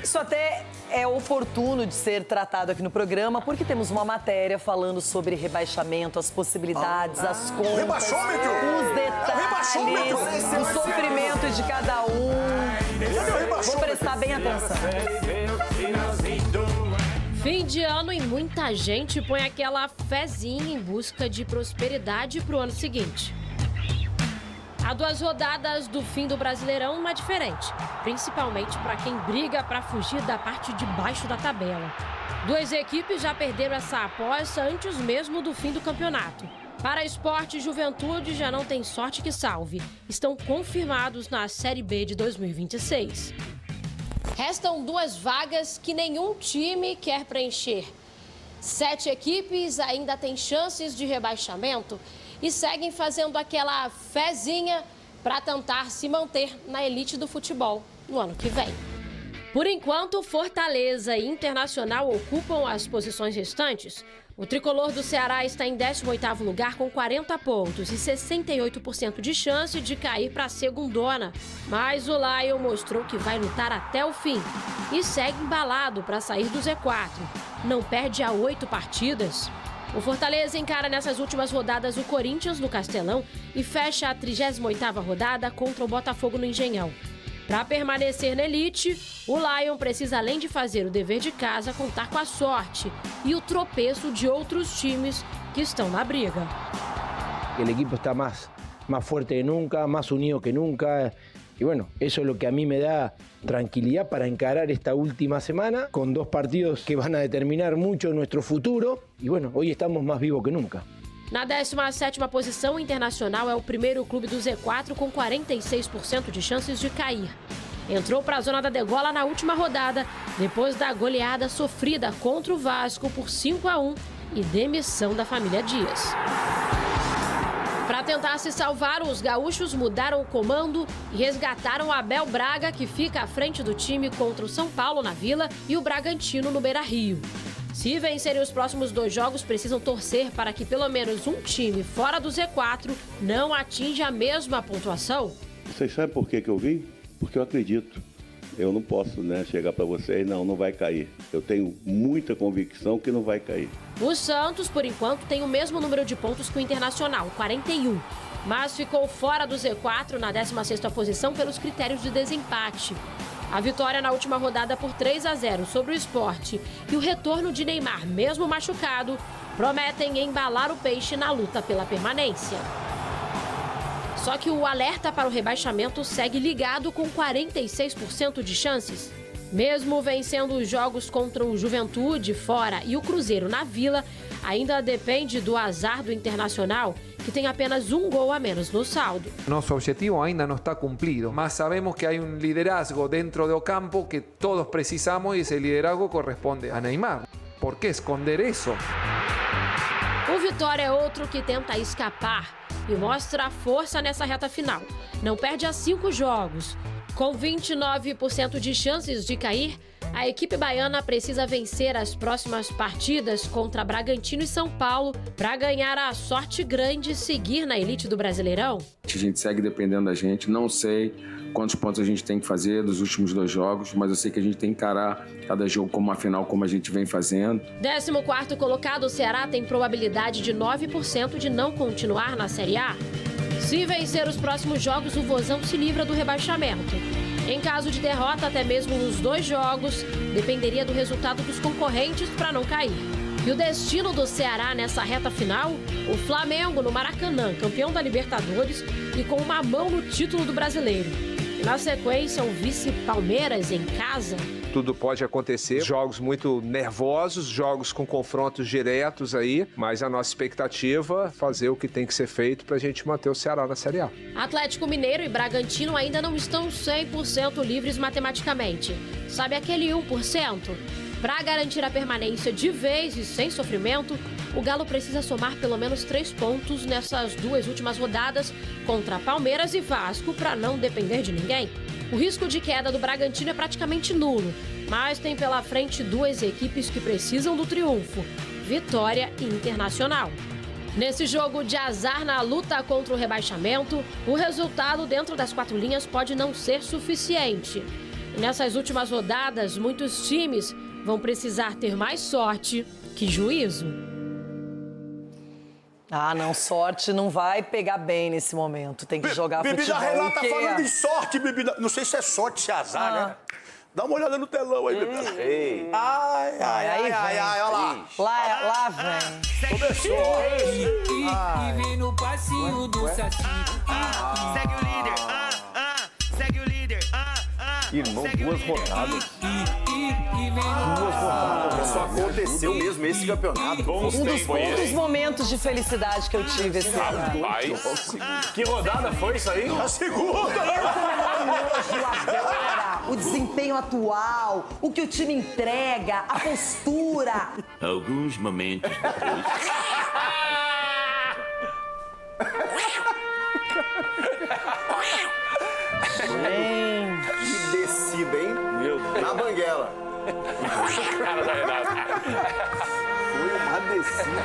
Speaker 1: Isso até é oportuno de ser tratado aqui no programa, porque temos uma matéria falando sobre rebaixamento, as possibilidades, as contas,
Speaker 4: Rebaixômetro?
Speaker 1: os detalhes, o sofrimento de cada um. Vou prestar bem atenção.
Speaker 14: Fim de ano e muita gente põe aquela fezinha em busca de prosperidade pro ano seguinte. Há 2 rodadas do fim do Brasileirão, uma diferente, principalmente para quem briga para fugir da parte de baixo da tabela. 2 equipes já perderam essa aposta antes mesmo do fim do campeonato. Para Sport e Juventude já não tem sorte que salve. Estão confirmados na Série B de 2026. Restam 2 vagas que nenhum time quer preencher. 7 equipes ainda têm chances de rebaixamento e seguem fazendo aquela fezinha para tentar se manter na elite do futebol no ano que vem. Por enquanto, Fortaleza e Internacional ocupam as posições restantes. O tricolor do Ceará está em 18º lugar com 40 pontos e 68% de chance de cair para a segundona. Mas o Lion mostrou que vai lutar até o fim e segue embalado para sair do Z4. Não perde há 8 partidas. O Fortaleza encara nessas últimas rodadas o Corinthians no Castelão e fecha a 38ª rodada contra o Botafogo no Engenhão. Para permanecer na elite, o Lion precisa, além de fazer o dever de casa, contar com a sorte e o tropeço de outros times que estão na briga.
Speaker 8: O equipo está mais forte que nunca, mais unido que nunca. Y bueno, eso es lo que a mí me da tranquilidad para encarar esta última semana con 2 partidos que van a determinar mucho nuestro futuro. Y bueno, hoy estamos más vivos que nunca.
Speaker 14: Na 17ª posição, o Internacional é o primeiro clube do Z4 com 46% de chances de cair. Entrou para a zona da degola na última rodada, depois da goleada sofrida contra o Vasco por 5-1 e demissão da família Dias. Para tentar se salvar, os gaúchos mudaram o comando e resgataram Abel Braga, que fica à frente do time contra o São Paulo na Vila e o Bragantino no Beira-Rio. Se vencerem os próximos 2 jogos, precisam torcer para que pelo menos um time fora do Z4 não atinja a mesma pontuação.
Speaker 15: Vocês sabem por que eu vim? Porque eu acredito. Eu não posso, chegar para vocês, não vai cair. Eu tenho muita convicção que não vai cair.
Speaker 14: O Santos, por enquanto, tem o mesmo número de pontos que o Internacional, 41. Mas ficou fora do Z4 na 16ª posição pelos critérios de desempate. A vitória na última rodada por 3-0 sobre o Sport e o retorno de Neymar, mesmo machucado, prometem embalar o peixe na luta pela permanência. Só que o alerta para o rebaixamento segue ligado com 46% de chances. Mesmo vencendo os jogos contra o Juventude fora e o Cruzeiro na Vila, ainda depende do azar do Internacional, que tem apenas um gol a menos no saldo.
Speaker 24: Nuestro objetivo ainda no está cumplido, mas sabemos que hay un liderazgo dentro del campo que todos precisamos y ese liderazgo corresponde a Neymar. ¿Por qué esconder eso?
Speaker 14: O Vitória é outro que tenta escapar e mostra força nessa reta final. Não perde há 5 jogos. Com 29% de chances de cair, a equipe baiana precisa vencer as próximas partidas contra Bragantino e São Paulo para ganhar a sorte grande e seguir na elite do Brasileirão.
Speaker 12: A gente segue dependendo da gente, não sei quantos pontos a gente tem que fazer dos últimos 2 jogos, mas eu sei que a gente tem que encarar cada jogo como uma final, como a gente vem fazendo.
Speaker 14: 14º colocado, o Ceará tem probabilidade de 9% de não continuar na Série A. Se vencer os próximos jogos, o Vozão se livra do rebaixamento. Em caso de derrota, até mesmo nos 2 jogos, dependeria do resultado dos concorrentes para não cair. E o destino do Ceará nessa reta final? O Flamengo no Maracanã, campeão da Libertadores e com uma mão no título do Brasileiro. E na sequência, o vice Palmeiras em casa.
Speaker 24: Tudo pode acontecer, jogos muito nervosos, jogos com confrontos diretos aí, mas a nossa expectativa é fazer o que tem que ser feito para a gente manter o Ceará na Série A.
Speaker 14: Atlético Mineiro e Bragantino ainda não estão 100% livres matematicamente. Sabe aquele 1%? Para garantir a permanência de vez e sem sofrimento, o Galo precisa somar pelo menos 3 pontos nessas 2 últimas rodadas contra Palmeiras e Vasco para não depender de ninguém. O risco de queda do Bragantino é praticamente nulo, mas tem pela frente 2 equipes que precisam do triunfo: Vitória e Internacional. Nesse jogo de azar na luta contra o rebaixamento, o resultado dentro das 4 linhas pode não ser suficiente. E nessas últimas rodadas, muitos times vão precisar ter mais sorte que juízo.
Speaker 1: Ah, não, sorte não vai pegar bem nesse momento. Tem que jogar
Speaker 4: Bebida
Speaker 1: futebol.
Speaker 4: Renata falando em sorte, Bebida. Não sei se é sorte, se é azar, né? Dá uma olhada no telão aí, Bebida.
Speaker 1: Ei.
Speaker 4: Ai, olha lá.
Speaker 1: Lá vem.
Speaker 4: Começou.
Speaker 3: E vem no passinho do Saci. Segue o líder. Segue o líder.
Speaker 10: Irmão, 2 rodadas.
Speaker 5: 2 rodadas. Só aconteceu mesmo esse campeonato.
Speaker 1: Um dos poucos momentos de felicidade que eu tive esse ano.
Speaker 13: Que rodada foi isso aí?
Speaker 4: A segunda!
Speaker 1: O desempenho atual, o que o time entrega, a postura.
Speaker 21: Alguns momentos depois.
Speaker 5: Que descida, hein?
Speaker 13: Meu
Speaker 5: Na banguela.
Speaker 18: Cara da Renata.
Speaker 5: Foi uma descida.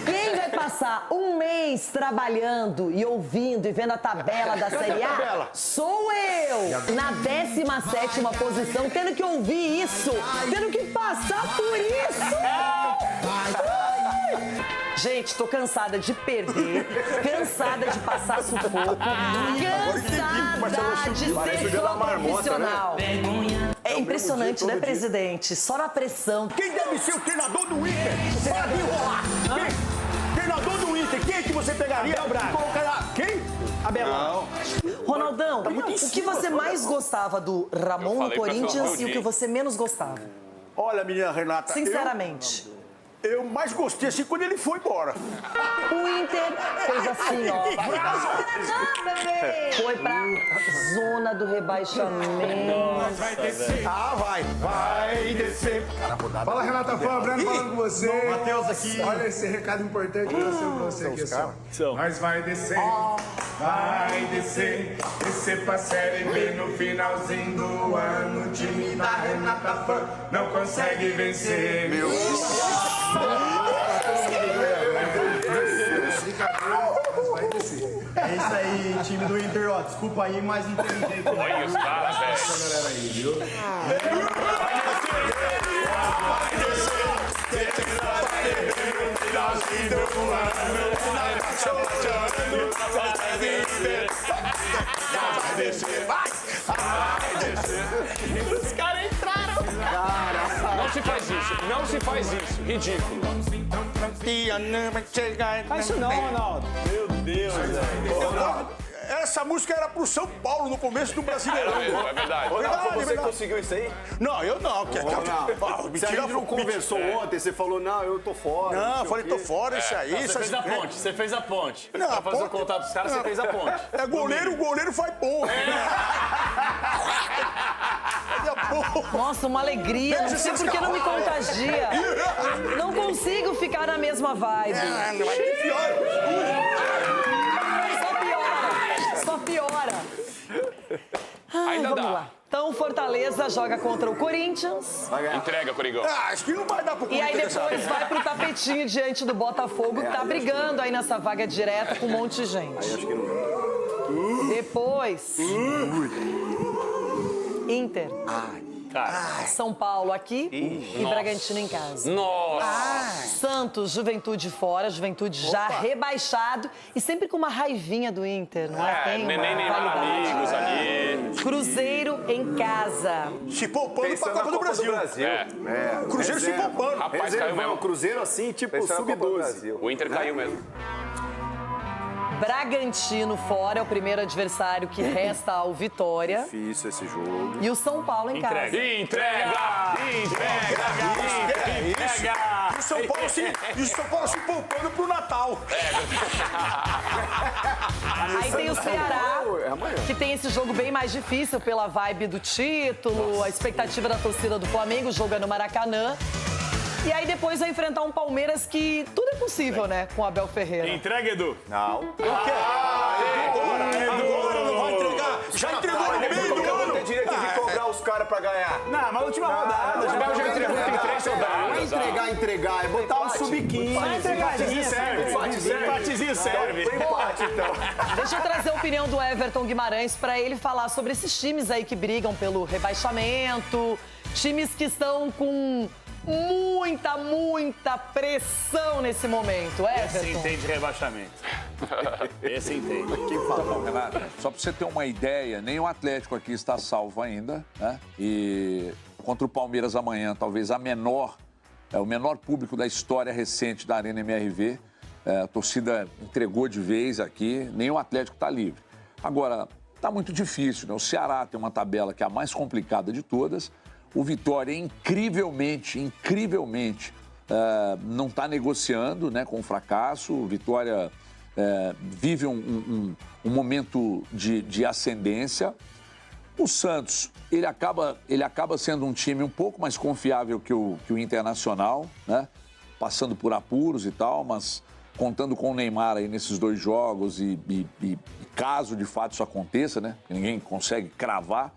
Speaker 1: Quem vai passar um mês trabalhando e ouvindo e vendo a tabela da Série A? Sou eu! Na 17ª posição, tendo que ouvir isso, tendo que passar por isso! Gente, tô cansada de perder, cansada de passar sufoco, cansada de ser só profissional. É impressionante, né, presidente? Só na pressão.
Speaker 4: Quem deve ser o treinador do Inter? Pode enrolar. Quem? Treinador do Inter, quem é que você pegaria?
Speaker 9: Abel Braga.
Speaker 4: Quem?
Speaker 9: Abel.
Speaker 4: Não.
Speaker 1: Ronaldão, o que você mais gostava do Ramon no Corinthians e o que você menos gostava?
Speaker 4: Olha, menina Renata.
Speaker 1: Sinceramente.
Speaker 4: Eu mais gostei assim quando ele foi embora.
Speaker 1: O Inter fez assim, ó. Foi pra zona do rebaixamento.
Speaker 3: Vai descer.
Speaker 4: Vai descer.
Speaker 3: Fala, Renata Fã, Breno falando com você.
Speaker 4: Matheus aqui.
Speaker 3: Olha esse recado importante que eu trouxe pra você aqui, só. Mas vai descer, descer pra Série B no finalzinho do ano. O time da Renata Fã não consegue vencer.
Speaker 5: Meu
Speaker 3: É isso aí, time do Inter, ó. Desculpa aí, mas inteligente.
Speaker 18: Olha os caras, velho.
Speaker 3: Galera aí, viu?
Speaker 18: Os caras entraram. Não se faz isso, não se faz isso. Ridículo.
Speaker 9: Faz isso não, Ronaldo.
Speaker 4: Meu Deus, velho. Essa música era pro São Paulo no começo do Brasileirão.
Speaker 18: É verdade.
Speaker 10: Você conseguiu isso aí?
Speaker 4: Não, eu não.
Speaker 5: Se a gente não conversou ontem, você falou, não, eu tô fora.
Speaker 4: Não, eu falei, tô fora, isso aí.
Speaker 13: Você fez a ponte, você fez a ponte.
Speaker 4: Não,
Speaker 13: pra fazer o
Speaker 4: ponte-
Speaker 13: contato dos caras, você fez a ponte.
Speaker 4: É goleiro, o goleiro faz ponto.
Speaker 1: Nossa, uma alegria. Não sei por que não me contagia. Não consigo ficar na mesma vibe. Só piora. Ai,
Speaker 18: Ainda
Speaker 1: vamos
Speaker 18: dá.
Speaker 1: lá. Então, Fortaleza joga contra o Corinthians.
Speaker 18: Entrega, Coringão.
Speaker 4: Acho que não vai dar pro
Speaker 1: E aí
Speaker 4: Corinthians
Speaker 1: depois
Speaker 4: dessa.
Speaker 1: vai pro tapetinho diante do Botafogo, que tá brigando aí nessa vaga direta com um monte de gente.
Speaker 5: Acho que não.
Speaker 1: Depois, Inter. São Paulo aqui e
Speaker 18: Nossa.
Speaker 1: Bragantino em casa.
Speaker 18: Nossa.
Speaker 1: Santos, Juventude fora, Juventude já rebaixado e sempre com uma raivinha do Inter, não é? Tem uma
Speaker 18: Neném Neymar
Speaker 1: rivalidade.
Speaker 18: amigos ali.
Speaker 1: Cruzeiro em casa.
Speaker 4: Se poupando pra Copa do Brasil. Cruzeiro se poupando.
Speaker 18: Rapaz, caiu mesmo.
Speaker 5: O Cruzeiro assim, tipo
Speaker 10: Pensando na Copa do
Speaker 5: sub-12.
Speaker 10: Brasil.
Speaker 18: O Inter caiu mesmo.
Speaker 1: Bragantino fora, é o primeiro adversário que resta ao Vitória.
Speaker 5: Difícil esse jogo.
Speaker 1: E o São Paulo em casa.
Speaker 18: Entrega!
Speaker 4: E o São Paulo se poupando pro Natal.
Speaker 1: Aí tem o Ceará, que tem esse jogo bem mais difícil pela vibe do título, a expectativa da torcida do Flamengo, jogando no Maracanã. E aí depois vai enfrentar um Palmeiras que tudo é possível, né, com o Abel Ferreira.
Speaker 13: Entrega, Edu.
Speaker 10: Não.
Speaker 4: Agora não vai entregar. Já entregou no meio do ano.
Speaker 10: Tem direito de cobrar os caras pra ganhar.
Speaker 13: Não, mas última rodada.
Speaker 18: O Abel já entregou, tem 3
Speaker 5: Não
Speaker 18: rodadas.
Speaker 5: é entregar, é botar um sub-15.
Speaker 13: Empatezinho serve. Empatezinho serve.
Speaker 10: Empate, então.
Speaker 1: Deixa eu trazer a opinião do Everton Guimarães para ele falar sobre esses times aí que brigam pelo rebaixamento, times que estão com muita pressão nesse momento,
Speaker 13: Esse
Speaker 1: Everton.
Speaker 13: entende rebaixamento. Esse entende.
Speaker 20: Tá bom, Renato. Só para você ter uma ideia, nem o Atlético aqui está salvo ainda, né? E contra o Palmeiras amanhã, talvez o menor público da história recente da Arena MRV. A torcida entregou de vez aqui, nem o Atlético está livre. Agora, tá muito difícil, né? O Ceará tem uma tabela que é a mais complicada de todas. O Vitória, incrivelmente, não está negociando, né, com o fracasso. O Vitória vive um momento de ascendência. O Santos, ele acaba sendo um time um pouco mais confiável que o Internacional, né? Passando por apuros e tal, mas contando com o Neymar aí nesses 2 jogos e caso de fato isso aconteça, né? Ninguém consegue cravar.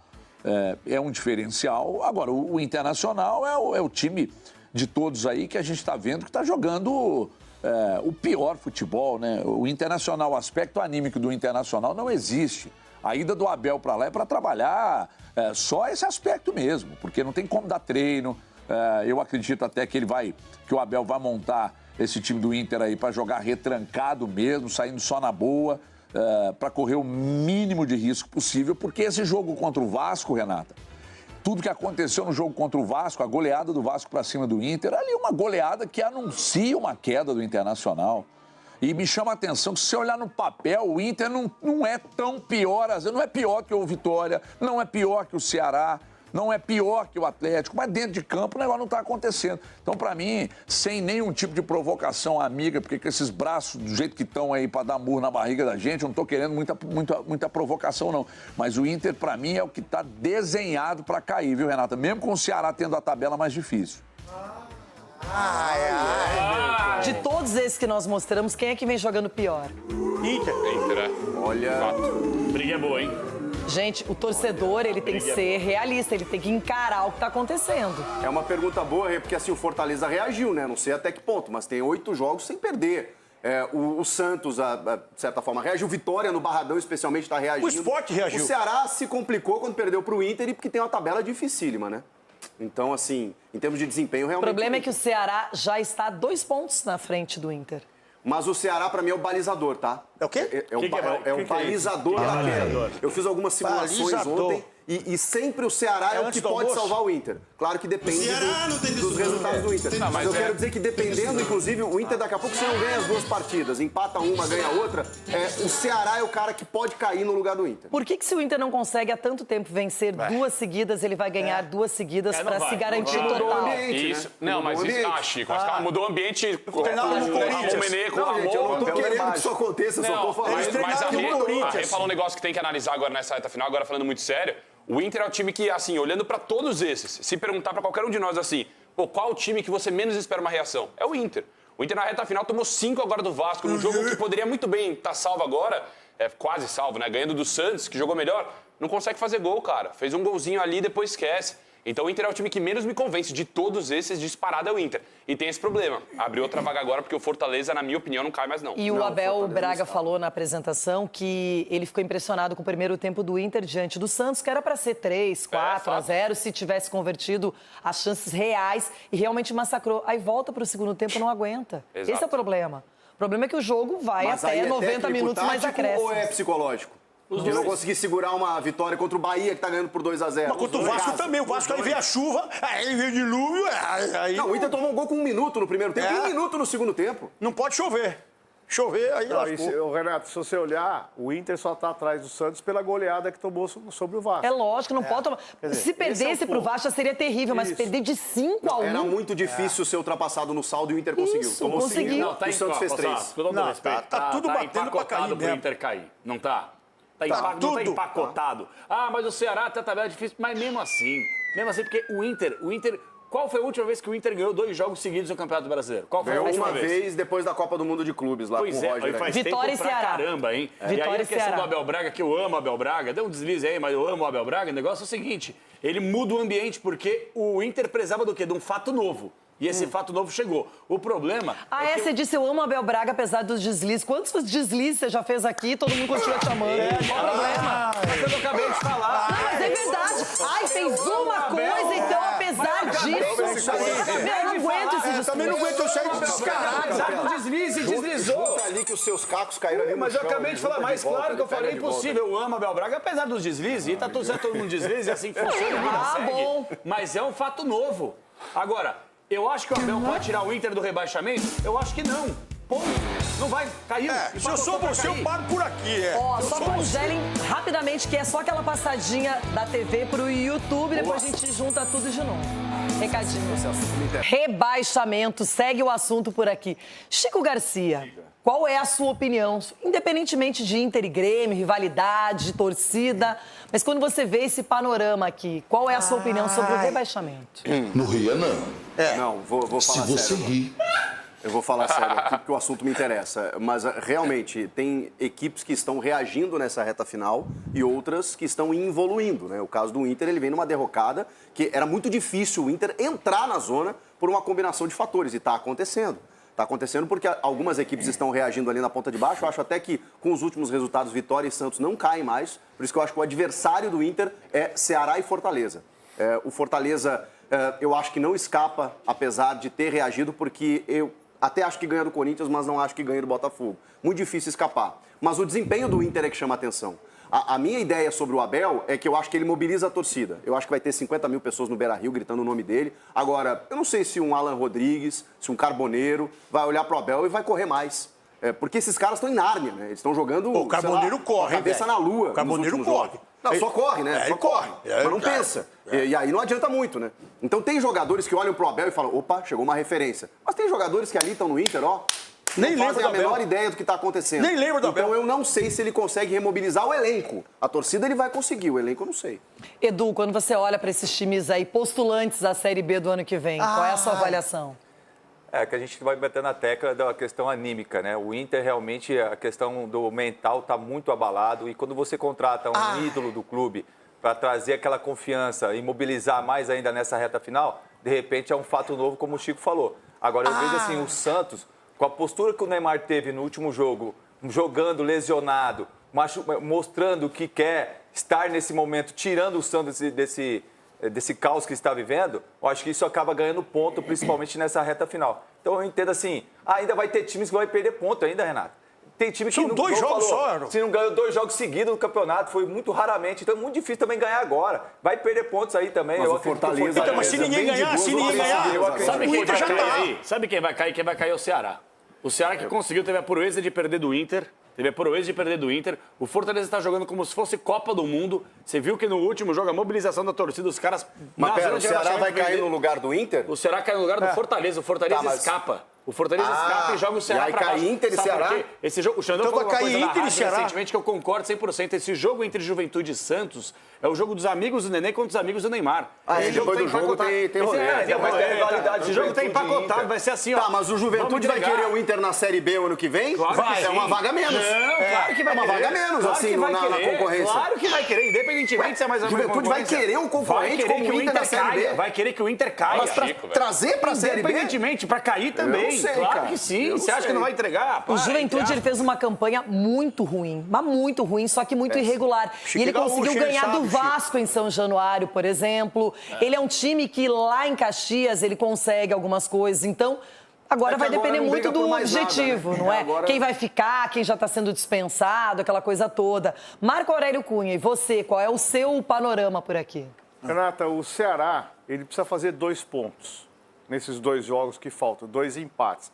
Speaker 20: é um diferencial. Agora, o Internacional é o time de todos aí que a gente está vendo que está jogando o pior futebol, né? O Internacional, o aspecto anímico do Internacional não existe. A ida do Abel para lá é para trabalhar só esse aspecto mesmo, porque não tem como dar treino. Eu acredito até que o Abel vai montar esse time do Inter aí para jogar retrancado mesmo, saindo só na boa, para correr o mínimo de risco possível, porque esse jogo contra o Vasco, Renata, tudo que aconteceu no jogo contra o Vasco, a goleada do Vasco para cima do Inter, ali uma goleada que anuncia uma queda do Internacional. E me chama a atenção que se você olhar no papel, o Inter não é tão pior, às vezes não é pior que o Vitória, não é pior que o Ceará, não é pior que o Atlético, mas dentro de campo o negócio não está acontecendo. Então, para mim, sem nenhum tipo de provocação amiga, porque com esses braços do jeito que estão aí para dar murro na barriga da gente, eu não estou querendo muita provocação, não. Mas o Inter, para mim, é o que está desenhado para cair, viu, Renata? Mesmo com o Ceará tendo a tabela mais difícil.
Speaker 1: De todos esses que nós mostramos, quem é que vem jogando pior?
Speaker 13: Inter,
Speaker 2: Olha...
Speaker 13: Briga é boa, hein?
Speaker 1: Gente, o torcedor, ele tem que ser realista, ele tem que encarar o que está acontecendo.
Speaker 5: É uma pergunta boa, porque assim, o Fortaleza reagiu, né? Não sei até que ponto, mas tem 8 jogos sem perder. O Santos, de certa forma, reagiu. Vitória no Barradão, especialmente, está reagindo.
Speaker 4: O Sport reagiu.
Speaker 5: O Ceará se complicou quando perdeu para o Inter e porque tem uma tabela dificílima, né? Então, assim, em termos de desempenho, realmente...
Speaker 1: O problema é que o Ceará já está 2 pontos na frente do Inter.
Speaker 5: Mas o Ceará, pra mim, é o balizador, tá?
Speaker 4: É o quê?
Speaker 5: É o balizador da queda. Eu fiz algumas simulações ontem e sempre o Ceará é o que pode salvar o Inter. Claro que depende dos resultados do Inter. Mas eu quero dizer que dependendo, inclusive, o Inter daqui a pouco, se não ganha as 2 partidas, empata uma, ganha outra, o Ceará é o cara que pode cair no lugar do Inter.
Speaker 1: Por que se o Inter não consegue há tanto tempo vencer 2 seguidas, ele vai ganhar 2 seguidas para se garantir total?
Speaker 18: Isso. Não, mas isso... Chico, mas calma, mudou o ambiente com o Menê, com o
Speaker 5: Amor. Eu não tô querendo que isso aconteça, só tô falando.
Speaker 18: Mas a Rê falou um negócio que tem que analisar agora nessa reta final, agora falando muito sério. O Inter é o time que, assim, olhando pra todos esses, se perguntar pra qualquer um de nós assim, qual o time que você menos espera uma reação? É o Inter. O Inter na reta final tomou 5 agora do Vasco, num jogo que poderia muito bem estar salvo agora, quase salvo, né? Ganhando do Santos, que jogou melhor, não consegue fazer gol, cara. Fez um golzinho ali e depois esquece. Então o Inter é o time que menos me convence. De todos esses, disparado é o Inter. E tem esse problema. Abriu outra vaga agora porque o Fortaleza, na minha opinião, não cai mais não.
Speaker 1: E o Abel Braga falou na apresentação que ele ficou impressionado com o primeiro tempo do Inter diante do Santos, que era para ser 3, 4-0, se tivesse convertido as chances reais e realmente massacrou. Aí volta para o segundo tempo, não aguenta.
Speaker 18: Exato.
Speaker 1: Esse é o problema. O problema é que o jogo vai até 90 minutos mais acréscimos.
Speaker 5: Ou é psicológico? De não conseguir segurar uma vitória contra o Bahia, que tá ganhando por 2-0.
Speaker 4: Mas contra o Vasco também. O Vasco aí veio a chuva, aí veio dilúvio, aí...
Speaker 5: Não, o Inter tomou um gol com 1 minuto no primeiro tempo e 1 minuto no segundo tempo.
Speaker 4: Não pode chover. Chover, aí lascou.
Speaker 2: Renato, se você olhar, o Inter só tá atrás do Santos pela goleada que tomou sobre o Vasco.
Speaker 1: É lógico, não pode tomar. Se perdesse pro Vasco, seria terrível, mas perder de 5-1...
Speaker 5: Era muito difícil ser ultrapassado no saldo e o Inter conseguiu.
Speaker 1: Tomou
Speaker 5: conseguiu. O Santos fez 3.
Speaker 4: Tá tudo batendo pra cair
Speaker 13: pro Inter cair, não tá? Não tá empacotado. Mas o Ceará tá tabela difícil, mas mesmo assim, porque o Inter, qual foi a última vez que o Inter ganhou 2 jogos seguidos no Campeonato Brasileiro? Qual foi
Speaker 5: ganhou
Speaker 13: a última
Speaker 5: vez depois da Copa do Mundo de Clubes lá com o Roger.
Speaker 13: Faz
Speaker 1: Vitória
Speaker 13: tempo
Speaker 1: e Ceará.
Speaker 13: Pra caramba, hein? E aí a questão do Abel Braga, que eu amo o Abel Braga, deu um deslize aí, mas eu amo o Abel Braga, o negócio é o seguinte, ele muda o ambiente porque o Inter precisava do quê? De um fato novo. E esse fato novo chegou. O problema...
Speaker 1: você disse, eu amo o Abel Braga, apesar dos deslizes. Quantos deslizes você já fez aqui? Todo mundo continua te amando. Qual o problema?
Speaker 13: Mas eu acabei de falar.
Speaker 1: Não, mas é verdade. Fez uma coisa, então, apesar disso... Eu não aguento esse discurso.
Speaker 4: Também não aguento, eu saí descarado.
Speaker 13: Sabe o deslize, deslizou.
Speaker 5: ali que os seus cacos caíram ali no
Speaker 13: Mas eu
Speaker 5: chão,
Speaker 13: acabei de falar, mais claro que eu falei, impossível. Eu amo o Abel Braga, apesar dos deslizes. E tá todo mundo deslize, assim que funciona, a vida segue.
Speaker 1: Bom.
Speaker 13: Mas é um fato novo. Agora... Eu acho que o Abel pode tirar o Inter do rebaixamento? Eu acho que não. Ponto. Não vai. Caiu.
Speaker 4: Se eu sou você, eu paro por aqui.
Speaker 1: Só congelem rapidamente, que é só aquela passadinha da TV pro YouTube, depois a gente junta tudo de novo. Recadinho. Rebaixamento, segue o assunto por aqui. Chico Garcia, qual é a sua opinião? Independentemente de Inter e Grêmio, rivalidade, de torcida, mas quando você vê esse panorama aqui, qual é a sua opinião sobre o rebaixamento?
Speaker 6: Não ria, não.
Speaker 5: Não, vou falar
Speaker 6: Se você
Speaker 5: sério.
Speaker 6: rir.
Speaker 5: Eu vou falar sério aqui porque o assunto me interessa. Mas realmente tem equipes que estão reagindo nessa reta final e outras que estão evoluindo, né? O caso do Inter, ele vem numa derrocada que era muito difícil o Inter entrar na zona por uma combinação de fatores e está acontecendo. Está acontecendo porque algumas equipes estão reagindo ali na ponta de baixo. Eu acho até que com os últimos resultados, Vitória e Santos não caem mais. Por isso que eu acho que o adversário do Inter é Ceará e Fortaleza. O Fortaleza, eu acho que não escapa, apesar de ter reagido, porque eu até acho que ganha do Corinthians, mas não acho que ganha do Botafogo. Muito difícil escapar. Mas o desempenho do Inter é que chama a atenção. A minha ideia sobre o Abel é que eu acho que ele mobiliza a torcida. Eu acho que vai ter 50 mil pessoas no Beira-Rio gritando o nome dele. Agora, eu não sei se um Alan Rodrigues, se um Carboneiro vai olhar pro Abel e vai correr mais. Porque esses caras estão em Nárnia, né? Eles estão jogando,
Speaker 4: o Carboneiro corre,
Speaker 5: cabeça
Speaker 4: velho.
Speaker 5: na lua.
Speaker 4: O Carboneiro corre.
Speaker 5: Não, só corre, né?
Speaker 4: Ele
Speaker 5: só corre.
Speaker 4: corre.
Speaker 5: Mas não pensa. E aí não adianta muito, né? Então tem jogadores que olham pro Abel e falam, opa, chegou uma referência. Mas tem jogadores que ali estão no Inter, ó,
Speaker 4: nem
Speaker 5: não fazem a
Speaker 4: lembro do
Speaker 5: menor
Speaker 4: Abel.
Speaker 5: ideia do que está acontecendo.
Speaker 4: Nem lembro do Abel.
Speaker 5: Então eu não sei se ele consegue remobilizar o elenco. A torcida ele vai conseguir, o elenco eu não sei.
Speaker 1: Edu, quando você olha para esses times aí postulantes à Série B do ano que vem, qual é a sua avaliação?
Speaker 10: É que a gente vai bater na tecla da questão anímica, né? O Inter realmente, a questão do mental está muito abalado e quando você contrata um ídolo do clube para trazer aquela confiança e mobilizar mais ainda nessa reta final, de repente é um fato novo, como o Chico falou. Agora, eu vejo assim, o Santos, com a postura que o Neymar teve no último jogo, jogando lesionado, mostrando que quer estar nesse momento, tirando o Santos desse caos que está vivendo, eu acho que isso acaba ganhando ponto, principalmente nessa reta final. Então eu entendo assim, ainda vai ter times que vai perder ponto ainda, Renato. Tem time que
Speaker 4: São dois jogos só.
Speaker 10: Se não ganhou 2 jogos seguidos no campeonato, foi muito raramente. Então é muito difícil também ganhar agora. Vai perder pontos aí também.
Speaker 5: Mas o Fortaleza...
Speaker 4: Então, mas se ninguém ganhar,
Speaker 18: Sabe
Speaker 4: o
Speaker 18: quem
Speaker 4: Inter
Speaker 18: vai
Speaker 4: já
Speaker 18: cair
Speaker 4: tá.
Speaker 18: aí? Sabe quem vai cair? Quem vai cair é o Ceará. O Ceará que conseguiu, teve a proeza de perder do Inter. Teve a proeza de perder do Inter. O Fortaleza está jogando como se fosse Copa do Mundo. Você viu que no último jogo a mobilização da torcida, os caras...
Speaker 5: Mas pera, o Ceará vai cair no lugar do Inter?
Speaker 18: O Ceará cai no lugar do Fortaleza. O Fortaleza escapa. O Fortaleza escapa e joga o Ceará pra baixo.
Speaker 5: E aí cai Inter e Ceará?
Speaker 18: Esse jogo, o Xandão
Speaker 4: Então
Speaker 18: falou
Speaker 4: vai
Speaker 18: uma coisa
Speaker 4: cair
Speaker 18: na
Speaker 4: Inter e
Speaker 18: rádio
Speaker 4: Ceará?
Speaker 18: recentemente que eu concordo 100%. Esse jogo entre Juventude e Santos é o jogo dos amigos do Nenê contra os amigos do Neymar.
Speaker 5: Esse
Speaker 18: depois
Speaker 5: do jogo tem rolê.
Speaker 18: Vai ter rivalidade. Esse jogo tá empacotado, vai ser assim, ó.
Speaker 5: Tá, mas o Juventude vai querer o Inter na Série B o ano que vem?
Speaker 18: Claro que
Speaker 5: É uma vaga menos.
Speaker 18: Não, claro que vai
Speaker 5: É uma vaga menos,
Speaker 18: claro
Speaker 5: assim,
Speaker 18: que vai
Speaker 5: na
Speaker 18: Claro
Speaker 5: concorrência.
Speaker 18: que vai querer, independentemente se é mais ou menos
Speaker 5: Juventude vai querer um concorrente como o Inter na Série B.
Speaker 18: Vai querer que o Inter caia.
Speaker 5: Mas pra trazer pra Série B?
Speaker 18: Independentemente, pra cair também.
Speaker 5: Eu não sei,
Speaker 18: claro
Speaker 5: cara.
Speaker 18: que sim.
Speaker 5: Eu não
Speaker 18: Você acha
Speaker 5: sei.
Speaker 18: que não vai entregar?
Speaker 1: O Juventude ele fez uma campanha muito ruim, mas muito ruim, só que muito irregular.
Speaker 4: Chico
Speaker 1: E ele
Speaker 4: Gaúcho,
Speaker 1: conseguiu
Speaker 4: ele
Speaker 1: ganhar
Speaker 4: sabe,
Speaker 1: do
Speaker 4: Chico.
Speaker 1: Vasco em São Januário, por exemplo. Ele é um time que lá em Caxias ele consegue algumas coisas. Então, agora vai depender
Speaker 5: não
Speaker 1: muito
Speaker 5: briga
Speaker 1: do
Speaker 5: por mais nada,
Speaker 1: objetivo,
Speaker 5: né?
Speaker 1: não é?
Speaker 5: Agora-
Speaker 1: Quem vai ficar, quem já está sendo dispensado, aquela coisa toda. Marco Aurélio Cunha, e você, qual é o seu panorama por aqui?
Speaker 2: Renata, o Ceará, ele precisa fazer 2 pontos nesses 2 jogos que faltam, 2 empates.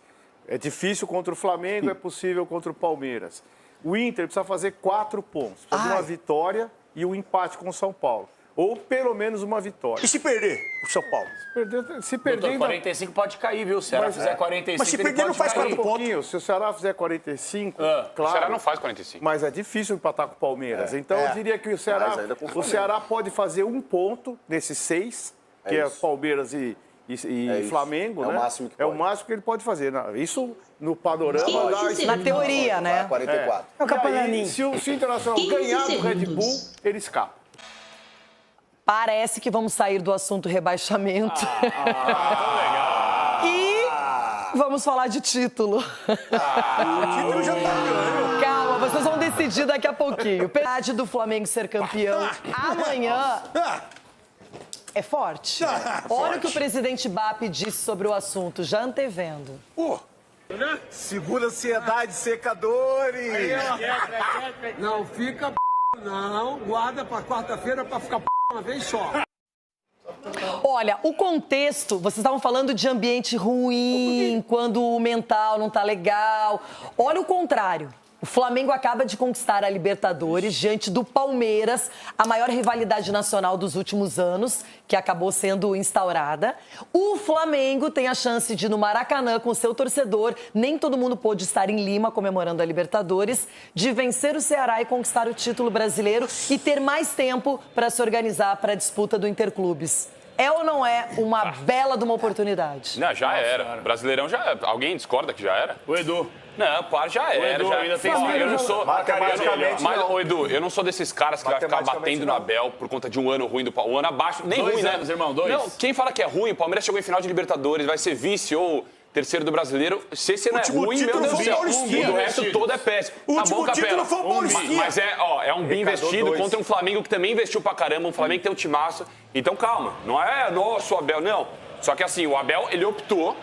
Speaker 2: É difícil contra o Flamengo, é possível contra o Palmeiras. O Inter precisa fazer 4 pontos, precisa de uma vitória e um empate com o São Paulo. Ou pelo menos uma vitória.
Speaker 4: E se perder o São Paulo?
Speaker 2: Se perder
Speaker 18: Doutor,
Speaker 2: ainda...
Speaker 18: 45 pode cair, viu? Se o Ceará
Speaker 2: Mas-
Speaker 18: fizer 45,
Speaker 4: Mas se
Speaker 18: ele
Speaker 4: perder, não
Speaker 18: pode
Speaker 4: faz
Speaker 18: cair.
Speaker 4: 4 pontos.
Speaker 2: Se o Ceará fizer 45,
Speaker 18: O
Speaker 2: claro.
Speaker 18: Ceará não faz 45.
Speaker 2: Mas é difícil empatar com o Palmeiras. Então eu diria que o Ceará,
Speaker 5: Mas ainda com o
Speaker 2: o
Speaker 5: Flamengo.
Speaker 2: Ceará pode fazer 1 ponto nesses 6, que é
Speaker 5: isso.
Speaker 2: Palmeiras e
Speaker 5: isso.
Speaker 2: Flamengo,
Speaker 5: É o
Speaker 2: né?
Speaker 5: máximo que
Speaker 2: É o
Speaker 5: pode.
Speaker 2: máximo que ele pode fazer. Isso no panorama dá...
Speaker 1: Na teoria, né?
Speaker 5: 44.
Speaker 1: É o
Speaker 2: E aí,
Speaker 1: Capelaninho.
Speaker 2: se o Internacional ganhar do Red Bull, ele escapa.
Speaker 1: Parece que vamos sair do assunto rebaixamento. E vamos falar de título.
Speaker 4: O título já tá ganho.
Speaker 1: Calma, vocês vão decidir daqui a pouquinho. Verdade do Flamengo ser campeão amanhã é forte. Olha o que o presidente BAP disse sobre o assunto, já antevendo.
Speaker 3: Segura ansiedade, secadores.
Speaker 7: Não fica não. Guarda pra quarta-feira pra ficar uma vez só.
Speaker 1: Olha, o contexto, vocês estavam falando de ambiente ruim, quando o mental não tá legal. Olha o contrário. O Flamengo acaba de conquistar a Libertadores diante do Palmeiras, a maior rivalidade nacional dos últimos anos, que acabou sendo instaurada. O Flamengo tem a chance de, no Maracanã, com seu torcedor, nem todo mundo pôde estar em Lima comemorando a Libertadores, de vencer o Ceará e conquistar o título brasileiro e ter mais tempo para se organizar para a disputa do Interclubes. É ou não é uma bela de uma oportunidade?
Speaker 18: Não, já era. Brasileirão já... Alguém discorda que já era?
Speaker 13: O Edu.
Speaker 18: Não, para, já era.
Speaker 13: Edu
Speaker 18: Já...
Speaker 13: ainda tem
Speaker 18: eu não sou...
Speaker 10: Matematicamente,
Speaker 18: Mas,
Speaker 10: não.
Speaker 18: ô, Edu, eu não sou desses caras que vai ficar batendo no Abel por conta de um ano ruim do Palmeiras. Um ano abaixo, nem
Speaker 13: 2
Speaker 18: ruim,
Speaker 13: anos,
Speaker 18: né?
Speaker 13: irmão, 2.
Speaker 18: Não, quem fala que é ruim, o Palmeiras chegou em final de Libertadores, vai ser vice ou terceiro do Brasileiro. Se esse não é ruim, meu Deus do céu. O resto todo é péssimo.
Speaker 4: O
Speaker 18: Tá bom,
Speaker 4: último título
Speaker 18: Capela.
Speaker 4: foi o Paulistinha.
Speaker 18: Mas é um bem investido contra um Flamengo que também investiu pra caramba, um Flamengo que tem um timaço. Então calma, não é nosso Abel, não. Só que assim, o Abel, ele optou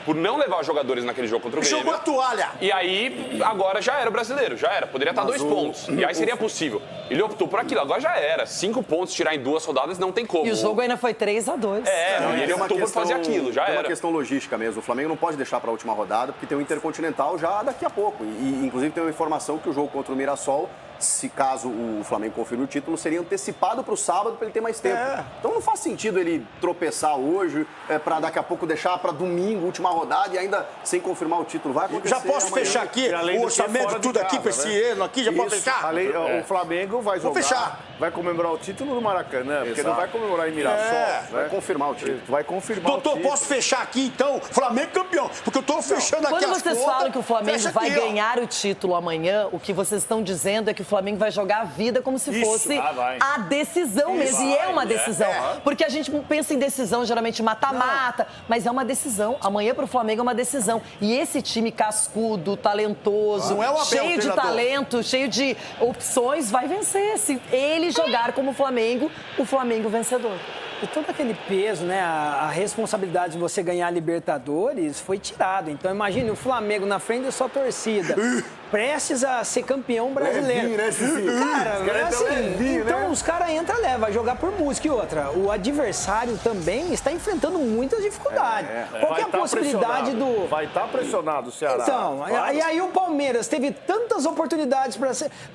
Speaker 18: por não levar os jogadores naquele jogo contra o Grêmio.
Speaker 4: Jogou a toalha.
Speaker 18: E aí, agora já era o brasileiro, já era. Poderia estar 2 pontos. E aí seria possível. Ele optou por aquilo, agora já era. 5 pontos, tirar em 2 rodadas, não tem como.
Speaker 1: E o jogo ainda foi 3-2.
Speaker 18: E ele optou por fazer aquilo, já
Speaker 5: era.
Speaker 18: era.
Speaker 5: É uma questão logística mesmo. O Flamengo não pode deixar para a última rodada, porque tem o Intercontinental já daqui a pouco. E inclusive, tem uma informação que o jogo contra o Mirassol, se caso o Flamengo confirme o título, seria antecipado para o sábado para ele ter mais tempo. Então não faz sentido ele tropeçar hoje, para daqui a pouco deixar para domingo, última rodada, e ainda sem confirmar o título. Vai acontecer.
Speaker 4: Já posso
Speaker 5: amanhã.
Speaker 4: fechar aqui o orçamento, tudo aqui para esse ano aqui? Já pode fechar?
Speaker 2: O Flamengo vai jogar.
Speaker 4: Vou fechar.
Speaker 2: Vai comemorar o título no Maracanã, porque
Speaker 5: Exato.
Speaker 2: não vai comemorar em Mirassol.
Speaker 5: Vai confirmar o título.
Speaker 2: Vai confirmar
Speaker 4: Doutor,
Speaker 2: o título.
Speaker 4: posso fechar aqui então? Flamengo campeão, porque eu tô fechando aqui
Speaker 1: Quando
Speaker 4: as
Speaker 1: vocês
Speaker 4: contas,
Speaker 1: falam que o Flamengo
Speaker 4: fecha
Speaker 1: vai
Speaker 4: aqui, ó.
Speaker 1: ganhar o título amanhã, o que vocês estão dizendo é que o Flamengo vai jogar a vida como se
Speaker 4: Isso.
Speaker 1: fosse
Speaker 13: vai.
Speaker 1: a decisão mesmo. E é uma decisão. Porque a gente pensa em decisão, geralmente mata-mata, mas é uma decisão. Amanhã pro Flamengo é uma decisão. E esse time cascudo, talentoso,
Speaker 4: Não é o Abel,
Speaker 1: cheio de
Speaker 4: treinador.
Speaker 1: talento, cheio de opções, vai vencer. Se ele jogar como o Flamengo vencedor.
Speaker 9: E todo aquele peso, né, a responsabilidade de você ganhar a Libertadores foi tirado. Então imagine o Flamengo na frente da sua torcida, prestes a ser campeão brasileiro.
Speaker 5: Levinho, né, Cicinho?
Speaker 9: Cara,
Speaker 5: Os caras
Speaker 9: assim,
Speaker 5: tão levinho,
Speaker 9: então
Speaker 5: né?
Speaker 9: os caras entram leva, vai jogar por música. E outra, o adversário também está enfrentando muitas dificuldades. Qual que é a possibilidade do...
Speaker 2: Vai estar pressionado o Ceará.
Speaker 9: Então, e aí o Palmeiras teve tantas oportunidades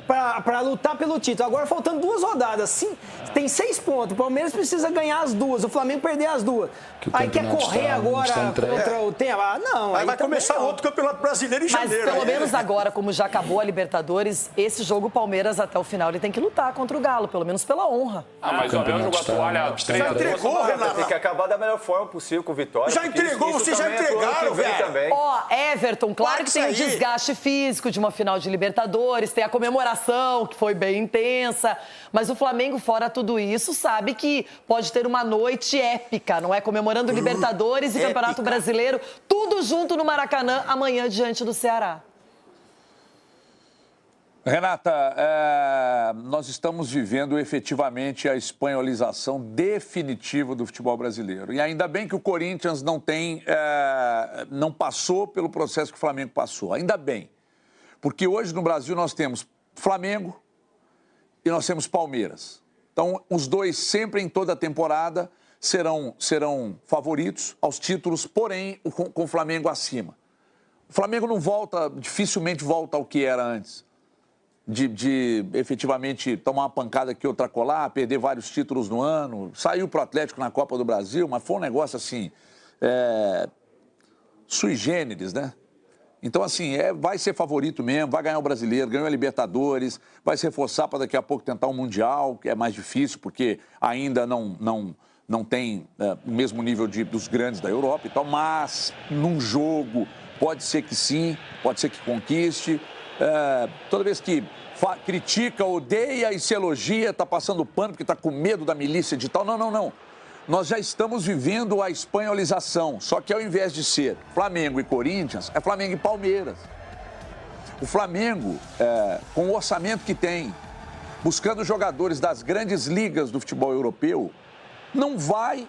Speaker 9: para lutar pelo título. Agora faltando 2 rodadas. Sim, tem 6 pontos. O Palmeiras precisa ganhar as 2. O Flamengo perder as 2. Aí quer correr agora contra o tempo. Ah, não.
Speaker 4: Aí vai começar outro campeonato brasileiro em
Speaker 1: Mas
Speaker 4: janeiro.
Speaker 1: pelo menos agora, como já acabou a Libertadores, esse jogo o Palmeiras até o final ele tem que lutar contra o Galo, pelo menos pela honra.
Speaker 18: Mas o Abel jogou a toalha.
Speaker 4: Já entregou, Renato?
Speaker 10: Tem que acabar da melhor forma possível com vitória.
Speaker 4: Já
Speaker 10: porque
Speaker 4: entregou,
Speaker 10: isso
Speaker 4: vocês já
Speaker 10: também é pro ano que
Speaker 4: entregaram,
Speaker 10: vem
Speaker 4: velho.
Speaker 10: também.
Speaker 1: Ó, Everton, claro que tem o desgaste físico de uma final de Libertadores, tem a comemoração, que foi bem intensa, mas o Flamengo, fora tudo isso, sabe que pode ter uma noite épica, não é? Comemorando Libertadores e Campeonato Brasileiro, tudo junto no Maracanã, amanhã diante do Ceará.
Speaker 20: Renata, nós estamos vivendo efetivamente a espanholização definitiva do futebol brasileiro. E ainda bem que o Corinthians não passou pelo processo que o Flamengo passou. Ainda bem. Porque hoje no Brasil nós temos Flamengo e nós temos Palmeiras. Então, os dois sempre em toda a temporada serão favoritos aos títulos, porém com o Flamengo acima. O Flamengo não volta, dificilmente volta ao que era antes. De efetivamente tomar uma pancada aqui, outra colar, perder vários títulos no ano, saiu pro Atlético na Copa do Brasil, mas foi um negócio assim, sui generis, né? Então, assim, vai ser favorito mesmo, vai ganhar o Brasileiro, ganhou a Libertadores, vai se reforçar para daqui a pouco tentar um Mundial, que é mais difícil, porque ainda não tem o mesmo nível dos grandes da Europa e tal, mas num jogo pode ser que sim, pode ser que conquiste. Toda vez que critica, odeia e se elogia, está passando pano porque está com medo da milícia de tal. Não. Nós já estamos vivendo a espanholização, só que ao invés de ser Flamengo e Corinthians, é Flamengo e Palmeiras. O Flamengo, com o orçamento que tem, buscando jogadores das grandes ligas do futebol europeu, não vai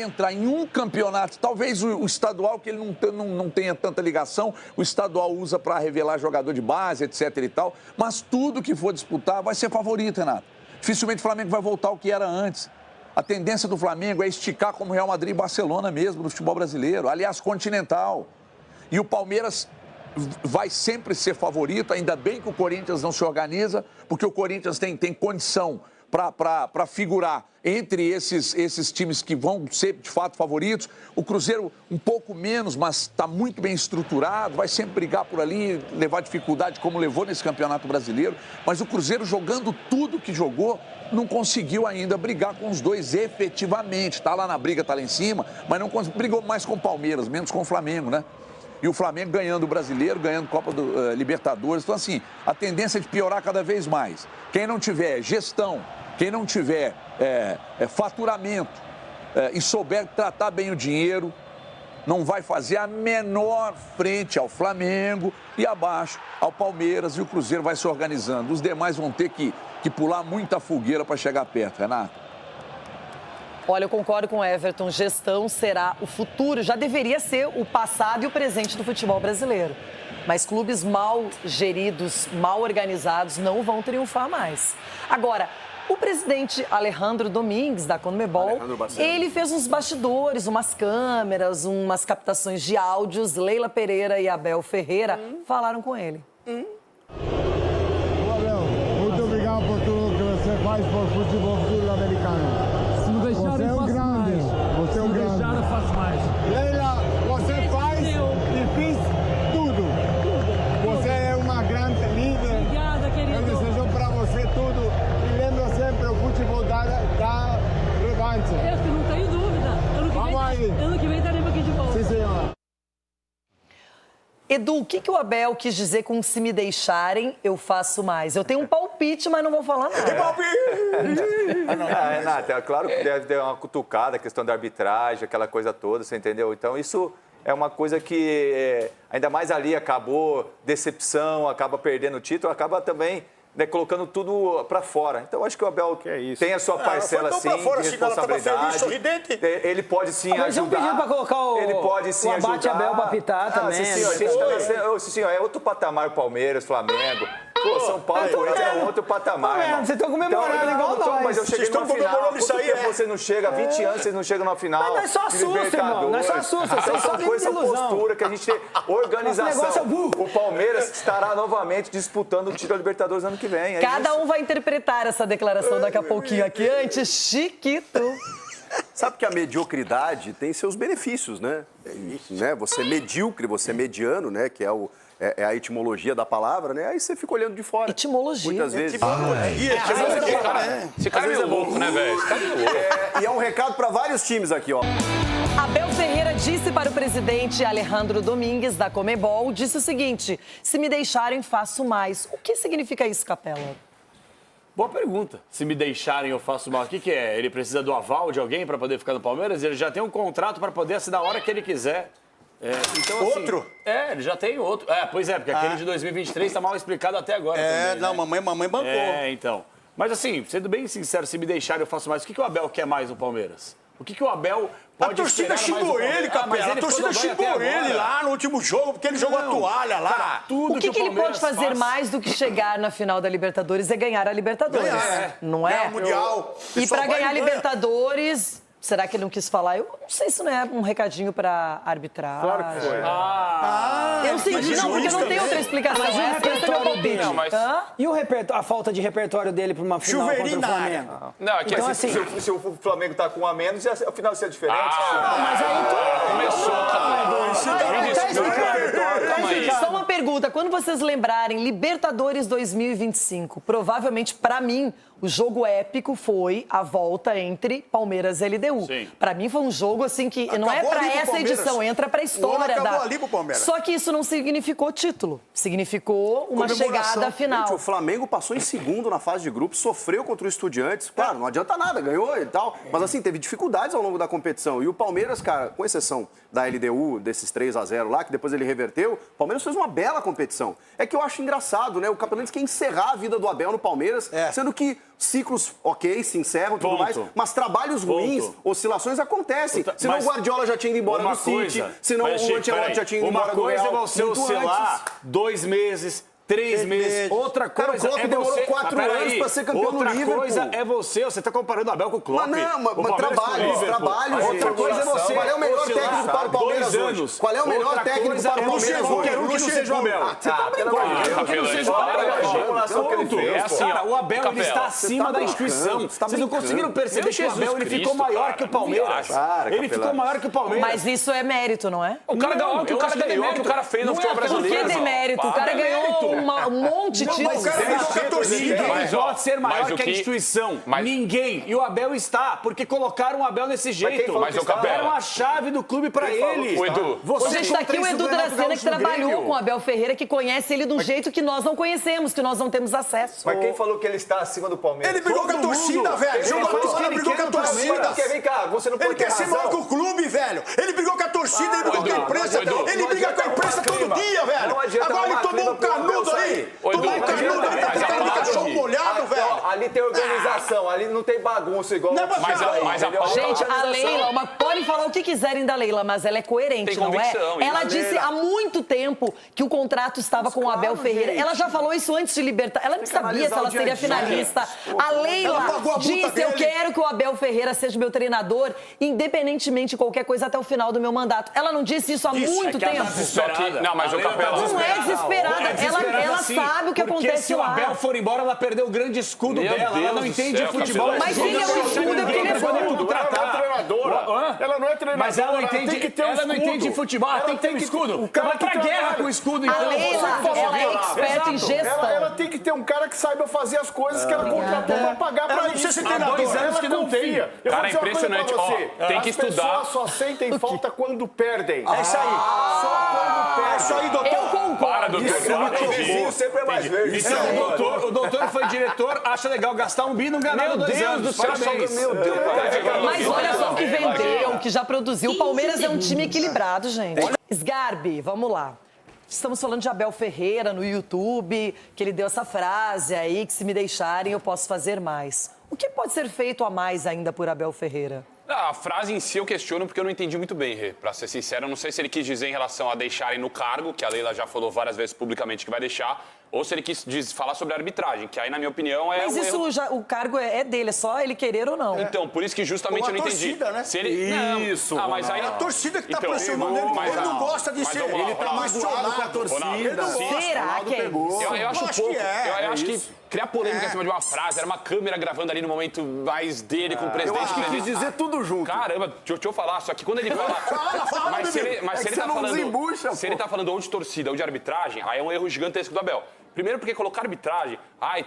Speaker 20: entrar em um campeonato, talvez o estadual, que ele não tenha tanta ligação, o estadual usa para revelar jogador de base, etc e tal, mas tudo que for disputar vai ser favorito, Renato. Dificilmente o Flamengo vai voltar ao que era antes. A tendência do Flamengo é esticar como Real Madrid e Barcelona mesmo no futebol brasileiro, aliás, continental. E o Palmeiras vai sempre ser favorito, ainda bem que o Corinthians não se organiza, porque o Corinthians tem condição para figurar entre esses times que vão ser, de fato, favoritos. O Cruzeiro um pouco menos, mas está muito bem estruturado, vai sempre brigar por ali, levar dificuldade como levou nesse Campeonato Brasileiro. Mas o Cruzeiro, jogando tudo que jogou, não conseguiu ainda brigar com os dois efetivamente. Está lá na briga, está lá em cima, mas não brigou mais com o Palmeiras, menos com o Flamengo, né? E o Flamengo ganhando o Brasileiro, ganhando Copa do Libertadores. Então, assim, a tendência é de piorar cada vez mais. Quem não tiver gestão, quem não tiver faturamento e souber tratar bem o dinheiro, não vai fazer a menor frente ao Flamengo e abaixo ao Palmeiras, e o Cruzeiro vai se organizando. Os demais vão ter que pular muita fogueira para chegar perto, Renato.
Speaker 1: Olha, eu concordo com o Everton, gestão será o futuro, já deveria ser o passado e o presente do futebol brasileiro. Mas clubes mal geridos, mal organizados, não vão triunfar mais. Agora, o presidente Alejandro Domingues, da CONMEBOL, ele fez uns bastidores, umas câmeras, umas captações de áudios. Leila Pereira e Abel Ferreira falaram com ele.
Speaker 6: Abel, muito obrigado por tudo que você faz por futebol sul-americano. Você é um grande, você é um grande. Se deixar, eu faço mais. Leila, você faz e fiz tudo. Você é uma grande líder. Obrigada, querido. Eu desejo para você tudo e lembra sempre o futebol da revanche.
Speaker 11: Eu não tenho dúvida. Ano que vem estaremos aqui de volta.
Speaker 6: Sim, senhora.
Speaker 1: Edu, o que o Abel quis dizer com se me deixarem, eu faço mais? Eu tenho um palpite, mas não vou falar nada.
Speaker 10: Tem palpite! Renato, é claro que deve ter uma cutucada, a questão da arbitragem, aquela coisa toda, você entendeu? Então, isso é uma coisa que, ainda mais ali, acabou decepção, acaba perdendo o título, acaba também colocando tudo pra fora. Então, acho que o Abel tem a sua parcela, sim, de responsabilidade. Ele pode, sim, ajudar.
Speaker 9: Mas eu pedi pra colocar
Speaker 10: ele pode, sim,
Speaker 9: o Abate
Speaker 10: ajudar.
Speaker 9: Abel pra pitar também.
Speaker 10: Sim, é outro patamar, Palmeiras, Flamengo. Pô, São Paulo e Corinthians é outro patamar, irmão.
Speaker 9: Vocês estão comemorando igual nós.
Speaker 10: Mas eu cheguei numa final. Quanto tempo você não chega? 20 anos vocês não chegam na final.
Speaker 9: Mas não é só assusta, irmão. Não é só assusta.
Speaker 10: Então, são coisas, postura que a gente tem. Organização. O Palmeiras estará novamente disputando o título da Libertadores ano que vem.
Speaker 1: Cada um vai interpretar essa declaração daqui a pouquinho. Aqui antes, Chiquito.
Speaker 5: Sabe que a mediocridade tem seus benefícios, né? Você é medíocre, você é mediano, né? Que é a etimologia da palavra, né? Aí você fica olhando de fora.
Speaker 1: Etimologia.
Speaker 5: Muitas vezes.
Speaker 18: Esse cara é meio louco, né, velho? Esse cara é louco.
Speaker 5: E é um recado para vários times aqui, ó.
Speaker 1: Abel Ferreira disse para o presidente Alejandro Domingues, da CONMEBOL, disse o seguinte: se me deixarem, faço mais. O que significa isso, Capela?
Speaker 13: Boa pergunta. Se me deixarem, eu faço mal. O que é? Ele precisa do aval de alguém para poder ficar no Palmeiras? Ele já tem um contrato para poder assinar a hora que ele quiser. Então, assim,
Speaker 4: outro?
Speaker 13: Ele já tem outro. Pois é, porque aquele de 2023 está mal explicado até agora. Também,
Speaker 4: não,
Speaker 13: né?
Speaker 4: mamãe bancou.
Speaker 13: Então. Mas assim, sendo bem sincero, se me deixarem, eu faço mais. O que o Abel quer mais no Palmeiras? O que o Abel pode
Speaker 4: A torcida xingou ele, Capela. A torcida xingou ele lá no último jogo, porque ele jogou a toalha lá.
Speaker 13: Cara, tudo
Speaker 1: o que ele pode fazer mais do que chegar na final da Libertadores é ganhar a Libertadores? Não é?
Speaker 4: Ganhar o Mundial.
Speaker 1: E para ganhar a Libertadores, será que ele não quis falar? Eu não sei se não é um recadinho para arbitrar.
Speaker 10: Claro que foi.
Speaker 1: Eu senti, não, porque não tem outra explicação.
Speaker 9: Mas o repertório dele. E a falta de repertório dele para uma final contra o Flamengo?
Speaker 10: Não, aqui
Speaker 9: então,
Speaker 10: assim, se o Flamengo tá com um a menos, a final vai ser diferente.
Speaker 9: Mas aí
Speaker 1: Só uma pergunta, quando vocês lembrarem Libertadores 2025, provavelmente, para mim, o jogo épico foi a volta entre Palmeiras e LDU. Para mim foi um jogo assim que não é para essa edição, entra para a história Só que isso não significou título, significou uma chegada final.
Speaker 5: Gente, o Flamengo passou em segundo na fase de grupos, sofreu contra o Estudiantes. Claro, não adianta nada, ganhou e tal, mas assim, teve dificuldades ao longo da competição. E o Palmeiras, cara, com exceção da LDU, desses 3-0 lá, que depois ele reverteu, o Palmeiras fez uma bela competição. É que eu acho engraçado, né? O Capelão quer encerrar a vida do Abel no Palmeiras, sendo que ciclos, se encerram e tudo mais, mas trabalhos ruins, oscilações acontecem. Senão o Guardiola já tinha ido embora do City, senão o Ancelotti já tinha ido embora do Real.
Speaker 13: Uma coisa é você oscilar 2 meses, 3 meses. Outra
Speaker 5: Cara,
Speaker 13: coisa
Speaker 5: o Klopp
Speaker 13: é
Speaker 5: demorou
Speaker 13: você...
Speaker 5: 4
Speaker 13: Mas
Speaker 5: anos
Speaker 13: peraí,
Speaker 5: pra ser campeão no Liverpool.
Speaker 13: Outra coisa é você tá comparando o Abel com o Klopp.
Speaker 5: Mas não,
Speaker 13: O Palmeiras
Speaker 5: trabalho,
Speaker 13: com o Liverpool. Outra coisa é você...
Speaker 5: Qual é o melhor técnico para o Palmeiras hoje? Qual é o melhor técnico para o Palmeiras hoje?
Speaker 13: Qualquer um que não seja o Abel.
Speaker 5: Você tá brincando.
Speaker 13: Que não seja o Abel. É assim, cara, o Abel ele está acima da instituição. Vocês não conseguiram perceber que o Abel ele ficou maior que o Palmeiras. Ele ficou maior que o Palmeiras.
Speaker 1: Mas isso é mérito, não é?
Speaker 18: O cara ganhou, o que o cara ganhou, o que o cara fez no futebol brasileiro.
Speaker 1: Por que demérito? O cara ganhou um monte de títulos.
Speaker 13: O cara brigou com a torcida. Ninguém pode ser maior que a instituição. Ninguém. E o Abel está, porque colocaram o Abel desse jeito.
Speaker 18: Mas o Capela.
Speaker 13: Deram a chave do clube pra ele.
Speaker 18: O Edu.
Speaker 1: Gente, tá aqui o Edu Dracena, que trabalhou com o Abel Ferreira, que conhece ele de um jeito que nós não conhecemos, que nós não temos acesso.
Speaker 10: Mas quem falou que ele está acima do Palmeiras?
Speaker 4: Ele brigou com a torcida, velho. Jogou a bola, brigou com a torcida.
Speaker 10: Porque, vem cá, você não pode
Speaker 4: Ele quer ser maior que o clube, velho. Ele brigou com a torcida, ele brigou com a imprensa. Ele briga com a imprensa todo dia, velho. Agora ele tomou um canudo aí. Tomou um canudo aí, tá ficando de cachorro molhado, velho.
Speaker 10: Ali tem organização, ali não tem bagunça igual...
Speaker 1: Gente, a Leila, podem falar o que quiserem da Leila, mas ela é coerente, não é? Ela disse há muito tempo que o contrato estava com o Abel Ferreira. Ela já falou isso antes de libertar. Ela não sabia se ela seria finalista. A Leila disse, eu quero que o Abel Ferreira seja meu treinador, independentemente de qualquer coisa, até o final do meu mandato. Ela não disse isso há muito tempo.
Speaker 18: Só que, não, mas o Capela...
Speaker 1: Não é desesperada. Ela sabe o que acontece lá.
Speaker 13: Se o Abel for embora, ela perdeu o grande escudo dela. Ela não entende futebol.
Speaker 1: Mas ele é um escudo porque ele é bom.
Speaker 2: Ela não é treinadora.
Speaker 13: Mas ela não entende, ela não entende futebol. Ela tem que ter um escudo. Vai pra guerra com o escudo, então.
Speaker 1: A Leila, ela é experta em gestão.
Speaker 2: Ela tem que ter um cara que saiba fazer as coisas que ela contratou pra pagar pra isso.
Speaker 13: Há 2 anos que não tem.
Speaker 18: Cara, é impressionante.
Speaker 2: Tem
Speaker 18: que estudar.
Speaker 2: As pessoas só sentem falta quando perdem.
Speaker 4: É isso aí.
Speaker 2: Só quando perdem.
Speaker 4: É isso aí, doutor.
Speaker 1: Eu concordo.
Speaker 18: Para, doutor.
Speaker 10: O vizinho sempre é mais verde.
Speaker 13: Então, o doutor foi diretor, acha legal gastar um bi e não ganhar 2 anos. Parabéns.
Speaker 10: Meu Deus.
Speaker 1: Mas olha só o que vendeu, o que já produziu. O Palmeiras é um time equilibrado, gente. Sgarbi, vamos lá. Estamos falando de Abel Ferreira no YouTube, que ele deu essa frase aí, que se me deixarem eu posso fazer mais. O que pode ser feito a mais ainda por Abel Ferreira?
Speaker 18: A frase em si eu questiono porque eu não entendi muito bem, Rê. Pra ser sincero, eu não sei se ele quis dizer em relação a deixarem no cargo, que a Leila já falou várias vezes publicamente que vai deixar, ou se ele quis falar sobre a arbitragem, que aí, na minha opinião, é
Speaker 1: Mas isso já, o cargo é dele, é só ele querer ou não.
Speaker 18: Então, por isso que justamente eu não entendi.
Speaker 4: Torcida, né?
Speaker 18: Se ele...
Speaker 2: Isso.
Speaker 18: Não, mas aí...
Speaker 4: É a torcida que tá pressionando ele, porque ele não gosta de ser.
Speaker 18: Ele
Speaker 4: tá magoado com a torcida.
Speaker 1: Será que é isso?
Speaker 18: Eu acho pouco. Eu acho que criar polêmica em cima de uma frase, era uma câmera gravando ali no momento mais dele com o presidente.
Speaker 5: Eu acho que quis dizer tudo junto.
Speaker 18: Caramba, deixa eu falar, só que quando ele fala...
Speaker 4: Fala,
Speaker 18: mas se ele tá falando...
Speaker 5: desembucha,
Speaker 18: se ele tá falando ou de torcida ou de arbitragem, aí é um erro gigantesco do Abel. Primeiro porque colocar arbitragem,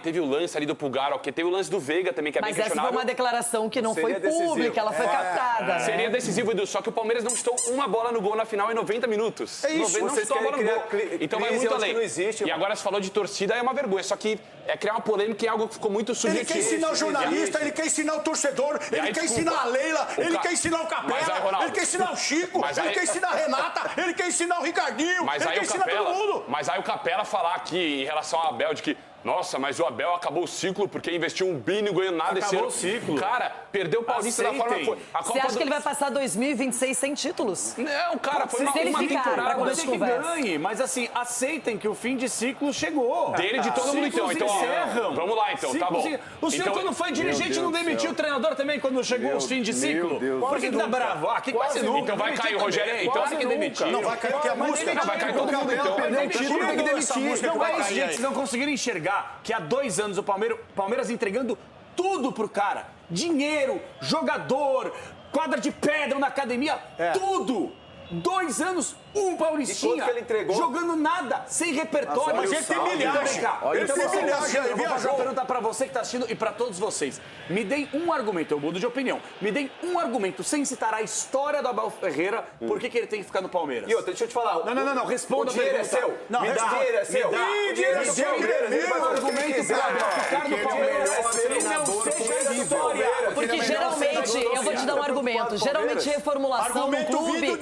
Speaker 18: teve o lance ali do Pulgar, ok, teve o lance do Veiga também, que é bem questionável.
Speaker 1: Mas essa foi uma declaração que não foi pública, ela foi captada, né?
Speaker 18: Seria decisivo, Edu, só que o Palmeiras não estou uma bola no gol na final em 90 minutos.
Speaker 10: É isso,
Speaker 18: não estou a bola no gol. Então vai muito além.
Speaker 10: Não existe,
Speaker 18: e agora você falou de torcida, é uma vergonha, só que é criar uma polêmica em algo que ficou muito subjetivo.
Speaker 4: Ele quer ensinar o jornalista, ele quer ensinar o torcedor, ele quer ensinar a Leila, ele quer ensinar o Capela, ele quer ensinar o Chico, ele quer ensinar a Renata, ele quer ensinar o Ricardinho, ele quer ensinar todo mundo.
Speaker 18: Mas aí o Capela falar aqui em relação ao Abel, de que nossa, mas o Abel acabou o ciclo porque investiu 1 bi e não ganhou nada esse ano.
Speaker 13: Acabou o ciclo.
Speaker 18: Cara, perdeu o Paulista da forma que foi.
Speaker 1: Você acha que ele vai passar 2026 sem títulos?
Speaker 18: Não, cara, foi uma
Speaker 1: temporada.
Speaker 13: Pode ser que ganhe, mas assim, aceitem que o fim de ciclo chegou.
Speaker 18: Dele de todo mundo, então.
Speaker 13: Encerram.
Speaker 18: Vamos lá, então, tá bom.
Speaker 13: O senhor, quando foi dirigente, não demitiu o treinador também quando chegou os fins de ciclo? Por que tá bravo? Aqui quase nunca.
Speaker 18: Então vai cair o Rogério, então
Speaker 13: quase que demitiu.
Speaker 4: Não, vai cair porque a música.
Speaker 18: Não, vai cair todo mundo, então.
Speaker 4: Tem que demitir.
Speaker 13: Não é isso, gente. Vocês não conseguiram enxergar que há 2 anos o Palmeiras entregando tudo pro cara. Dinheiro, jogador, quadra de pedra na academia, tudo. 2 anos, Paulistinha,
Speaker 10: que ele entregou?
Speaker 13: jogando nada, sem repertório.
Speaker 4: Mas ele tem milhagem.
Speaker 13: Ele tem milhagem. Eu vou fazer uma pergunta pra você que tá assistindo e pra todos vocês. Me deem um argumento, eu mudo de opinião. Me deem um argumento, sem citar a história do Abel Ferreira, por que ele tem que ficar no Palmeiras.
Speaker 10: E outra, deixa eu te falar.
Speaker 13: Não, responda
Speaker 10: o dinheiro
Speaker 13: a pergunta.
Speaker 10: é seu.
Speaker 13: Não,
Speaker 10: o dinheiro é seu.
Speaker 13: O dinheiro é seu.
Speaker 10: Ele
Speaker 13: argumento pra ficar no Palmeiras. Não seja história.
Speaker 1: Porque geralmente, eu vou te dar um argumento, geralmente reformulação num clube...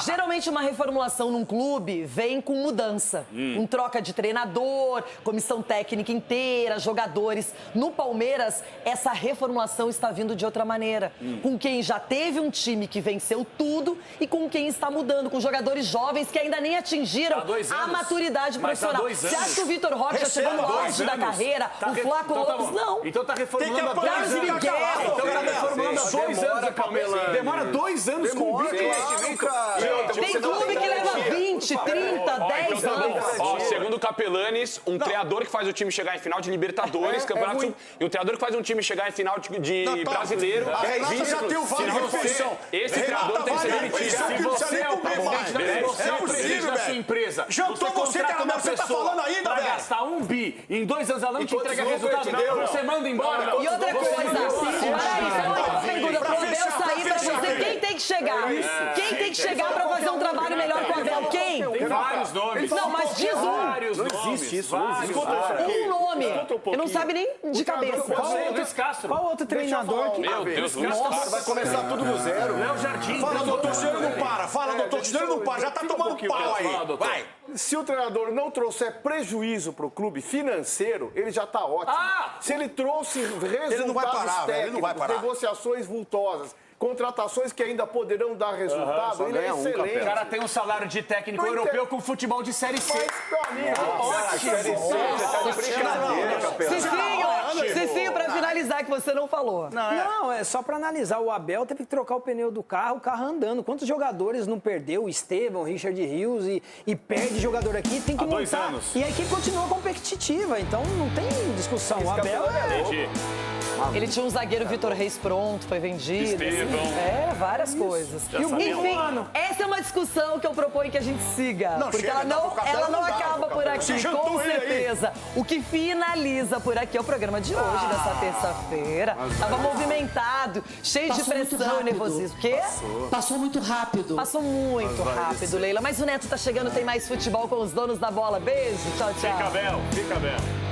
Speaker 1: Geralmente uma reformulação num clube vem com mudança, com troca de treinador, comissão técnica inteira, jogadores. No Palmeiras, essa reformulação está vindo de outra maneira. Com quem já teve um time que venceu tudo e com quem está mudando, com jogadores jovens que ainda nem atingiram a maturidade profissional. Você acha que o Vitor Roque já chegou no auge da carreira? O Flaco Lopes, não.
Speaker 13: Então tá reformulando há 2 anos. Então tá reformulando há 2 anos a Palmeiras. Demora 2 anos com 20 investimento.
Speaker 1: Tem clube que leva 20, 30, 10 anos.
Speaker 18: Ó, segundo o Capelanes, um treinador que faz o time chegar em final de Libertadores, Campeonato e um treinador que faz um time chegar em final de Brasileiro.
Speaker 4: Já tem o vale refeição.
Speaker 18: Esse treinador tem que ser demitido.
Speaker 13: Se você é o presidente da sua empresa,
Speaker 4: jantou você, você tá falando ainda,
Speaker 13: pra
Speaker 4: velho?
Speaker 13: gastar 1 bi em 2 anos, ela não te entrega resultado, você manda embora.
Speaker 1: E outra coisa, pergunta pro Abel sair pra você, quem tem que chegar? Quem tem que chegar pra fazer um trabalho melhor com o Abel? Quem?
Speaker 18: Tem vários nomes.
Speaker 1: Não, mas diz um.
Speaker 13: Não existe isso.
Speaker 1: Um nome. Ele não sabe nem de cabeça.
Speaker 9: Qual outro treinador que...
Speaker 18: Meu Deus,
Speaker 2: Vai começar tudo do zero.
Speaker 13: Léo Jardim.
Speaker 4: Fala, doutor, senhor não para. Fala, doutor, senhor não para. Já tá tomando pau aí. Vai.
Speaker 2: Se o treinador não trouxer prejuízo pro clube financeiro, ele já tá ótimo. Se ele trouxe resultados
Speaker 4: não vai parar, velho, ele não vai
Speaker 2: técnicos,
Speaker 4: parar.
Speaker 2: negociações vultosas, contratações que ainda poderão dar resultado, ele é excelente.
Speaker 13: O cara tem um salário de técnico europeu com futebol de Série C.
Speaker 1: Cicinho, pra finalizar, que você não falou.
Speaker 9: Não, é só pra analisar. O Abel teve que trocar o pneu do carro, o carro andando. Quantos jogadores não perdeu? O Estevão, o Richard Rios e perde jogador aqui, tem que montar.
Speaker 13: 2 anos.
Speaker 9: E a equipe continua competitiva, então não tem discussão. O Abel
Speaker 1: Ele tinha um zagueiro Vitor Reis pronto, foi vendido.
Speaker 18: Estevão.
Speaker 1: Várias coisas. Enfim, essa é uma discussão que eu proponho que a gente siga. Porque ela não acaba por aqui, com certeza. O que finaliza por aqui é o programa de hoje, dessa terça-feira. Tava movimentado, cheio de pressão e nervosismo. O quê?
Speaker 11: Passou muito rápido.
Speaker 1: Passou muito rápido, Leila. Mas o Neto tá chegando, tem mais futebol com os donos da bola. Beijo, tchau, tchau.
Speaker 18: Fica bem.